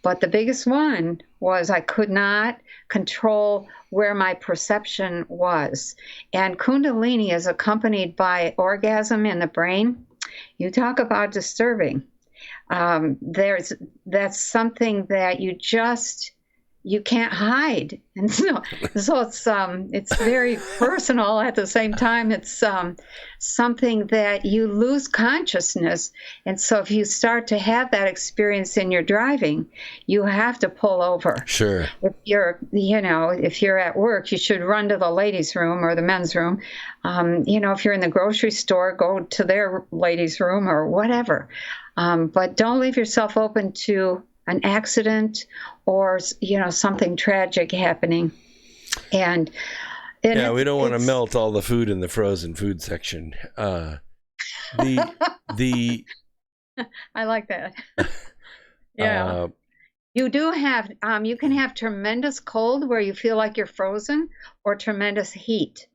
but the biggest one was I could not control where my perception was. And kundalini is accompanied by orgasm in the brain. You talk about disturbing. That's something that you just you can't hide. And so it's very personal. At the same time, it's something that you lose consciousness. And so if you start to have that experience in your driving, you have to pull over. Sure. If you're at work, you should run to the ladies' room or the men's room. If you're in the grocery store, go to their ladies' room or whatever. But don't leave yourself open to an accident or, something tragic happening. And we don't want to melt all the food in the frozen food section. The I like that. Yeah. You do have, you can have tremendous cold where you feel like you're frozen, or tremendous heat.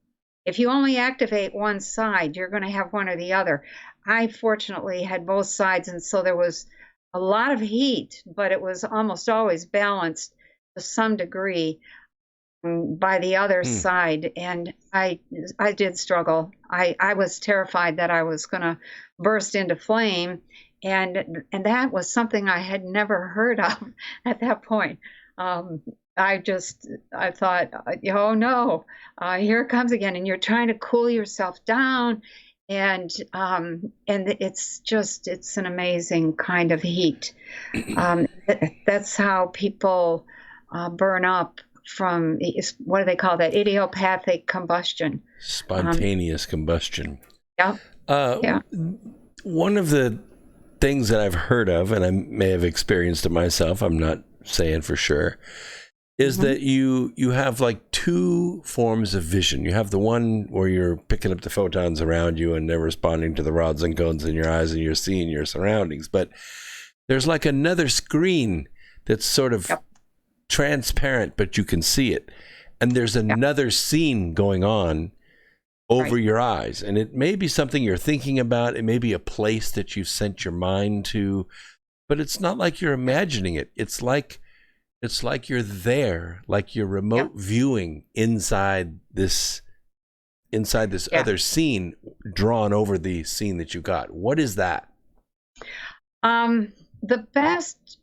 If you only activate one side, you're going to have one or the other. I fortunately had both sides, and so there was a lot of heat, but it was almost always balanced to some degree by the other side. And I did struggle. I was terrified that I was going to burst into flame. And that was something I had never heard of at that point. I thought, oh no, here it comes again. And you're trying to cool yourself down. And it's an amazing kind of heat. That's how people burn up from, what do they call that? Idiopathic combustion. Spontaneous combustion. Yeah. One of the things that I've heard of, and I may have experienced it myself, I'm not saying for sure, is that you have like two forms of vision. You have the one where you're picking up the photons around you and they're responding to the rods and cones in your eyes and you're seeing your surroundings. But there's like another screen that's sort of transparent, but you can see it. And there's another scene going on over your eyes. And it may be something you're thinking about. It may be a place that you've sent your mind to, but it's not like you're imagining it. It's like you're there, like you're remote viewing inside this other scene drawn over the scene that you got. What is that? The best,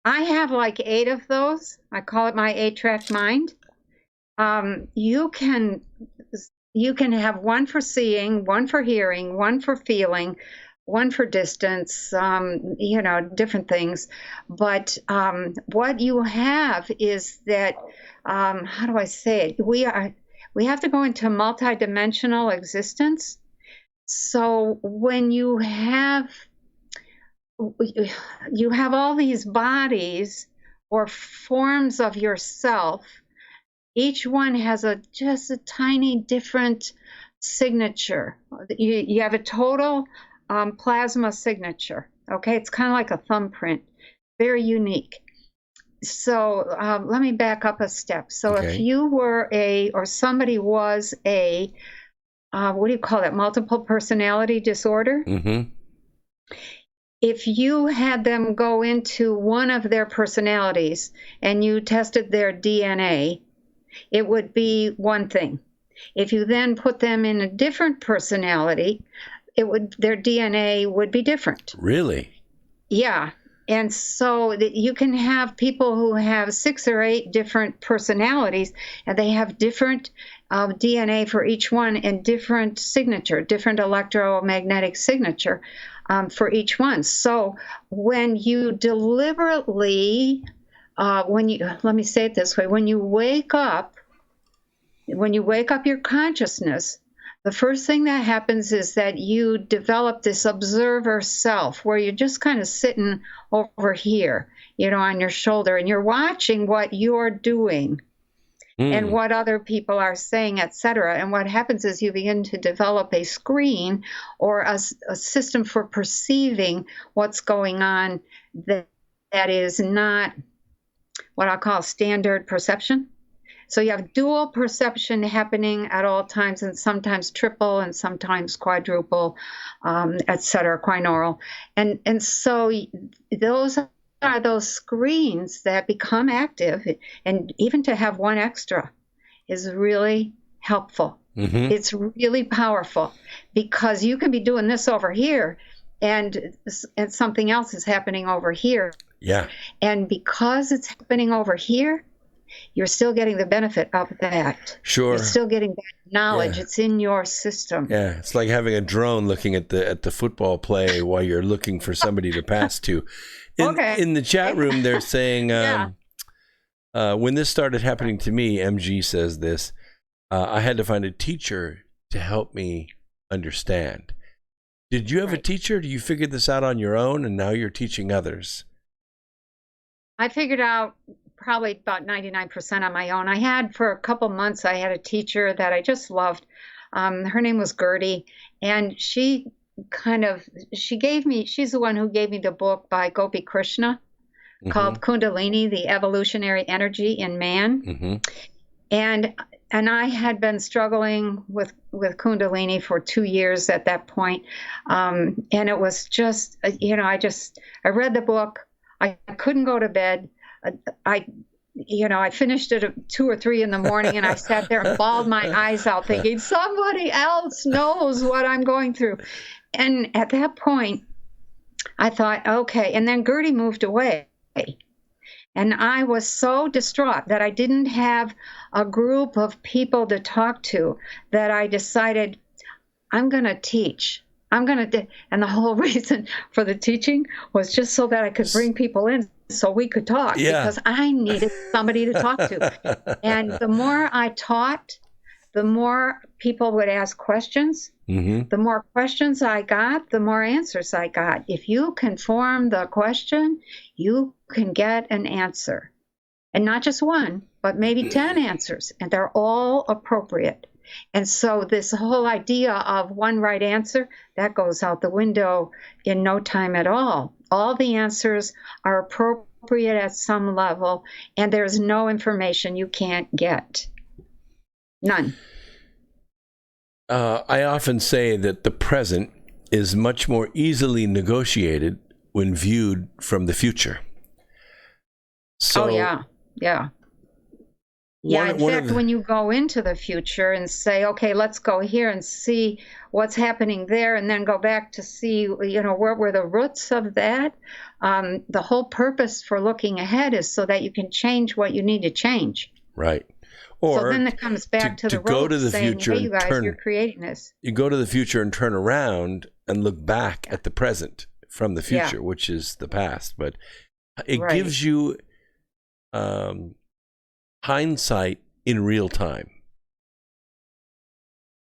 I have like 8 of those. I call it my 8-track mind. You can have one for seeing, one for hearing, one for feeling, one for distance, different things. But what you have is that, how do I say it? We have to go into multidimensional existence. So when you have all these bodies or forms of yourself, each one has just a tiny different signature. You have a total plasma signature. Okay, it's kind of like a thumbprint, very unique. So let me back up a step. So if you were or somebody was a, what do you call that? Multiple personality disorder. Mm-hmm. If you had them go into one of their personalities and you tested their DNA, it would be one thing. If you then put them in a different personality, their DNA would be different. Really? Yeah. And so you can have people who have 6 or 8 different personalities, and they have different DNA for each one and different signature, different electromagnetic signature for each one. So when you deliberately, let me say it this way, when you wake up your consciousness, the first thing that happens is that you develop this observer self where you're just kind of sitting over here, on your shoulder, and you're watching what you're doing and what other people are saying, etc. And what happens is you begin to develop a screen or a system for perceiving what's going on that is not what I'll call standard perception. So you have dual perception happening at all times, and sometimes triple and sometimes quadruple, et cetera, quinaural. And so those are those screens that become active, and even to have one extra is really helpful. Mm-hmm. It's really powerful because you can be doing this over here and something else is happening over here. Yeah. And because it's happening over here, you're still getting the benefit of that. Sure. You're still getting that knowledge. Yeah. It's in your system. Yeah, it's like having a drone looking at the football play while you're looking for somebody to pass to. In the chat room, they're saying, when this started happening to me, MG says this, I had to find a teacher to help me understand. Did you have a teacher? Do you figure this out on your own and now you're teaching others? I figured out probably about 99% on my own. I had for a couple months, I had a teacher that I just loved. Her name was Gertie, and she's the one who gave me the book by Gopi Krishna called Kundalini, the Evolutionary Energy in Man. And I had been struggling with Kundalini for 2 years at that point. And it was just, I read the book. I couldn't go to bed. I finished it at 2 or 3 in the morning, and I sat there and bawled my eyes out thinking, somebody else knows what I'm going through. And at that point, I thought, okay. And then Gertie moved away. And I was so distraught that I didn't have a group of people to talk to that I decided I'm going to teach. And the whole reason for the teaching was just so that I could bring people in so we could talk, because I needed somebody to talk to. And the more I taught, the more people would ask questions. The more questions I got, the more answers I got. If you can form the question, you can get an answer. And not just one, but maybe 10 answers. And they're all appropriate. And so this whole idea of one right answer, that goes out the window in no time at all. All the answers are appropriate at some level, and there's no information you can't get. None. I often say that the present is much more easily negotiated when viewed from the future. So, in fact, when you go into the future and say, okay, let's go here and see what's happening there, and then go back to see, where were the roots of that? The whole purpose for looking ahead is so that you can change what you need to change. Right. Or so then it comes back to the go to the saying, future, hey, you guys, you're creating this. You go to the future and turn around and look back at the present from the future, which is the past. But it gives you hindsight in real time.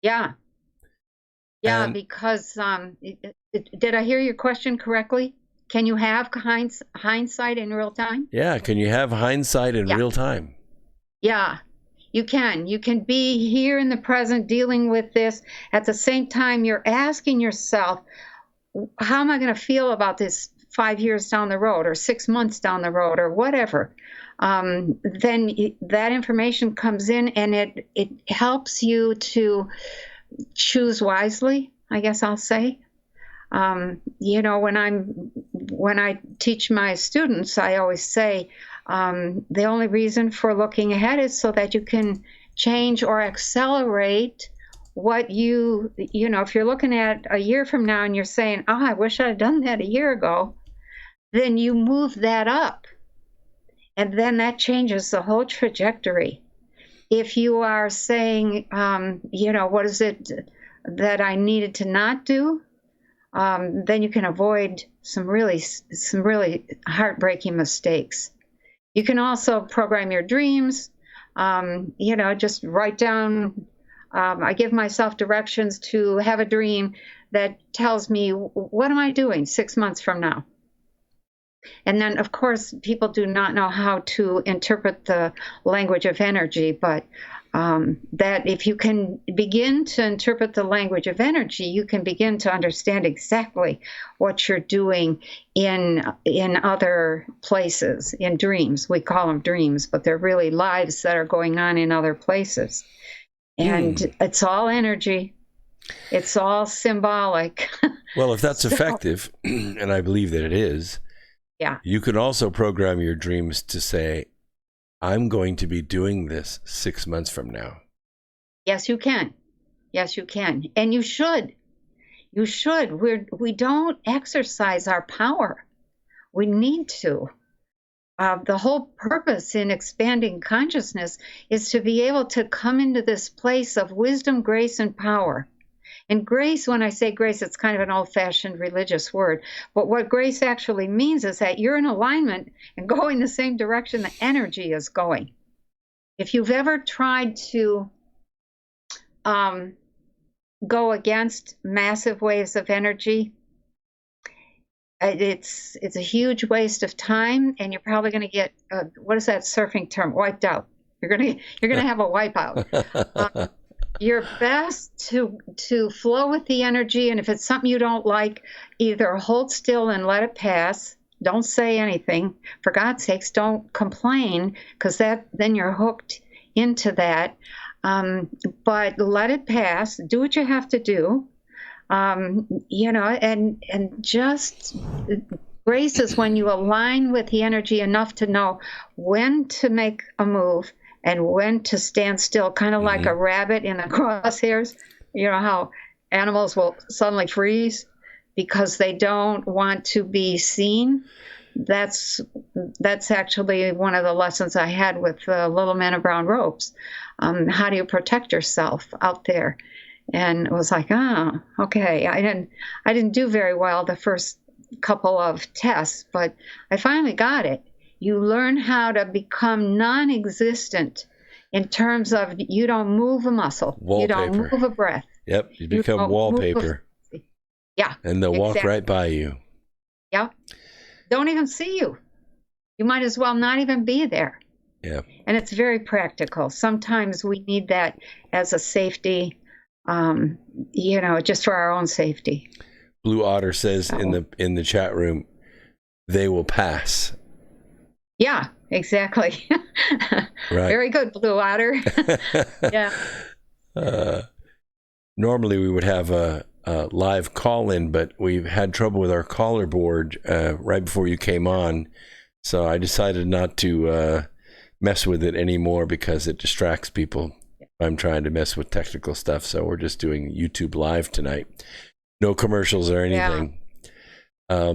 Yeah, because did I hear your question correctly? Can you have hindsight in real time? Yeah, can you have hindsight in real time? Yeah, you can. You can be here in the present dealing with this. At the same time, you're asking yourself, how am I going to feel about this 5 years down the road or 6 months down the road or whatever? Then that information comes in, and it helps you to choose wisely, I guess I'll say. When I teach my students, I always say the only reason for looking ahead is so that you can change or accelerate what if you're looking at a year from now and you're saying, I wish I had done that a year ago, then you move that up. And then that changes the whole trajectory. If you are saying, what is it that I needed to not do? Then you can avoid some really heartbreaking mistakes. You can also program your dreams. Just write down. I give myself directions to have a dream that tells me, what am I doing 6 months from now? And then, of course, people do not know how to interpret the language of energy, but that if you can begin to interpret the language of energy, you can begin to understand exactly what you're doing in other places, in dreams. We call them dreams, but they're really lives that are going on in other places. And it's all energy. It's all symbolic. Well, if that's effective, and I believe that it is, you can also program your dreams to say, I'm going to be doing this 6 months from now. Yes, you can. Yes, you can. And you should. You should. We don't exercise our power. We need to. the whole purpose in expanding consciousness is to be able to come into this place of wisdom, grace, and power. And grace, when I say grace, it's kind of an old-fashioned religious word. But what grace actually means is that you're in alignment and going the same direction the energy is going. If you've ever tried to go against massive waves of energy, it's a huge waste of time, and you're probably going to get what is that surfing term? Wiped out. You're gonna have a wipeout. You're best to flow with the energy, and if it's something you don't like, either hold still and let it pass. Don't say anything. For God's sakes, don't complain, because then you're hooked into that. But let it pass. Do what you have to do. And just grace is when you align with the energy enough to know when to make a move and when to stand still, kind of like a rabbit in the crosshairs. You know how animals will suddenly freeze because they don't want to be seen. That's actually one of the lessons I had with Little Men in Brown Robes. How do you protect yourself out there? And it was like, okay. I didn't do very well the first couple of tests, but I finally got it. You learn how to become non-existent in terms of you don't move a muscle. Wallpaper. You don't move a breath. Yep, you become wallpaper. Yeah. And they'll walk right by you. Yeah. Don't even see you. You might as well not even be there. Yeah. And it's very practical. Sometimes we need that as a safety, just for our own safety. Blue Otter says in the chat room, they will pass. Yeah, exactly. Right. Very good, Blue Otter. Yeah. Normally we would have a live call-in, but we've had trouble with our caller board right before you came on. So I decided not to mess with it anymore because it distracts people. I'm trying to mess with technical stuff. So we're just doing YouTube Live tonight. No commercials or anything. Yeah.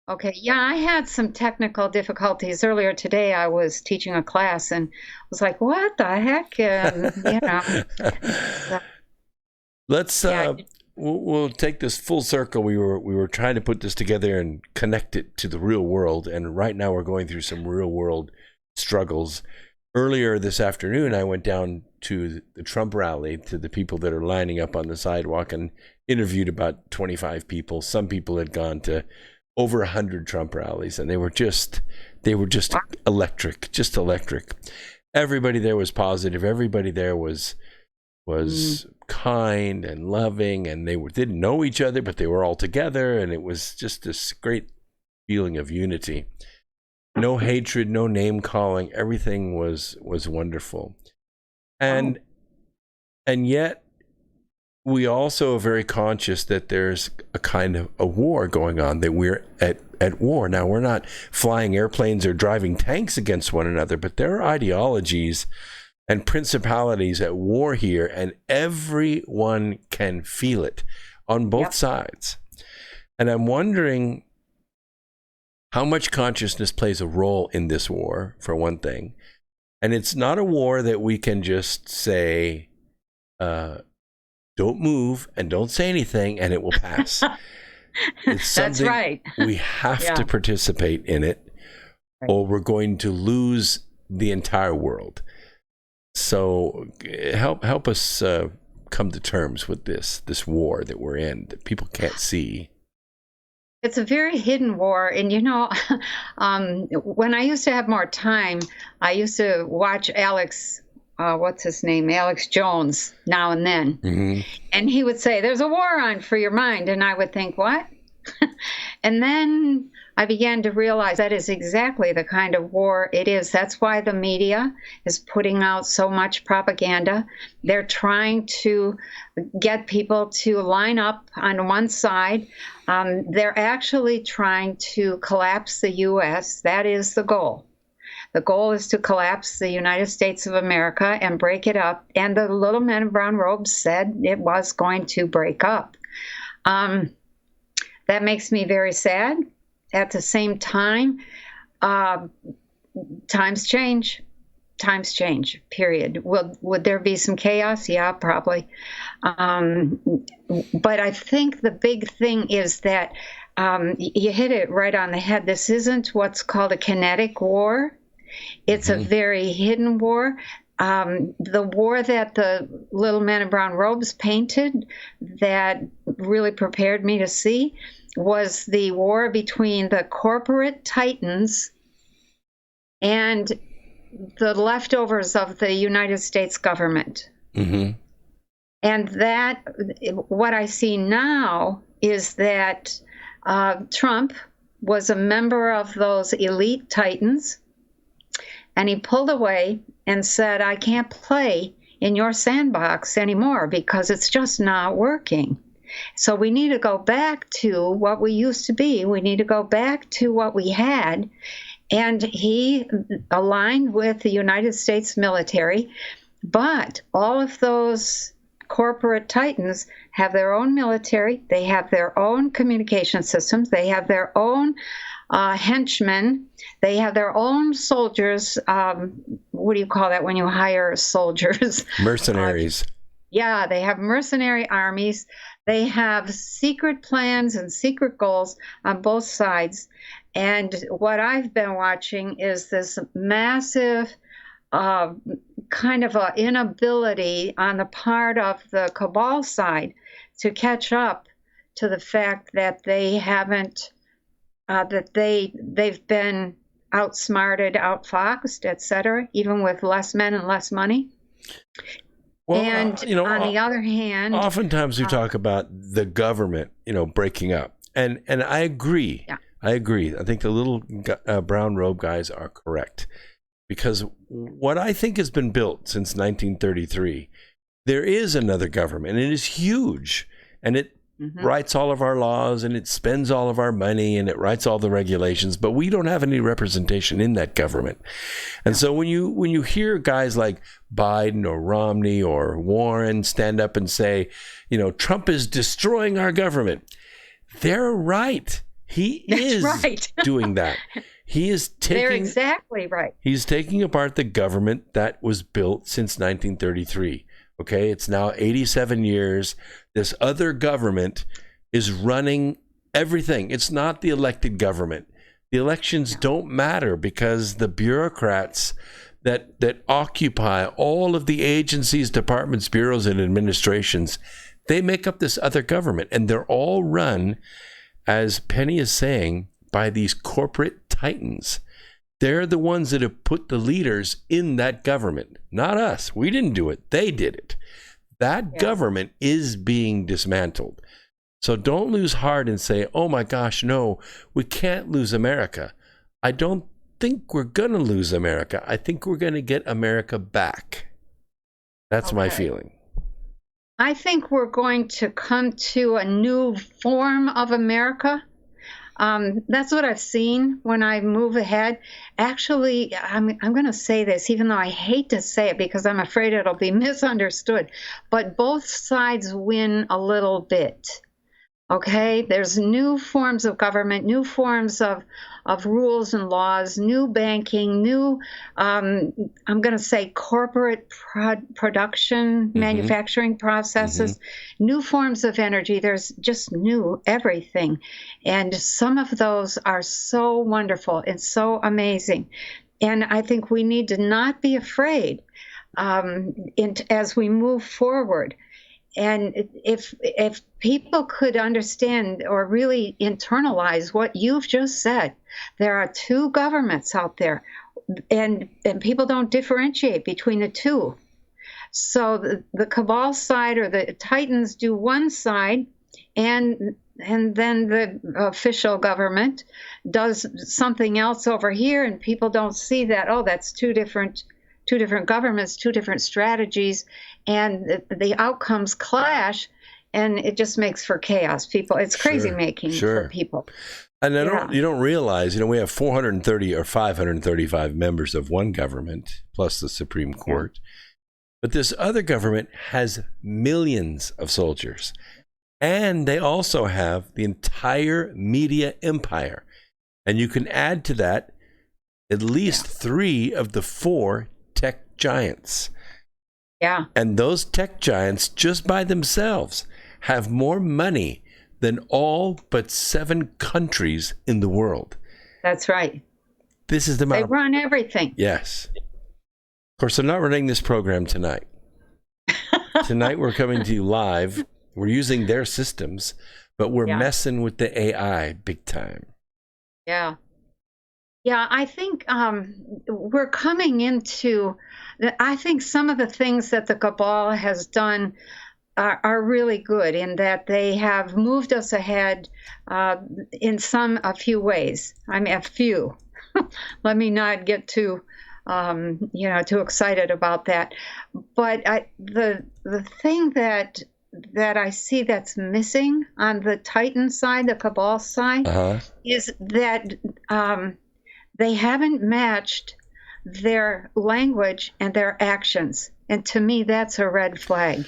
Okay. Yeah, I had some technical difficulties earlier today. I was teaching a class and was like, what the heck? Let's we'll take this full circle. We were trying to put this together and connect it to the real world, and right now we're going through some real world struggles. Earlier this afternoon, I went down to the Trump rally, to the people that are lining up on the sidewalk, and interviewed about 25 people. Some people had gone to over 100 Trump rallies, and they were just electric, just electric. Everybody there was positive. Everybody there was kind and loving, and they didn't know each other, but they were all together, and it was just this great feeling of unity. No hatred, no name calling. Everything was wonderful, and yet we also are very conscious that there's a kind of a war going on, that we're at war. Now, we're not flying airplanes or driving tanks against one another, but there are ideologies and principalities at war here, and everyone can feel it on both sides. And I'm wondering how much consciousness plays a role in this war, for one thing. And it's not a war that we can just say, don't move and don't say anything and it will pass. It's something That's right. We have to participate in it, or we're going to lose the entire world. So help us come to terms with this war that we're in, that people can't see. It's a very hidden war. And, when I used to have more time, I used to watch Alex Jones now and then. Mm-hmm. And he would say, there's a war on for your mind. And I would think, what? And then I began to realize that is exactly the kind of war it is. That's why the media is putting out so much propaganda. They're trying to get people to line up on one side. They're actually trying to collapse the U.S. That is the goal. The goal is to collapse the United States of America and break it up. And the Little Men in Brown Robes said it was going to break up. That makes me very sad. At the same time, Uh, times change. Times change, period. Would there be some chaos? Yeah, probably. But I think the big thing is that you hit it right on the head. This isn't what's called a kinetic war. It's a very hidden war. The war that the little man in brown robes painted that really prepared me to see was the war between the corporate titans and the leftovers of the United States government. And that, what I see now is that Trump was a member of those elite titans, and he pulled away and said, I can't play in your sandbox anymore because it's just not working. So we need to go back to what we used to be. We need to go back to what we had. And he aligned with the United States military, but all of those corporate titans have their own military, they have their own communication systems, they have their own henchmen, they have their own soldiers. What do you call that when you hire soldiers? Mercenaries. Yeah, they have mercenary armies. They have secret plans and secret goals on both sides. And what I've been watching is this massive kind of an inability on the part of the cabal side to catch up to the fact that they haven't, that they've been outsmarted, outfoxed, etc., even with less men and less money. Well, and on the other hand, oftentimes we talk about the government, breaking up, and I agree. Yeah. I agree. I think the little brown robe guys are correct, because what I think has been built since 1933, there is another government, and it is huge, and it writes all of our laws, and it spends all of our money, and it writes all the regulations, but we don't have any representation in that government. And so when you hear guys like Biden or Romney or Warren stand up and say, Trump is destroying our government, they're right. He is doing that. He is taking. They're exactly right. He's taking apart the government that was built since 1933. Okay, it's now 87 years. This other government is running everything. It's not the elected government. The elections don't matter because the bureaucrats that occupy all of the agencies, departments, bureaus, and administrations, they make up this other government, and they're all run, as Penny is saying, by these corporate titans. They're the ones that have put the leaders in that government, not us. We didn't do it. They did it. That government is being dismantled. So don't lose heart and say, oh my gosh, no, we can't lose America. I don't think we're going to lose America. I think we're going to get America back. That's my feeling. I think we're going to come to a new form of America. That's what I've seen when I move ahead. Actually, I'm going to say this, even though I hate to say it because I'm afraid it'll be misunderstood, but both sides win a little bit. Okay, there's new forms of government, new forms of rules and laws, new banking, new, I'm going to say corporate production, manufacturing processes, new forms of energy. There's just new everything. And some of those are so wonderful and so amazing. And I think we need to not be afraid as we move forward. And if people could understand or really internalize what you've just said, there are two governments out there, and people don't differentiate between the two. So the cabal side or the titans do one side, and then the official government does something else over here, and people don't see that, oh, that's two different governments, two different strategies, and the outcomes clash, and it just makes for chaos. It's crazy making for people. And you don't realize, we have 430 or 535 members of one government, plus the Supreme Court. But this other government has millions of soldiers. And they also have the entire media empire. And you can add to that at least 3 of the 4 tech giants. Yeah. And those tech giants, just by themselves, have more money than all but 7 countries in the world. That's right. This is the They amount. run everything. Yes. Of course, they're not running this program tonight. Tonight, we're coming to you live. We're using their systems, but we're messing with the AI big time. Yeah. Yeah, I think we're coming into, I think some of the things that the cabal has done are really good in that they have moved us ahead in a few ways. I mean, a few. Let me not get too excited about that. But the thing that I see that's missing on the Titan side, the cabal side, is that they haven't matched their language and their actions. And to me, that's a red flag.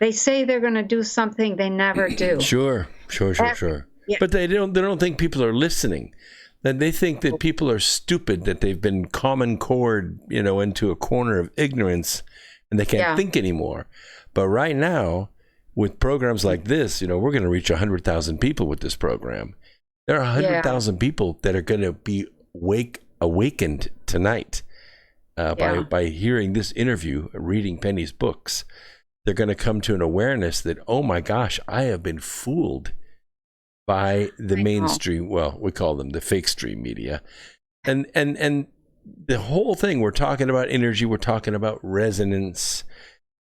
They say they're going to do something, they never do. Sure. Yeah. But they don't think people are listening. That they think that people are stupid, that they've been common cored, into a corner of ignorance, and they can't think anymore. But right now, with programs like this, we're going to reach 100,000 people with this program. There are 100,000 people that are going to be awakened tonight by hearing this interview, reading Penny's books. They're going to come to an awareness that, oh my gosh, I have been fooled by the mainstream, well, we call them the fake stream media. And the whole thing, we're talking about energy, we're talking about resonance.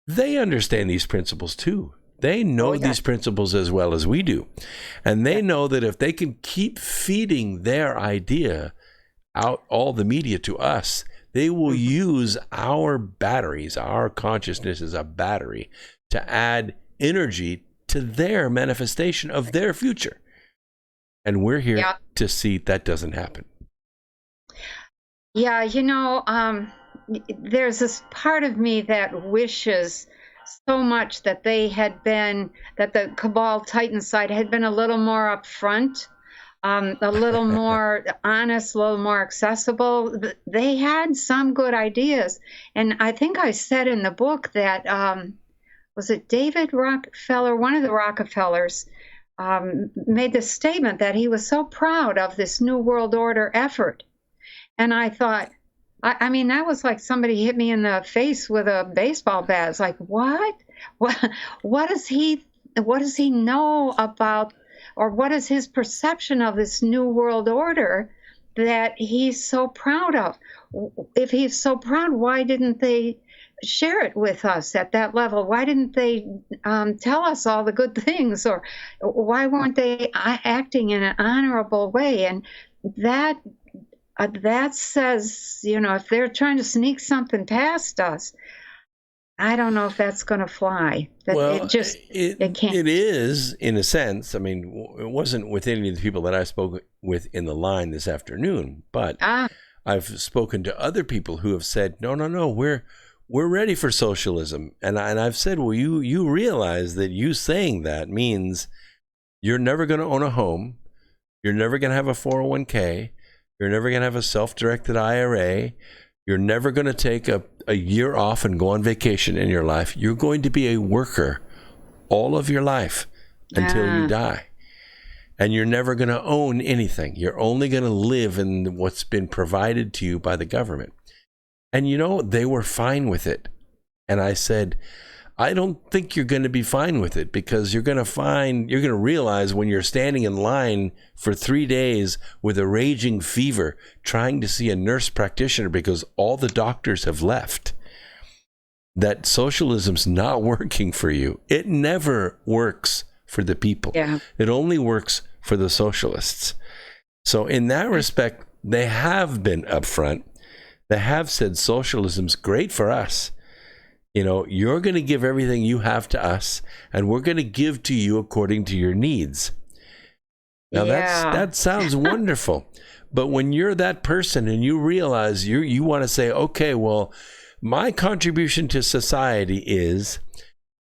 They understand these principles too. They know these principles as well as we do. And they know that if they can keep feeding their idea out, all the media to us, they will use our batteries, our consciousness as a battery, to add energy to their manifestation of their future. And we're here to see that doesn't happen. Yeah, there's this part of me that wishes so much that that the Cabal Titan side had been a little more upfront, a little more honest, a little more accessible. They had some good ideas. And I think I said in the book that, was it David Rockefeller, one of the Rockefellers, made the statement that he was so proud of this New World Order effort. And I thought, I mean, that was like somebody hit me in the face with a baseball bat. It's like, what does he know about, or what is his perception of this New World Order that he's so proud of? If he's so proud, why didn't they share it with us at that level? Why didn't they tell us all the good things? Or why weren't they acting in an honorable way? And that says, if they're trying to sneak something past us, I don't know if that's going to fly. It can't. It is, in a sense. I mean, it wasn't with any of the people that I spoke with in the line this afternoon, but I've spoken to other people who have said, no, we're ready for socialism. And I've said, well, you realize that you saying that means you're never going to own a home. You're never going to have a 401k. You're never going to have a self-directed IRA. You're never going to take a year off and go on vacation in your life. You're going to be a worker all of your life until you die. And you're never going to own anything. You're only going to live in what's been provided to you by the government. And they were fine with it. And I said, I don't think you're going to be fine with it, because you're going to realize when you're standing in line for 3 days with a raging fever, trying to see a nurse practitioner because all the doctors have left, that socialism's not working for you. It never works for the people. Yeah. It only works for the socialists. So in that respect, they have been upfront. They have said socialism's great for us. You're going to give everything you have to us, and we're going to give to you according to your needs. Now that sounds wonderful. But when you're that person and you realize you want to say, okay, well, my contribution to society is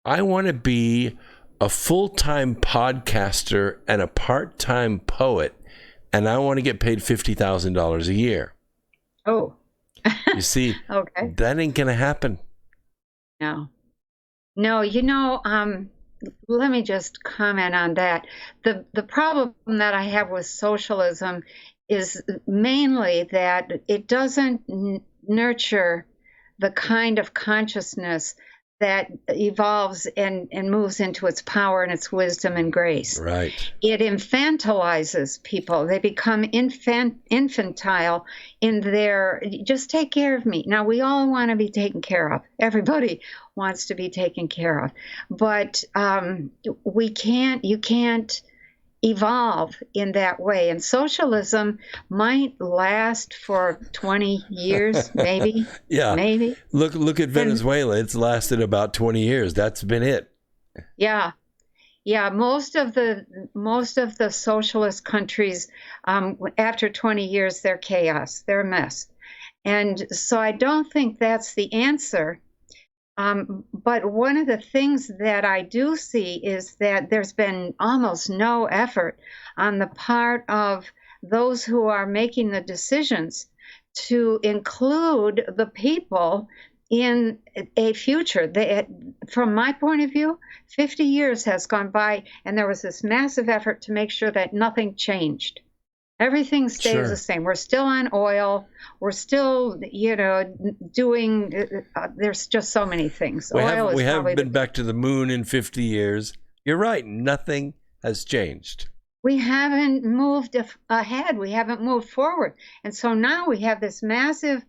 I want to be a full-time podcaster and a part-time poet, and I want to get paid $50,000 a year. Oh. You see, Okay. that ain't going to happen. No. No, let me just comment on that. The problem that I have with socialism is mainly that it doesn't nurture the kind of consciousness that evolves and moves into its power and its wisdom and grace. Right. It infantilizes people. They become infantile in their, just take care of me. Now, we all want to be taken care of. Everybody wants to be taken care of. But you can't evolve in that way. And socialism might last for 20 years, maybe. Yeah. Maybe. Look at Venezuela. It's lasted about 20 years. That's been it. Yeah. Yeah, most of the socialist countries, after 20 years, they're chaos. They're a mess. And so I don't think that's the answer. But one of the things that I do see is that there's been almost no effort on the part of those who are making the decisions to include the people in a future. From my point of view, 50 years has gone by, and there was this massive effort to make sure that nothing changed. Everything stays the same. We're still on oil. We're still, doing, there's just so many things. We haven't been back to the moon in 50 years. You're right. Nothing has changed. We haven't moved ahead. We haven't moved forward. And so now we have this massive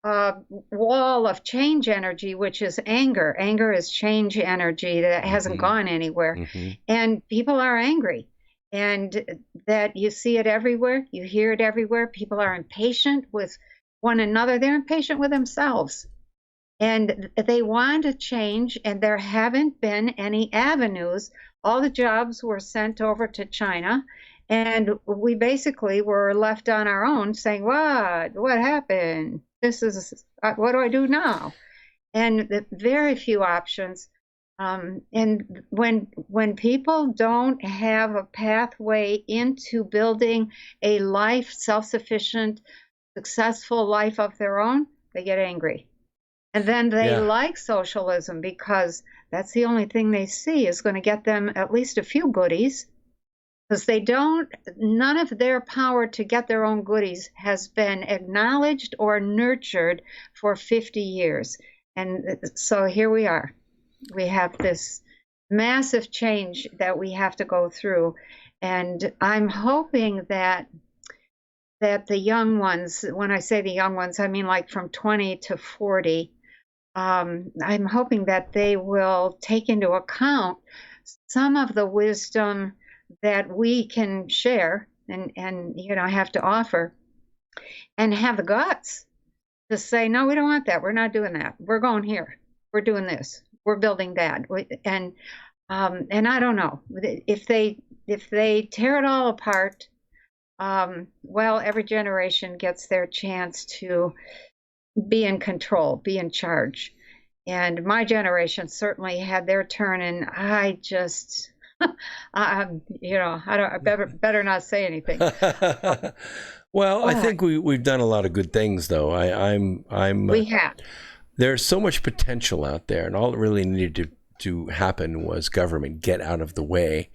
wall of change energy, which is anger. Anger is change energy that hasn't gone anywhere. Mm-hmm. And people are angry. And that you see it everywhere. You hear it everywhere. People are impatient with one another. They're impatient with themselves. And they want to change, and there haven't been any avenues. All the jobs were sent over to China, and we basically were left on our own saying, what happened? What do I do now? And very few options. And when people don't have a pathway into building a life, self-sufficient, successful life of their own, they get angry. And then they like socialism because that's the only thing they see is going to get them at least a few goodies, because none of their power to get their own goodies has been acknowledged or nurtured for 50 years. And so here we are. We have this massive change that we have to go through. And I'm hoping that the young ones, when I say the young ones, I mean like from 20 to 40, I'm hoping that they will take into account some of the wisdom that we can share and have to offer, and have the guts to say, no, we don't want that. We're not doing that. We're going here. We're doing this. We're building that. And I don't know if they tear it all apart. Every generation gets their chance to be in control, be in charge. And my generation certainly had their turn, and I just, I better not say anything. Well, I think we've done a lot of good things, though. We have. There's so much potential out there, and all that really needed to happen was government get out of the way.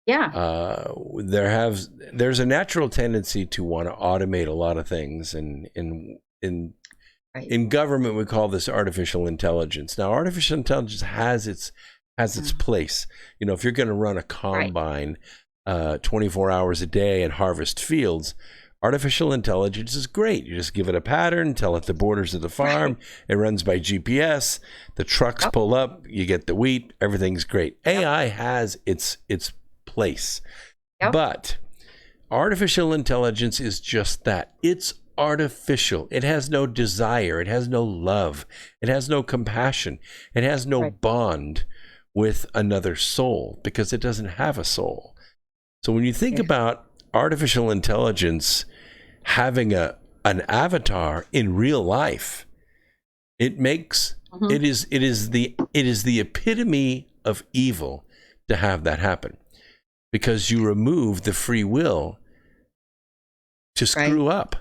Yeah. There's a natural tendency to want to automate a lot of things, and in government we call this artificial intelligence. Now, artificial intelligence has its place. If you're going to run a combine 24 hours a day and harvest fields, artificial intelligence is great. You just give it a pattern, tell it the borders of the farm. It runs by GPS. The trucks pull up. You get the wheat. Everything's great. AI has its place. But artificial intelligence is just that. It's artificial. It has no desire. It has no love. It has no compassion. It has no bond with another soul because it doesn't have a soul. So when you think about artificial intelligence having an avatar in real life, it makes it is the epitome of evil to have that happen, because you remove the free will to screw up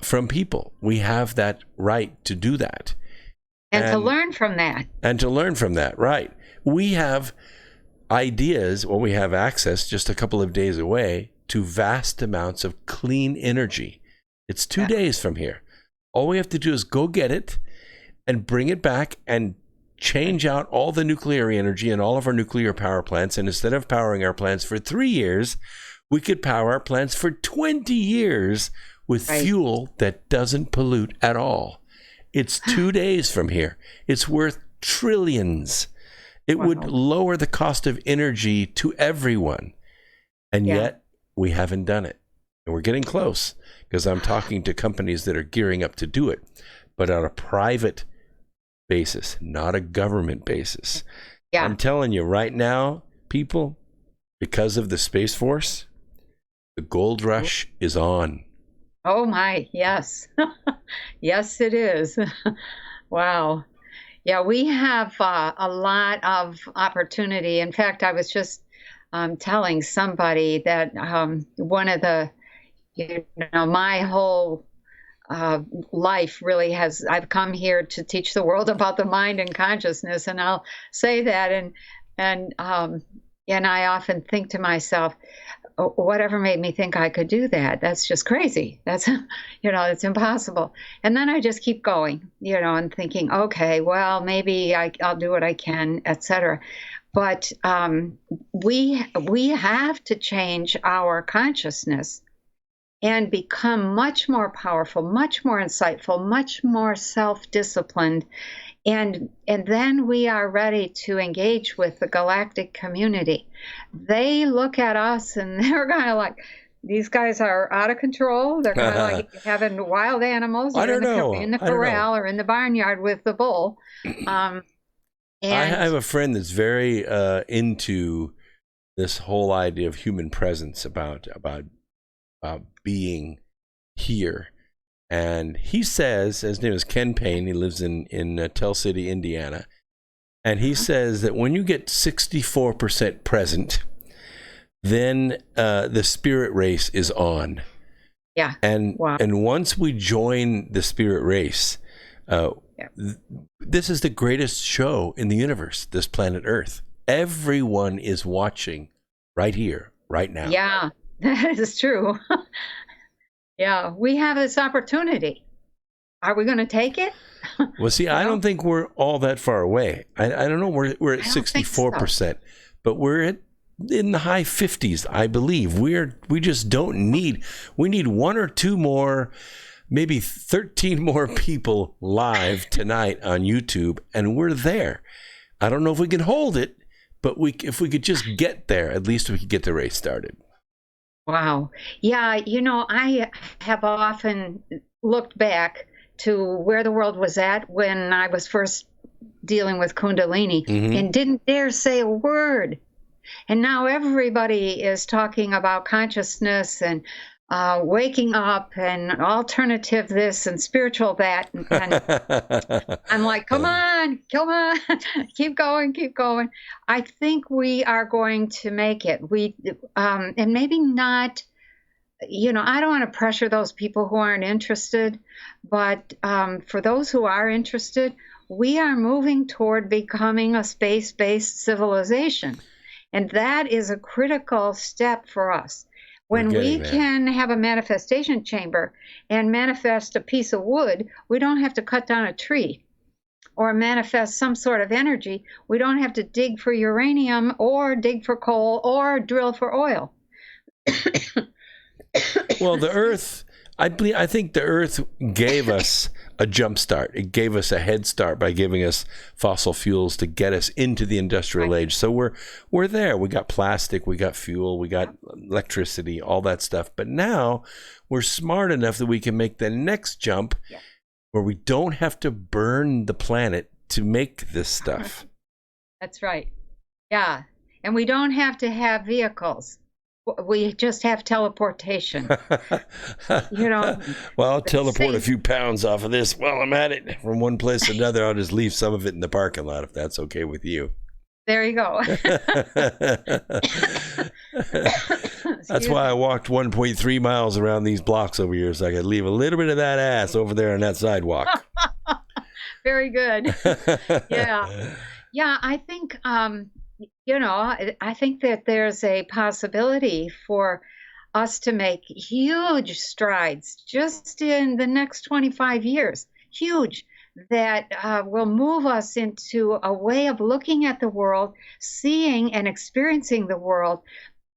from people. We have that right to do that. And to learn from that. And to learn from that, right. We have ideas, we have access just a couple of days away to vast amounts of clean energy. It's 2 days from here. All we have to do is go get it and bring it back and change out all the nuclear energy in all of our nuclear power plants. And instead of powering our plants for 3 years, we could power our plants for 20 years with fuel that doesn't pollute at all. It's 2 days from here. It's worth trillions. It would lower the cost of energy to everyone. And yet we haven't done it. And we're getting close, because I'm talking to companies that are gearing up to do it, but on a private basis, not a government basis. Yeah. I'm telling you right now, people, because of the Space Force, the gold rush is on. Oh my, yes. Yes, it is. Wow. Yeah, we have a lot of opportunity. In fact, I was just telling somebody that one of the, my whole life really has, I've come here to teach the world about the mind and consciousness, and I'll say that, and I often think to myself, whatever made me think I could do that? That's just crazy. That's, it's impossible. And then I just keep going, and thinking, okay, well, maybe I'll do what I can, etc. But we have to change our consciousness and become much more powerful, much more insightful, much more self-disciplined. And then we are ready to engage with the galactic community. They look at us and they're kind of like, these guys are out of control. They're kind of like having wild animals in the corral or in the barnyard with the bull. And I have a friend that's very into this whole idea of human presence, about being here. And he says, his name is Ken Payne, he lives in Tell City, Indiana. And he says that when you get 64% present, then the spirit race is on. Yeah. And once we join the spirit race, this is the greatest show in the universe, this planet Earth. Everyone is watching right here, right now. Yeah, that is true. Yeah, we have this opportunity. Are we going to take it? Well, see, I don't think we're all that far away. I don't know. We're at 64%, but we're in the high 50s, I believe. We just don't need. We need one or two more, maybe 13 more people live tonight on YouTube, and we're there. I don't know if we can hold it, but if we could just get there, at least we could get the race started. Wow. Yeah, I have often looked back to where the world was at when I was first dealing with kundalini and didn't dare say a word. And now everybody is talking about consciousness and waking up and alternative this and spiritual that. And I'm like, come on, keep going. I think we are going to make it. And maybe not, I don't want to pressure those people who aren't interested, but for those who are interested, we are moving toward becoming a space-based civilization. And that is a critical step for us. When we can have a manifestation chamber and manifest a piece of wood, we don't have to cut down a tree, or manifest some sort of energy. We don't have to dig for uranium or dig for coal or drill for oil. Well, the Earth, I think the Earth gave us a jump start. It gave us a head start by giving us fossil fuels to get us into the industrial age. So we're there. We got plastic, we got fuel, we got electricity, all that stuff. But now we're smart enough that we can make the next jump where we don't have to burn the planet to make this stuff. That's right. Yeah. And we don't have to have vehicles. We just have teleportation. Well, I'll teleport a few pounds off of this while I'm at it from one place to another. I'll just leave some of it in the parking lot if that's okay with you. There you go. That's why I walked 1.3 miles around these blocks over here, so I could leave a little bit of that ass over there on that sidewalk. Very good. Yeah. Yeah, I think, I think that there's a possibility for us to make huge strides just in the next 25 years. Huge. That will move us into a way of looking at the world, seeing and experiencing the world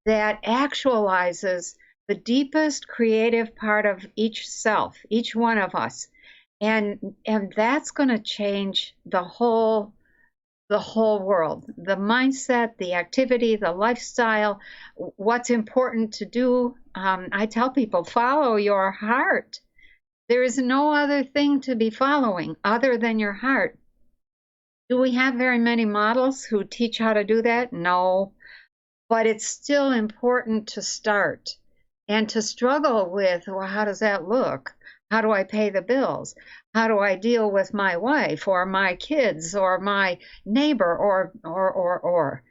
that actualizes the deepest creative part of each self, each one of us. And that's going to change the whole world, the mindset, the activity, the lifestyle, what's important to do. I tell people, follow your heart. There is no other thing to be following other than your heart. Do we have very many models who teach how to do that? No. But it's still important to start and to struggle with, well, how does that look? How do I pay the bills? How do I deal with my wife or my kids or my neighbor or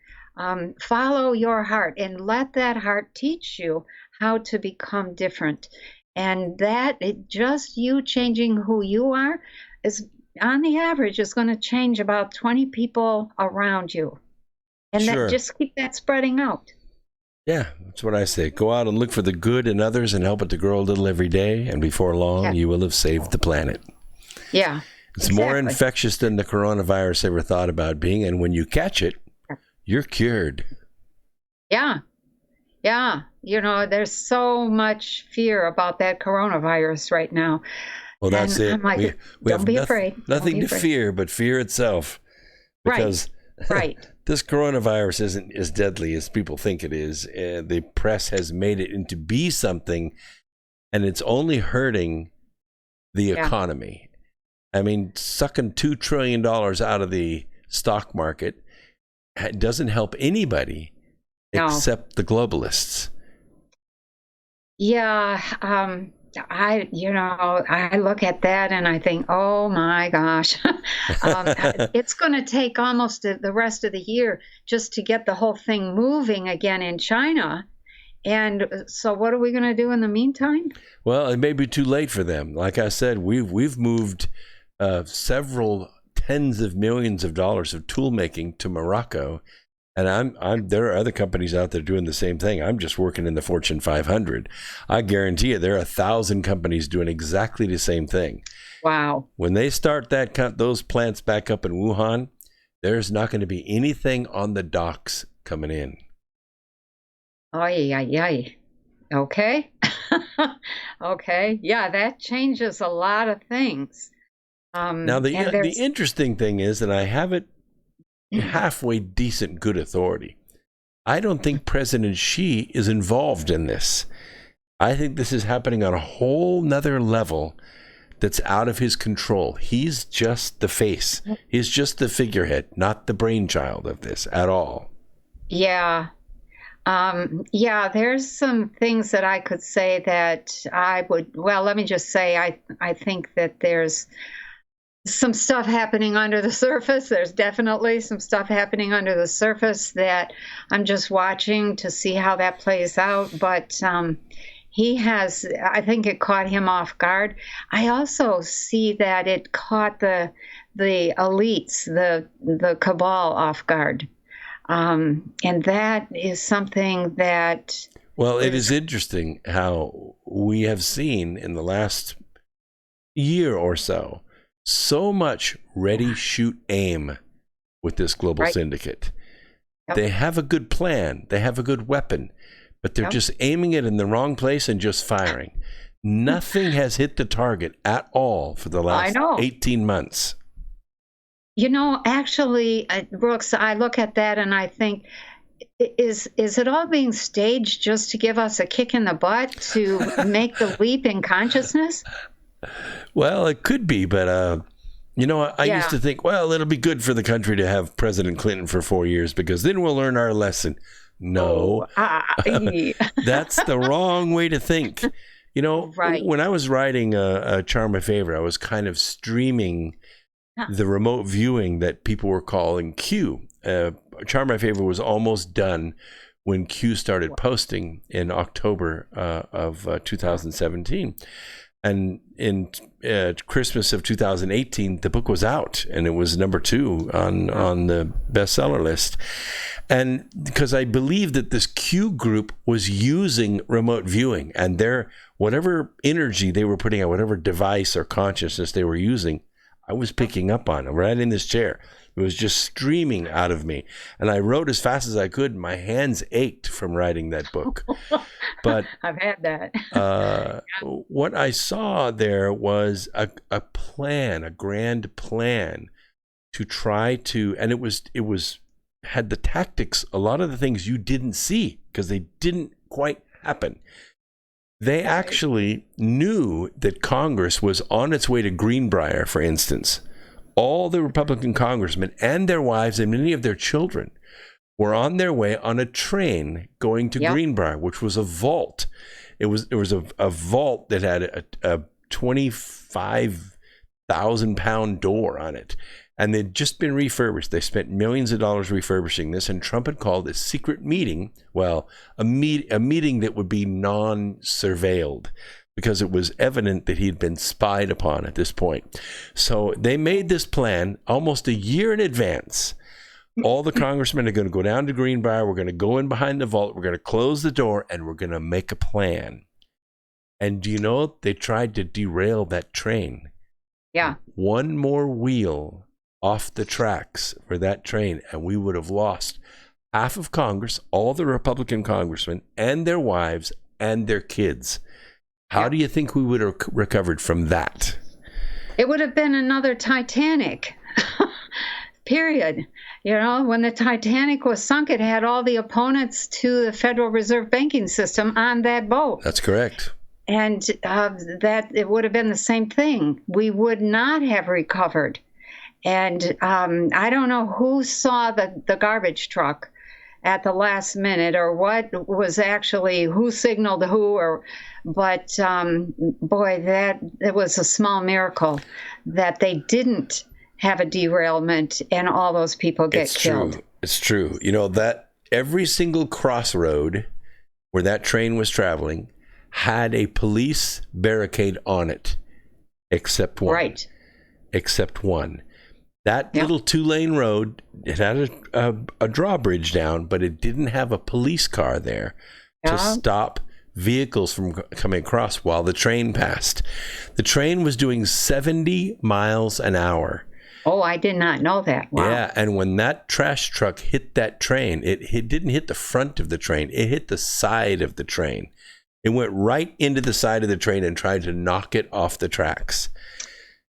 follow your heart and let that heart teach you how to become different. And that just you changing who you are is, on the average, is going to change about 20 people around you. And Sure. that just keep that spreading out. Yeah, that's what I say. Go out and look for the good in others and help it to grow a little every day. And before long, you will have saved the planet. Yeah. It's more infectious than the coronavirus ever thought about being. And when you catch it, you're cured. Yeah. Yeah. There's so much fear about that coronavirus right now. Well, that's it. I'm like, we don't have be afraid. Nothing to fear but fear itself. Because Right. this coronavirus isn't as deadly as people think it is. The press has made it into be something, and it's only hurting the economy. I mean, sucking $2 trillion out of the stock market doesn't help anybody except the globalists. Yeah. I look at that and I think, oh my gosh, it's going to take almost the rest of the year just to get the whole thing moving again in China. And so what are we going to do in the meantime? Well, it may be too late for them. Like I said, we've moved several tens of millions of dollars of tool making to Morocco. And there are other companies out there doing the same thing. I'm just working in the Fortune 500. I guarantee you there are 1,000 companies doing exactly the same thing. Wow. When they start those plants back up in Wuhan, there's not going to be anything on the docks coming in. Oh, yeah. Okay. Okay. Yeah, that changes a lot of things. Now, the interesting thing is, and I have it halfway decent good authority, I don't think President Xi is involved in this. I think this is happening on a whole nother level that's out of his control. He's just the face. He's just the figurehead, not the brainchild of this at all. Yeah. There's some things that I could say that let me just say, I think that there's some stuff happening under the surface. There's definitely some stuff happening under the surface that I'm just watching to see how that plays out. But I think it caught him off guard. I also see that it caught the elites, the cabal off guard. And that is something that... Well, it is interesting how we have seen in the last year or so much ready, shoot, aim with this global syndicate. Yep. They have a good plan. They have a good weapon, but they're just aiming it in the wrong place and just firing. Nothing has hit the target at all for the last 18 months. Actually, Brooks, I look at that and I think, is it all being staged just to give us a kick in the butt to make the leap in consciousness? Well, it could be, but I used to think, well, it'll be good for the country to have President Clinton for 4 years because then we'll learn our lesson. No, that's the wrong way to think. When I was writing a Charm My Favor, I was kind of streaming the remote viewing that people were calling Q. Charm My Favor was almost done when Q started posting in October of 2017. And in Christmas of 2018, the book was out, and it was number 2 on the bestseller list. And because I believe that this Q group was using remote viewing, and whatever energy they were putting out, whatever device or consciousness they were using, I was picking up on it right in this chair. It was just streaming out of me. And I wrote as fast as I could. My hands ached from writing that book. But I've had that. What I saw there was a plan, a grand plan to try to, and it was had the tactics, a lot of the things you didn't see because they didn't quite happen. They actually knew that Congress was on its way to Greenbrier, for instance. All the Republican congressmen and their wives and many of their children were on their way on a train going to Greenbrier, which was a vault. It was a vault that had a 25,000-pound door on it. And they'd just been refurbished. They spent millions of dollars refurbishing this, and Trump had called a secret meeting, a meeting that would be non-surveilled, because it was evident that he'd been spied upon at this point. So they made this plan almost a year in advance. All the congressmen are going to go down to Greenbrier. We're going to go in behind the vault. We're going to close the door, and we're going to make a plan. And do you know, they tried to derail that train. Yeah. One more wheel off the tracks for that train, and we would have lost half of Congress, all the Republican congressmen, and their wives, and their kids. How do you think we would have recovered from that? It would have been another Titanic, period. You know, when the Titanic was sunk, it had all the opponents to the Federal Reserve banking system on that boat. That's correct. And that it would have been the same thing. We would not have recovered. And I don't know who saw the garbage truck at the last minute, or what was actually, who signaled who, but boy, it was a small miracle that they didn't have a derailment and all those people get killed. It's true. You know, that every single crossroad where that train was traveling had a police barricade on it, except one. Right. Except one. That little 2-lane road, it had a drawbridge down, but it didn't have a police car there to stop vehicles from coming across while the train passed. The train was doing 70 miles an hour. Oh, I did not know that. Wow. Yeah, and when that trash truck hit that train, it didn't hit the front of the train. It hit the side of the train. It went right into the side of the train and tried to knock it off the tracks.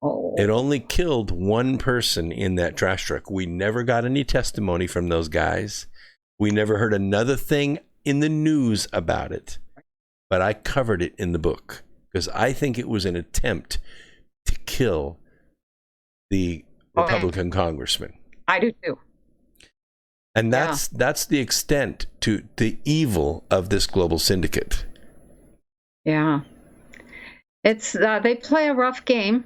Oh. It only killed one person in that trash truck. We never got any testimony from those guys. We never heard another thing in the news about it. But I covered it in the book because I think it was an attempt to kill the Republican congressman. I do too. And that's the extent to the evil of this global syndicate. Yeah. It's they play a rough game.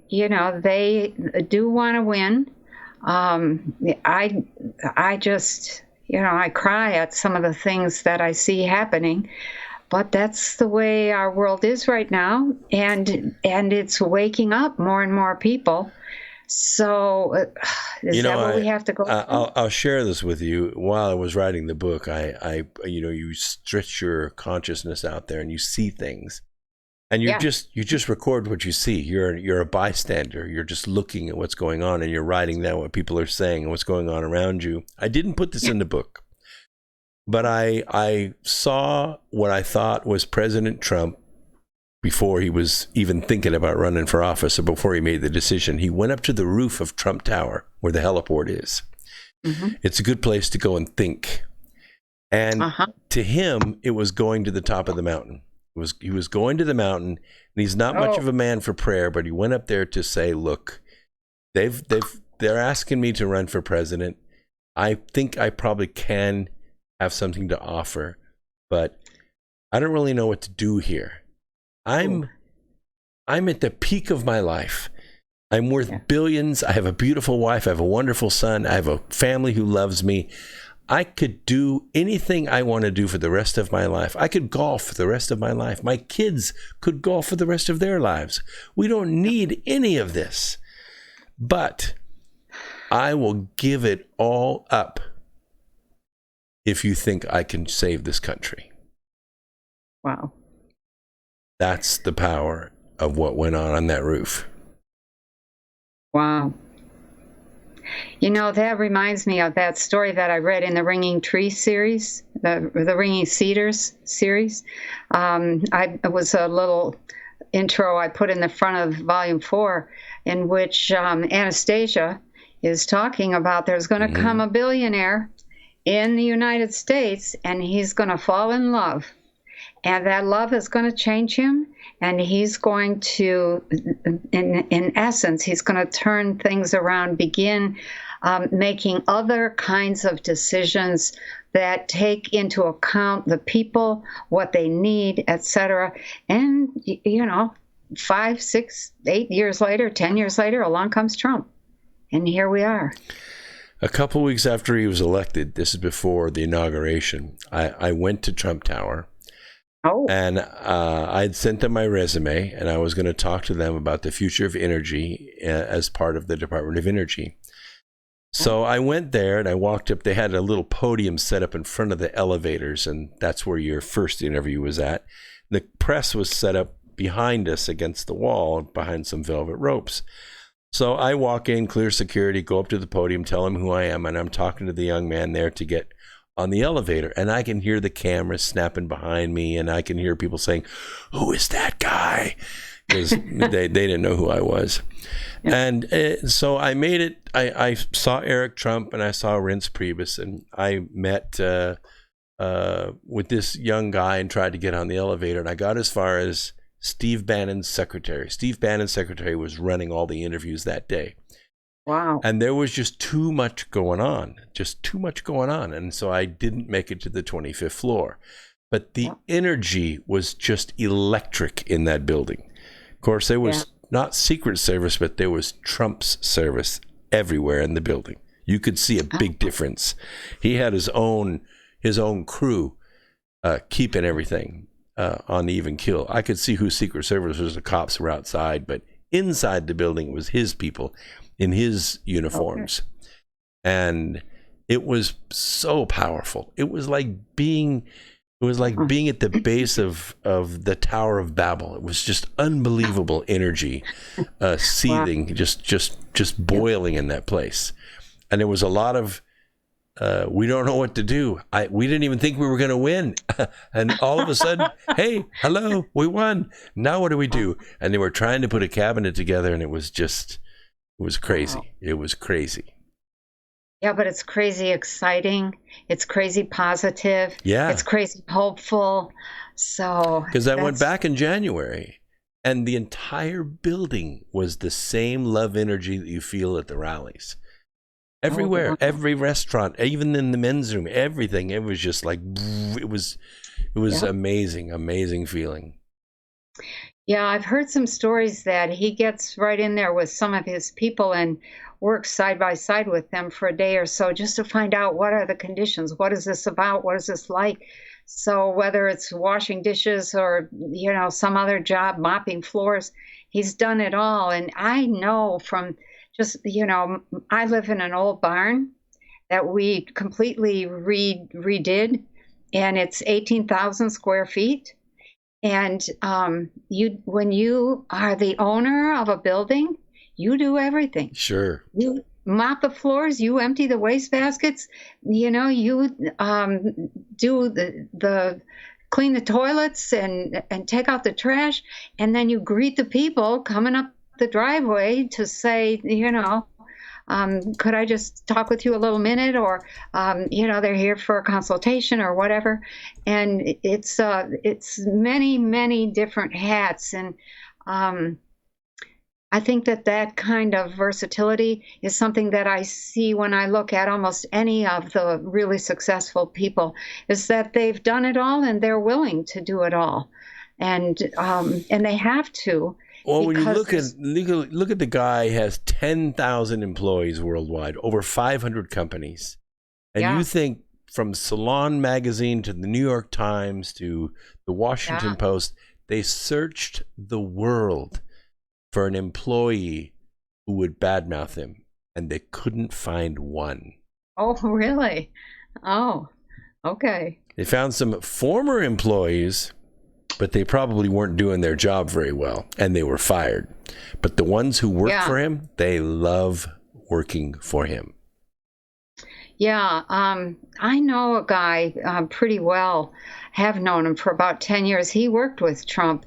You know, they do want to win. I just, you know, I cry at some of the things that I see happening, but that's the way our world is right now, and it's waking up more and more people. So is that what we have to go through? I'll share this with you. While I was writing the book, I you know, you stretch your consciousness out there and you see things. And you just record what you see. You're a bystander. You're just looking at what's going on, and you're writing down what people are saying and what's going on around you. I didn't put this in the book, but I saw what I thought was President Trump before he was even thinking about running for office, or before he made the decision. He went up to the roof of Trump Tower, where the heliport is. Mm-hmm. It's a good place to go and think. And to him, it was going to the top of the mountain. He was going to the mountain, and he's not much of a man for prayer, but he went up there to say, look, they're asking me to run for president. I think I probably can have something to offer, but I don't really know what to do here. I'm at the peak of my life. I'm worth billions. I have a beautiful wife. I have a wonderful son. I have a family who loves me. I could do anything I want to do for the rest of my life. I could golf for the rest of my life. My kids could golf for the rest of their lives. We don't need any of this. But I will give it all up if you think I can save this country. Wow. That's the power of what went on that roof. Wow. You know, that reminds me of that story that I read in the Ringing Tree series, the Ringing Cedars series. It was a little intro I put in the front of volume 4, in which Anastasia is talking about there's going to come a billionaire in the United States, and he's going to fall in love. And that love is going to change him, and he's going to, in essence, he's going to turn things around, begin making other kinds of decisions that take into account the people, what they need, etc. And, 5, 6, 8 years later, 10 years later, along comes Trump. And here we are. A couple weeks after he was elected, this is before the inauguration, I went to Trump Tower. Oh. And I'd sent them my resume, and I was going to talk to them about the future of energy as part of the Department of Energy. So I went there, and I walked up. They had a little podium set up in front of the elevators, and that's where your first interview was at. The press was set up behind us against the wall, behind some velvet ropes. So I walk in, clear security, go up to the podium, tell him who I am, and I'm talking to the young man there to get on the elevator, and I can hear the cameras snapping behind me, and I can hear people saying, "Who is that guy?" Because they didn't know who I was. Yeah. And so I made it. I saw Eric Trump, and I saw Reince Priebus, and I met with this young guy and tried to get on the elevator, and I got as far as Steve Bannon's secretary. Steve Bannon's secretary was running all the interviews that day. Wow. And there was just too much going on. And so I didn't make it to the 25th floor. But the energy was just electric in that building. Of course, there was not Secret Service, but there was Trump's service everywhere in the building. You could see a big difference. He had his own crew keeping everything on even kill. I could see who Secret Service was. The cops were outside, but inside the building was his people in his uniforms. Okay. And it was so powerful. It was like being at the base of the Tower of Babel. It was just unbelievable energy, seething, just boiling in that place. And there was a lot of, we don't know what to do. We didn't even think we were going to win. And all of a sudden, hey, hello, we won. Now what do we do? And they were trying to put a cabinet together, and it was crazy. Wow. It was crazy. Yeah, but it's crazy exciting. It's crazy positive. Yeah. It's crazy hopeful. So because I went back in January, and the entire building was the same love energy that you feel at the rallies. Everywhere, every restaurant, even in the men's room, everything. It was just like, it was amazing feeling. Yeah, I've heard some stories that he gets right in there with some of his people and works side by side with them for a day or so just to find out what are the conditions, what is this about, what is this like. So whether it's washing dishes or, some other job, mopping floors, he's done it all. And I know from just, I live in an old barn that we completely redid, and it's 18,000 square feet. And when you are the owner of a building, you do everything. Sure. You mop the floors, you empty the waste baskets, you do the clean the toilets and take out the trash, and then you greet the people coming up the driveway to say, could I just talk with you a little minute, or they're here for a consultation or whatever. And it's many different hats, and I think that kind of versatility is something that I see when I look at almost any of the really successful people, is that they've done it all and they're willing to do it all, and they have to. Well, when you look at the guy, has 10,000 employees worldwide, over 500 companies, and you think from Salon magazine to the New York Times to the Washington Post, they searched the world for an employee who would badmouth him, and they couldn't find one. Oh, really? Oh, okay. They found some former employees, but they probably weren't doing their job very well, and they were fired. But the ones who worked for him, they love working for him. Yeah, I know a guy pretty well, have known him for about 10 years. He worked with Trump,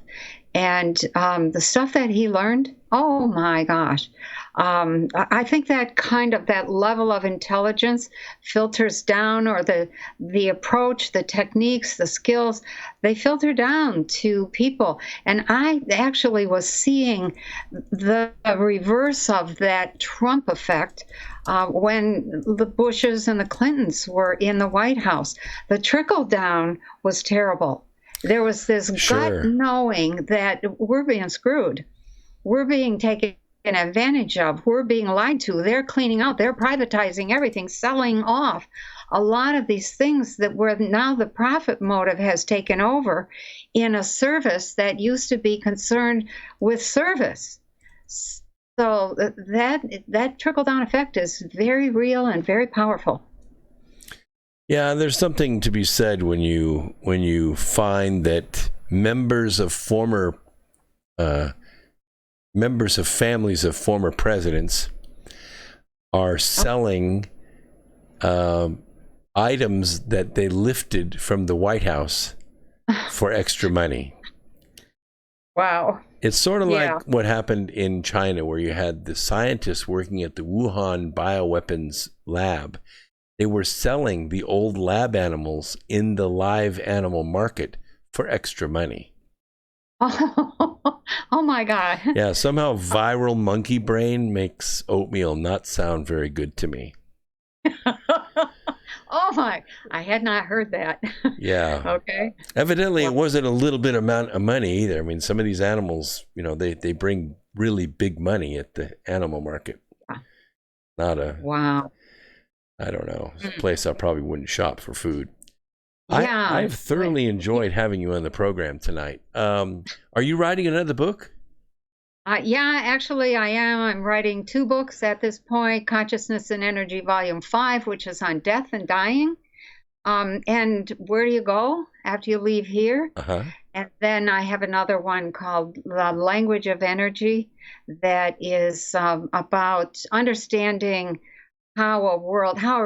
and the stuff that he learned, oh my gosh. I think that level of intelligence filters down, or the approach, the techniques, the skills, they filter down to people. And I actually was seeing the reverse of that Trump effect when the Bushes and the Clintons were in the White House. The trickle down was terrible. There was this gut knowing that we're being screwed. We're being taken advantage of. We're being lied to. They're cleaning out. They're privatizing everything, selling off a lot of these things that were now the profit motive has taken over in a service that used to be concerned with service. So that trickle-down effect is very real and very powerful. Yeah, there's something to be said when you find that members of families of former presidents are selling items that they lifted from the White House for extra money. Wow. It's sort of like what happened in China, where you had the scientists working at the Wuhan bioweapons lab. They were selling the old lab animals in the live animal market for extra money. Oh my God. Yeah, somehow viral monkey brain makes oatmeal not sound very good to me. Oh my, I had not heard that. Yeah. Okay. Evidently, it wasn't a little bit amount of money either. I mean, some of these animals, they bring really big money at the animal market. Not a... Wow. I don't know. It's a place I probably wouldn't shop for food. Yeah. I've thoroughly enjoyed having you on the program tonight. Are you writing another book? Yeah, actually I am. I'm writing 2 books at this point, Consciousness and Energy Volume 5, which is on death and dying. And where do you go after you leave here? Uh-huh. And then I have another one called The Language of Energy that is about understanding how a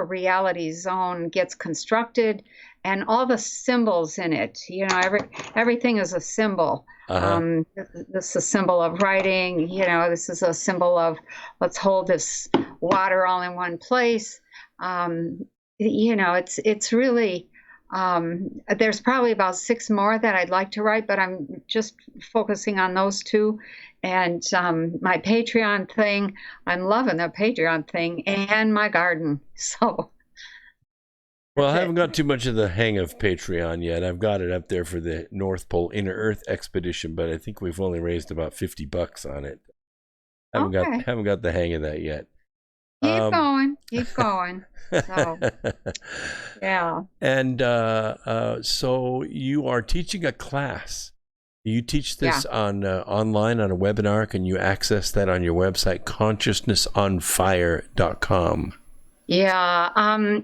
reality zone gets constructed and all the symbols in it. Everything is a symbol. Uh-huh. This is a symbol of writing. This is a symbol of let's hold this water all in one place. It's really, there's probably about 6 more that I'd like to write, but I'm just focusing on those 2. And my Patreon thing, I'm loving the Patreon thing, and my garden. So. Well, I haven't got too much of the hang of Patreon yet. I've got it up there for the North Pole Inner Earth expedition, but I think we've only raised about $50 on it. Haven't got the hang of that yet. Keep going. So, yeah. And so you are teaching a class. You teach this on online on a webinar. Can you access that on your website, consciousnessonfire.com? Yeah.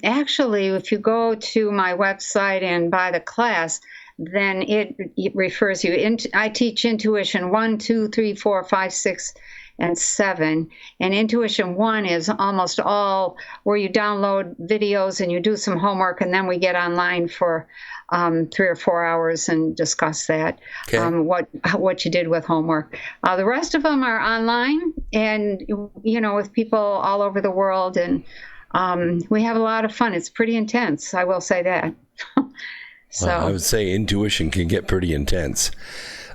Actually, if you go to my website and buy the class, then it refers you. I teach Intuition 1, 2, 3, 4, 5, 6, and 7. And Intuition 1 is almost all where you download videos and you do some homework, and then we get online for 3 or 4 hours and discuss that, what you did with homework. The rest of them are online and, with people all over the world. And we have a lot of fun. It's pretty intense, I will say that. So well, I would say intuition can get pretty intense.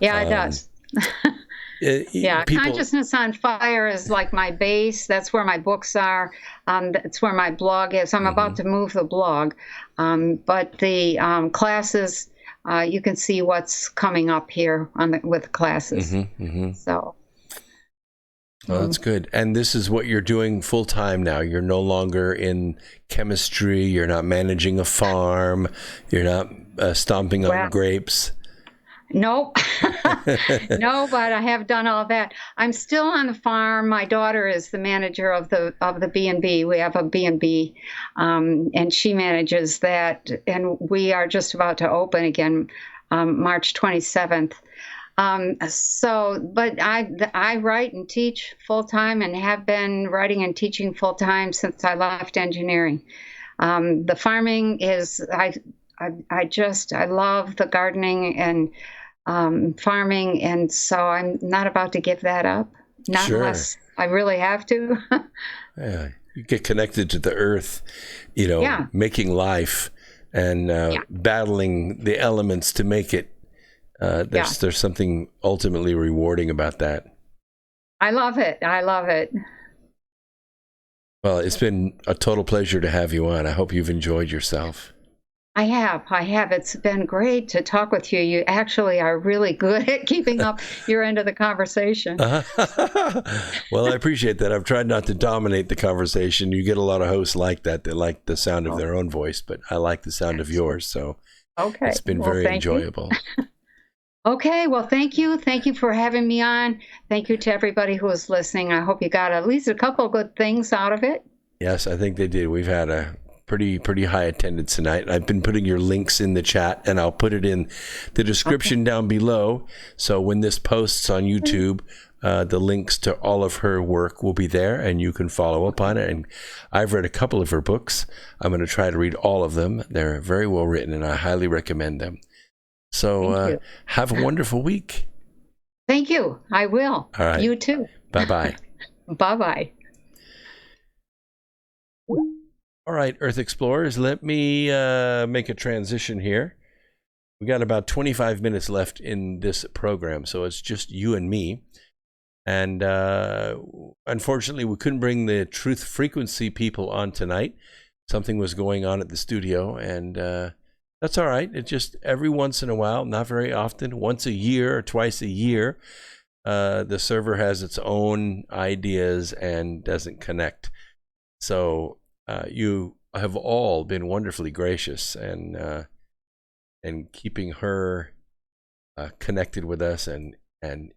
Yeah, it does. Consciousness on Fire is like my base. That's where my books are. That's where my blog is. I'm about to move the blog. But the classes, you can see what's coming up here with the classes. So. Well, that's good. And this is what you're doing full time now. You're no longer in chemistry. You're not managing a farm. You're not stomping on grapes. Nope. No, but I have done all that. I'm still on the farm. My daughter is the manager of the B&B. We have a B&B, and she manages that. And we are just about to open again, March 27th. But I write and teach full time, and have been writing and teaching full time since I left engineering. The farming is I love the gardening and farming, and so I'm not about to give that up. Not unless I really have to. Yeah, you get connected to the earth, making life and battling the elements to make it. There's something ultimately rewarding about that. I love it. Well, it's been a total pleasure to have you on. I hope you've enjoyed yourself. I have. It's been great to talk with you. You actually are really good at keeping up your end of the conversation. Well, I appreciate that. I've tried not to dominate the conversation. You get a lot of hosts like that. They like the sound of their own voice, but I like the sound of yours. So it's been very enjoyable. Okay, well, thank you. Thank you for having me on. Thank you to everybody who was listening. I hope you got at least a couple of good things out of it. Yes, I think they did. We've had a pretty high attendance tonight. I've been putting your links in the chat, and I'll put it in the description down below. So when this posts on YouTube, the links to all of her work will be there, and you can follow up on it. And I've read a couple of her books. I'm going to try to read all of them. They're very well written, and I highly recommend them. So have a wonderful week. Thank you. I will. All right. You too. Bye-bye. Bye-bye. All right, Earth Explorers, let me make a transition here. We got about 25 minutes left in this program, so it's just you and me. And unfortunately, we couldn't bring the Truth Frequency people on tonight. Something was going on at the studio, and that's all right. It's just every once in a while, not very often, once a year or twice a year, the server has its own ideas and doesn't connect. So you have all been wonderfully gracious and keeping her connected with us and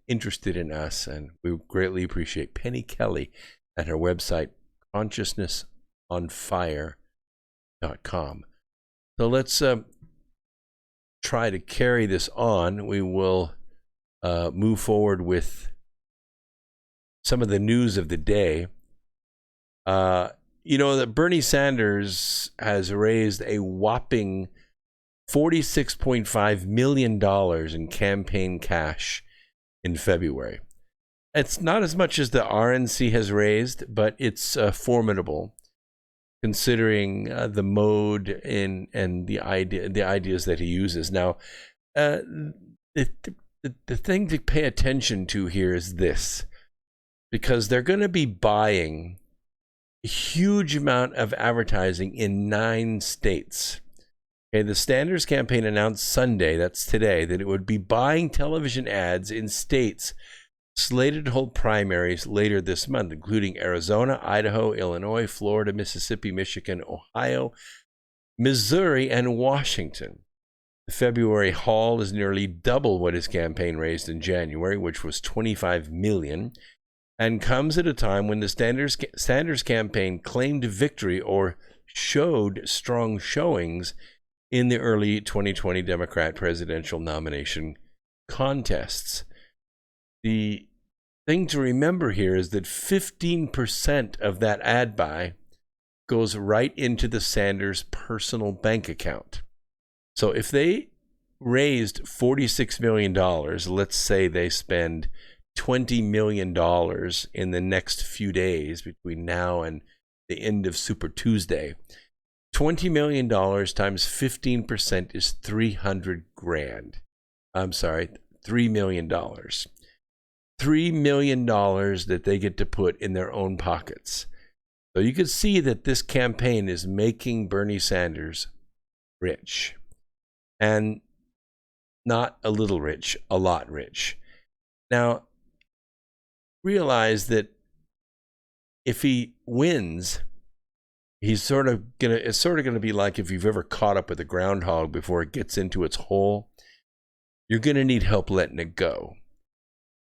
interested in us. And we greatly appreciate Penny Kelly at her website, consciousnessonfire.com. So let's try to carry this on. We will move forward with some of the news of the day. That Bernie Sanders has raised a whopping $46.5 million in campaign cash in February. It's not as much as the RNC has raised, but it's formidable, considering the mode and the ideas that he uses. Now, the thing to pay attention to here is this, because they're going to be buying a huge amount of advertising in 9 states. Okay, the Sanders campaign announced Sunday, that's today, that it would be buying television ads in states slated to hold primaries later this month, including Arizona, Idaho, Illinois, Florida, Mississippi, Michigan, Ohio, Missouri, and Washington. The February haul is nearly double what his campaign raised in January, which was $25 million, and comes at a time when the Sanders campaign claimed victory or showed strong showings in the early 2020 Democrat presidential nomination contests. The thing to remember here is that 15% of that ad buy goes right into the Sanders personal bank account. So if they raised $46 million, let's say they spend $20 million in the next few days between now and the end of Super Tuesday. $20 million times 15% is $300,000. I'm sorry, $3 million. $3 million that they get to put in their own pockets. So you can see that this campaign is making Bernie Sanders rich. And not a little rich, a lot rich. Now, realize that if he wins, it's sort of gonna be like if you've ever caught up with a groundhog before it gets into its hole. You're gonna need help letting it go.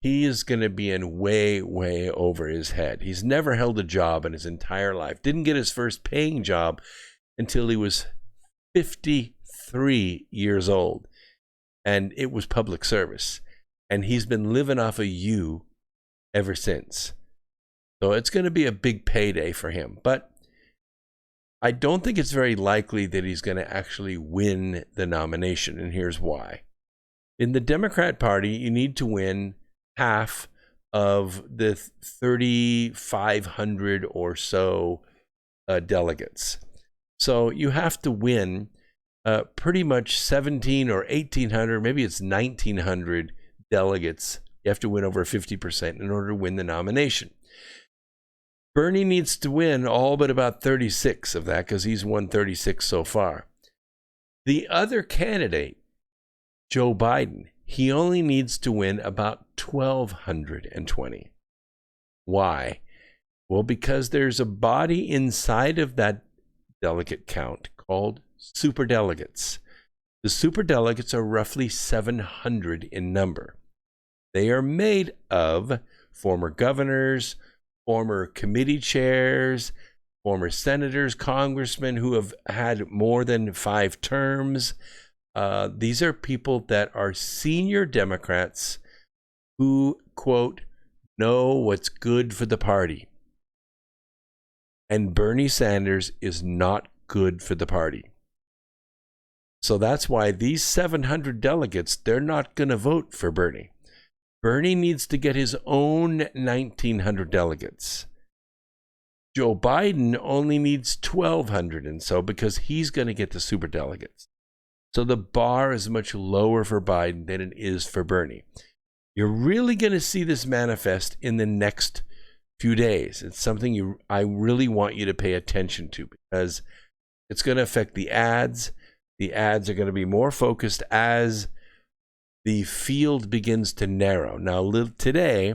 He is gonna be in way, way over his head. He's never held a job in his entire life. Didn't get his first paying job until he was 53 years old, and it was public service. And he's been living off of you ever since. So it's going to be a big payday for him. But I don't think it's very likely that he's going to actually win the nomination, and here's why. In the Democrat Party, you need to win half of the 3,500 or so delegates. So you have to win pretty much 1,700 or 1,800, maybe it's 1,900 delegates. You have to win over 50% in order to win the nomination. Bernie needs to win all but about 36 of that because he's won 36 so far. The other candidate, Joe Biden, he only needs to win about 1,220. Why? Well, because there's a body inside of that delegate count called superdelegates. The superdelegates are roughly 700 in number. They are made of former governors, former committee chairs, former senators, congressmen who have had more than 5 terms. These are people that are senior Democrats who, quote, know what's good for the party. And Bernie Sanders is not good for the party. So that's why these 700 delegates, they're not going to vote for Bernie. Bernie needs to get his own 1,900 delegates. Joe Biden only needs 1,200 and so because he's going to get the superdelegates. So the bar is much lower for Biden than it is for Bernie. You're really going to see this manifest in the next few days. It's something I really want you to pay attention to because it's going to affect the ads. The ads are going to be more focused as the field begins to narrow. Now, today,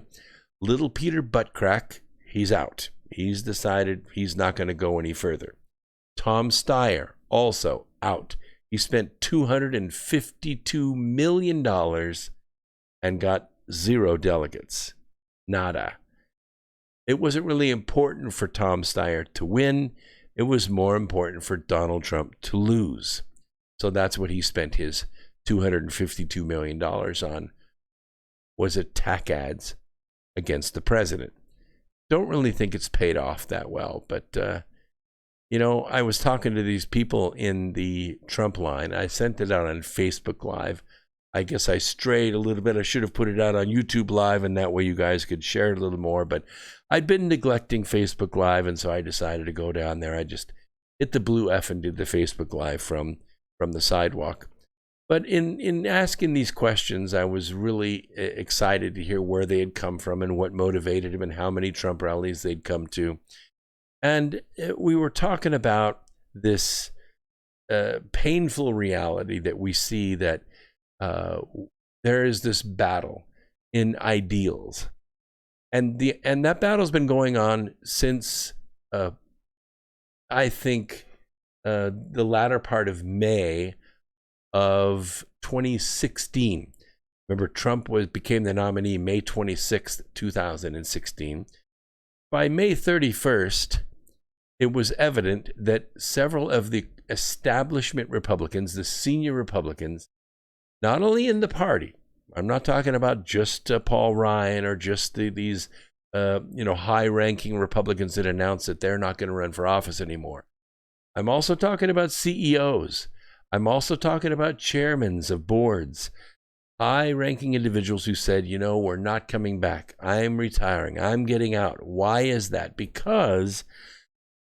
little Peter Buttcrack, he's out. He's decided he's not going to go any further. Tom Steyer, also out. He spent $252 million and got 0 delegates. Nada. It wasn't really important for Tom Steyer to win. It was more important for Donald Trump to lose. So that's what he spent his $252 million on, was attack ads against the president. Don't really think it's paid off that well, but I was talking to these people in the Trump line. I sent it out on Facebook Live. I guess I strayed a little bit. I should have put it out on YouTube Live, and that way you guys could share it a little more. But I'd been neglecting Facebook Live, and so I decided to go down there. I just hit the blue F and did the Facebook Live from the sidewalk. But in asking these questions, I was really excited to hear where they had come from and what motivated them and how many Trump rallies they'd come to. And we were talking about this painful reality that we see that there is this battle in ideals. And that battle's been going on since, I think, the latter part of May of 2016. Remember, Trump became the nominee May 26th, 2016. By May 31st, it was evident that several of the establishment Republicans, the senior Republicans, not only in the party, I'm not talking about just Paul Ryan or just these high-ranking Republicans that announced that they're not going to run for office anymore. I'm also talking about CEOs. I'm also talking about chairmen of boards, high-ranking individuals who said, we're not coming back. I'm retiring. I'm getting out. Why is that? Because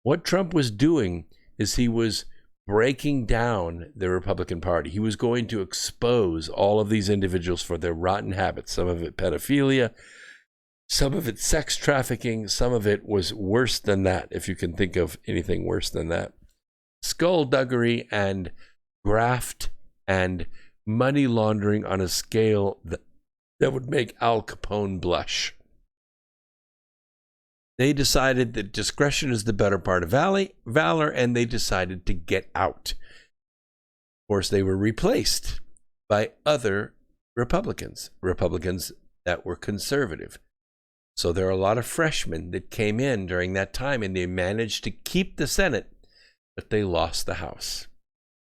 what Trump was doing is he was breaking down the Republican Party. He was going to expose all of these individuals for their rotten habits, some of it pedophilia, some of it sex trafficking, some of it was worse than that, if you can think of anything worse than that. Skullduggery and graft and money laundering on a scale that would make Al Capone blush. They decided that discretion is the better part of valor, and they decided to get out. Of course, they were replaced by other Republicans that were conservative. So there are a lot of freshmen that came in during that time, and they managed to keep the Senate, but they lost the House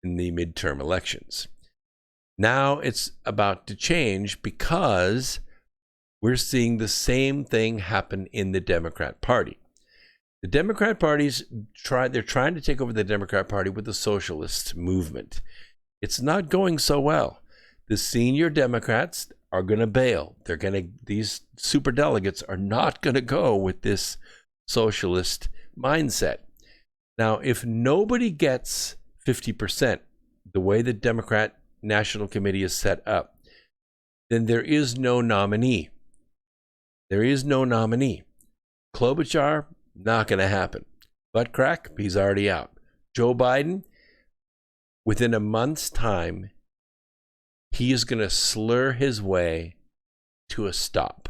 in the midterm elections. Now it's about to change because we're seeing the same thing happen in the Democrat Party. The Democrat Party's they're trying to take over the Democrat Party with the socialist movement. It's not going so well. The senior Democrats are going to bail. These superdelegates are not going to go with this socialist mindset. Now, if nobody gets 50%, the way the Democrat National Committee is set up, then there is no nominee. There is no nominee. Klobuchar, not going to happen. Butt crack, he's already out. Joe Biden, within a month's time, he is going to slur his way to a stop.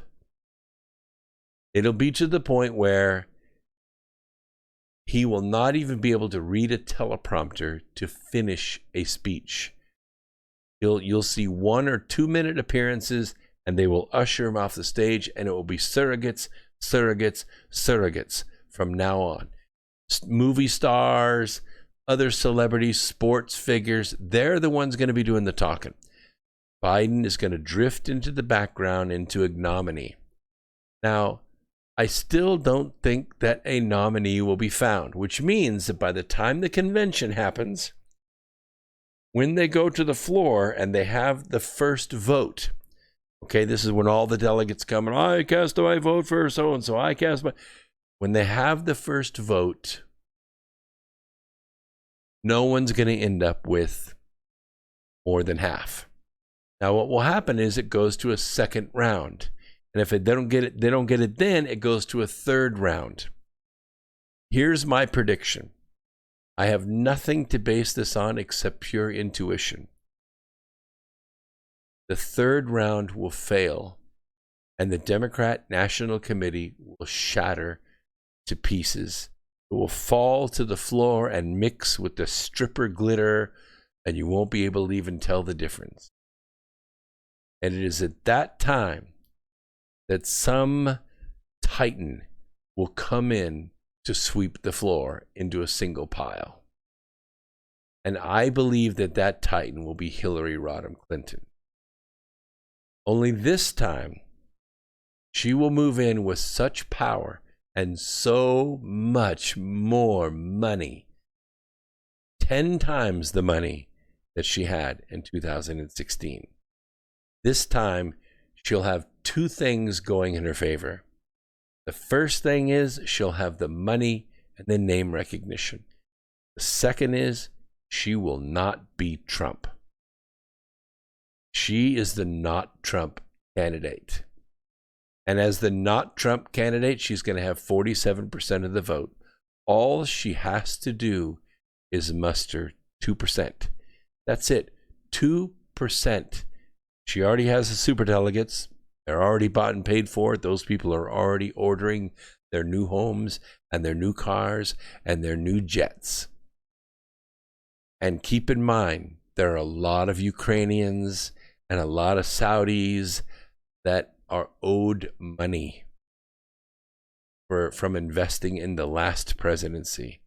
It'll be to the point where he will not even be able to read a teleprompter to finish a speech. You'll see 1 or 2 minute appearances, and they will usher him off the stage, and it will be surrogates from now on. Movie stars, other celebrities, sports figures, they're the ones going to be doing the talking. Biden is going to drift into the background, into ignominy. Now, I still don't think that a nominee will be found, which means that by the time the convention happens, when they go to the floor and they have the first vote, okay, this is when all the delegates come and I cast my vote for so-and-so, I cast my... When they have the first vote, no one's going to end up with more than half. Now, what will happen is it goes to a second round. And if they don't get it, then it goes to a third round. Here's my prediction. I have nothing to base this on except pure intuition. The third round will fail, and the Democrat National Committee will shatter to pieces. It will fall to the floor and mix with the stripper glitter, and you won't be able to even tell the difference. And it is at that time that some titan will come in to sweep the floor into a single pile. And I believe that that titan will be Hillary Rodham Clinton. Only this time, she will move in with such power and so much more money, 10 times the money that she had in 2016. This time, she'll have 2 things going in her favor. The first thing is she'll have the money and the name recognition. The second is she will not beat Trump. She is the not Trump candidate. And as the not Trump candidate, she's going to have 47% of the vote. All she has to do is muster 2%. That's it, 2%. She already has the superdelegates. They're already bought and paid for. Those people are already ordering their new homes and their new cars and their new jets. And keep in mind, there are a lot of Ukrainians and a lot of Saudis that are owed money from investing in the last presidency.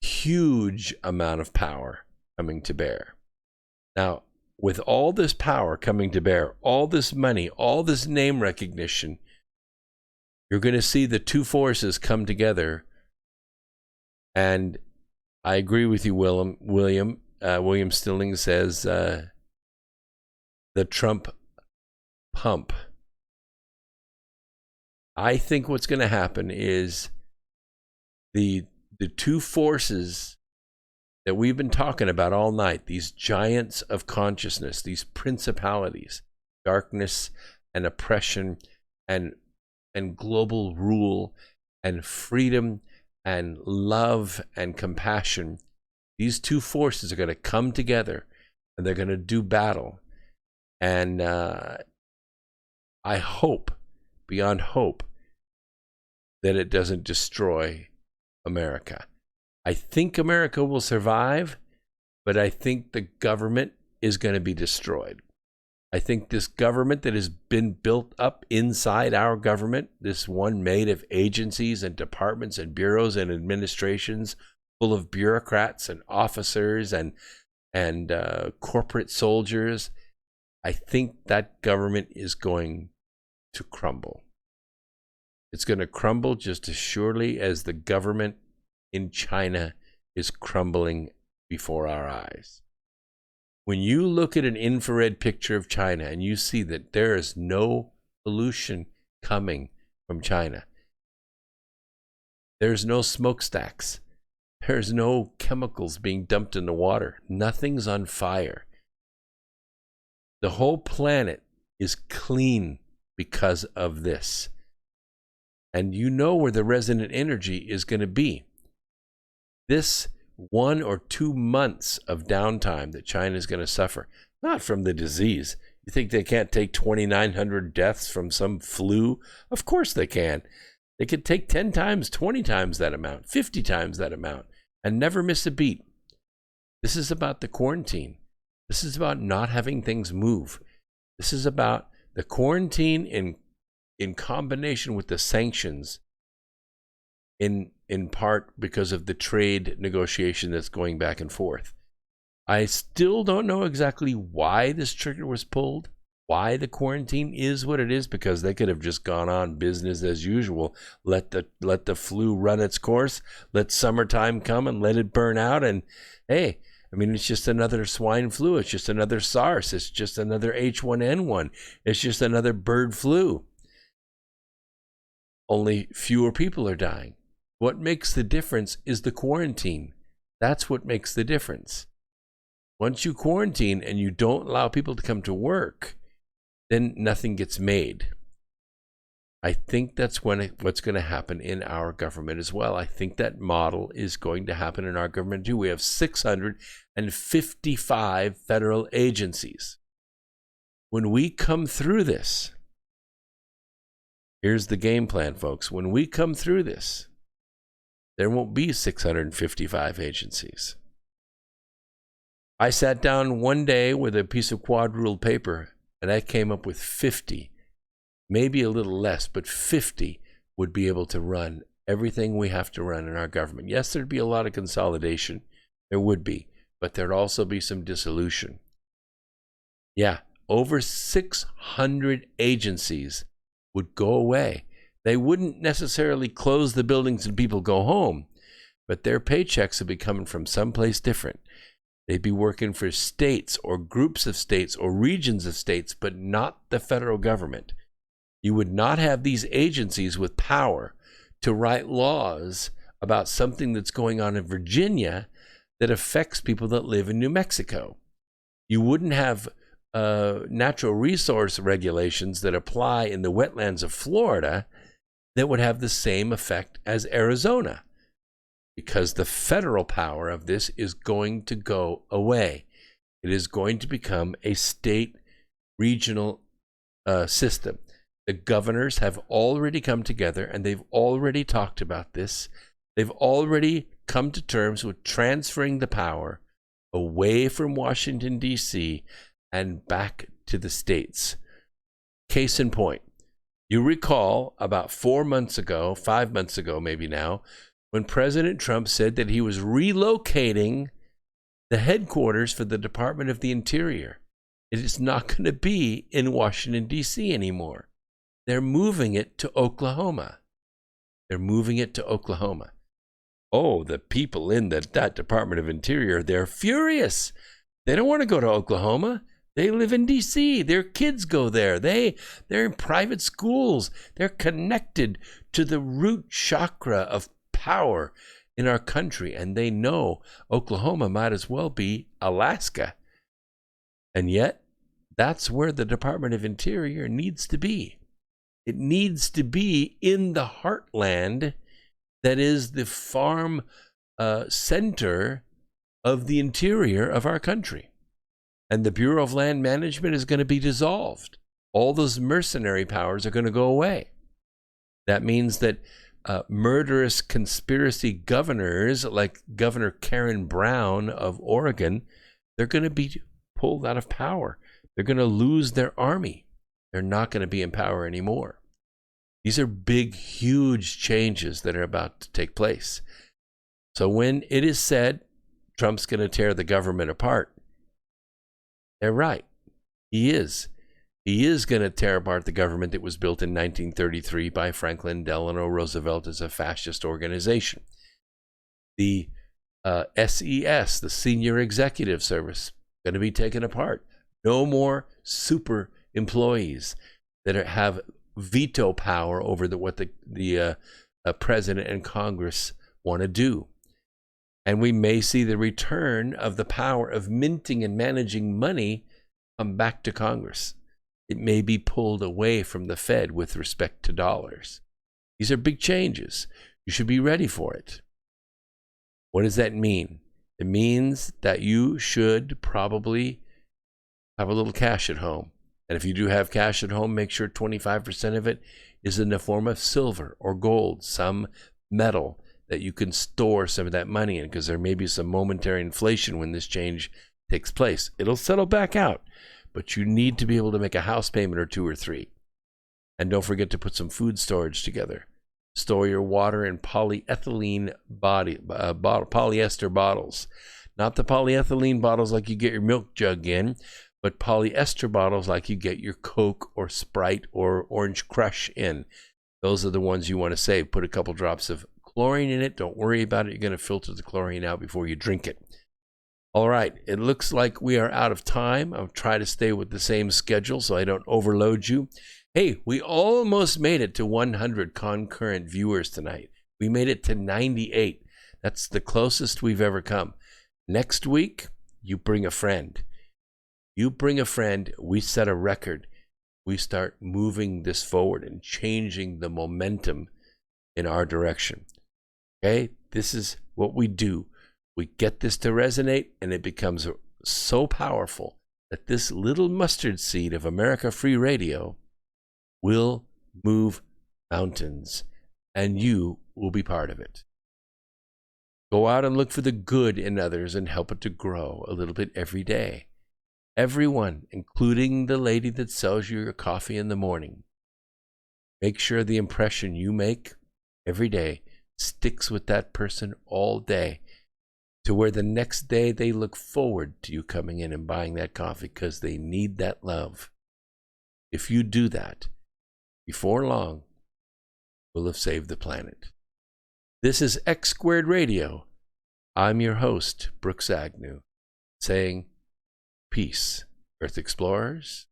Huge amount of power coming to bear. Now, with all this power coming to bear, all this money, all this name recognition, you're going to see the 2 forces come together. And I agree with you, William. William Stilling says the Trump pump. I think what's going to happen is the 2 forces that we've been talking about all night, these giants of consciousness, these principalities, darkness and oppression and global rule and freedom and love and compassion, these 2 forces are going to come together and they're going to do battle. And I hope, beyond hope, that it doesn't destroy America. I think America will survive, but I think the government is going to be destroyed. I think this government that has been built up inside our government, this one made of agencies and departments and bureaus and administrations full of bureaucrats and officers and corporate soldiers, I think that government is going to crumble. It's going to crumble just as surely as the government in China is crumbling before our eyes. When you look at an infrared picture of China and you see that there is no pollution coming from China, there's no smokestacks, there's no chemicals being dumped in the water, nothing's on fire. The whole planet is clean because of this. And you know where the resonant energy is going to be. This 1 or 2 months of downtime that China is going to suffer, not from the disease. You think they can't take 2,900 deaths from some flu? Of course they can. They could take 10 times, 20 times that amount, 50 times that amount, and never miss a beat. This is about the quarantine. This is about not having things move. This is about the quarantine in combination with the sanctions, in part because of the trade negotiation that's going back and forth. I still don't know exactly why this trigger was pulled, why the quarantine is what it is, because they could have just gone on business as usual, let the flu run its course, let summertime come and let it burn out, and hey, I mean, it's just another swine flu, it's just another SARS, it's just another H1N1, it's just another bird flu. Only fewer people are dying. What makes the difference is the quarantine. That's what makes the difference. Once you quarantine and you don't allow people to come to work, then nothing gets made. I think that's what's going to happen in our government as well. I think that model is going to happen in our government too. We have 655 federal agencies. When we come through this, here's the game plan, folks. When we come through this, there won't be 655 agencies. I sat down one day with a piece of quad-ruled paper, and I came up with 50, maybe a little less, but 50 would be able to run everything we have to run in our government. Yes, there'd be a lot of consolidation. There would be, but there'd also be some dissolution. Yeah, over 600 agencies would go away. They wouldn't necessarily close the buildings and people go home, but their paychecks would be coming from someplace different. They'd be working for states or groups of states or regions of states, but not the federal government. You would not have these agencies with power to write laws about something that's going on in Virginia that affects people that live in New Mexico. You wouldn't have natural resource regulations that apply in the wetlands of Florida that would have the same effect as Arizona, because the federal power of this is going to go away. It is going to become a state regional system. The governors have already come together and they've already talked about this. They've already come to terms with transferring the power away from Washington, D.C. and back to the states. Case in point, you recall about 4 months ago, 5 months ago maybe now, when President Trump said that he was relocating the headquarters for the Department of the Interior. It is not going to be in Washington, D.C. anymore. They're moving it to Oklahoma. They're moving it to Oklahoma. Oh, the people in that Department of Interior, they're furious. They don't want to go to Oklahoma. They live in D.C. Their kids go there. They're in private schools. They're connected to the root chakra of power in our country, and they know Oklahoma might as well be Alaska. And yet, that's where the Department of Interior needs to be. It needs to be in the heartland that is the farm center of the interior of our country. And the Bureau of Land Management is going to be dissolved. All those mercenary powers are going to go away. That means that murderous conspiracy governors like Governor Karen Brown of Oregon, they're going to be pulled out of power. They're going to lose their army. They're not going to be in power anymore. These are big, huge changes that are about to take place. So when it is said Trump's going to tear the government apart, they're right. He is. He is going to tear apart the government that was built in 1933 by Franklin Delano Roosevelt as a fascist organization. The SES, the Senior Executive Service, going to be taken apart. No more super employees that have veto power over what the president and Congress want to do. And we may see the return of the power of minting and managing money come back to Congress. It may be pulled away from the Fed with respect to dollars. These are big changes. You should be ready for it. What does that mean? It means that you should probably have a little cash at home. And if you do have cash at home, make sure 25% of it is in the form of silver or gold, some metal that you can store some of that money in, because there may be some momentary inflation when this change takes place. It'll settle back out, but you need to be able to make a house payment or 2 or 3. And don't forget to put some food storage together. Store your water in polyethylene polyester bottles. Not the polyethylene bottles like you get your milk jug in, but polyester bottles like you get your Coke or Sprite or Orange Crush in. Those are the ones you want to save. Put a couple drops of chlorine in it. Don't worry about it. You're going to filter the chlorine out before you drink it. All right. It looks like we are out of time. I'll try to stay with the same schedule so I don't overload you. Hey, we almost made it to 100 concurrent viewers tonight. We made it to 98. That's the closest we've ever come. Next week, you bring a friend. You bring a friend, we set a record. We start moving this forward and changing the momentum in our direction. Okay? This is what we do. We get this to resonate, and it becomes so powerful that this little mustard seed of America Free Radio will move mountains, and you will be part of it. Go out and look for the good in others and help it to grow a little bit every day. Everyone, including the lady that sells you your coffee in the morning. Make sure the impression you make every day sticks with that person all day, to where the next day they look forward to you coming in and buying that coffee because they need that love. If you do that, before long, we'll have saved the planet. This is X Squared Radio. I'm your host, Brooks Agnew, saying, peace, Earth Explorers.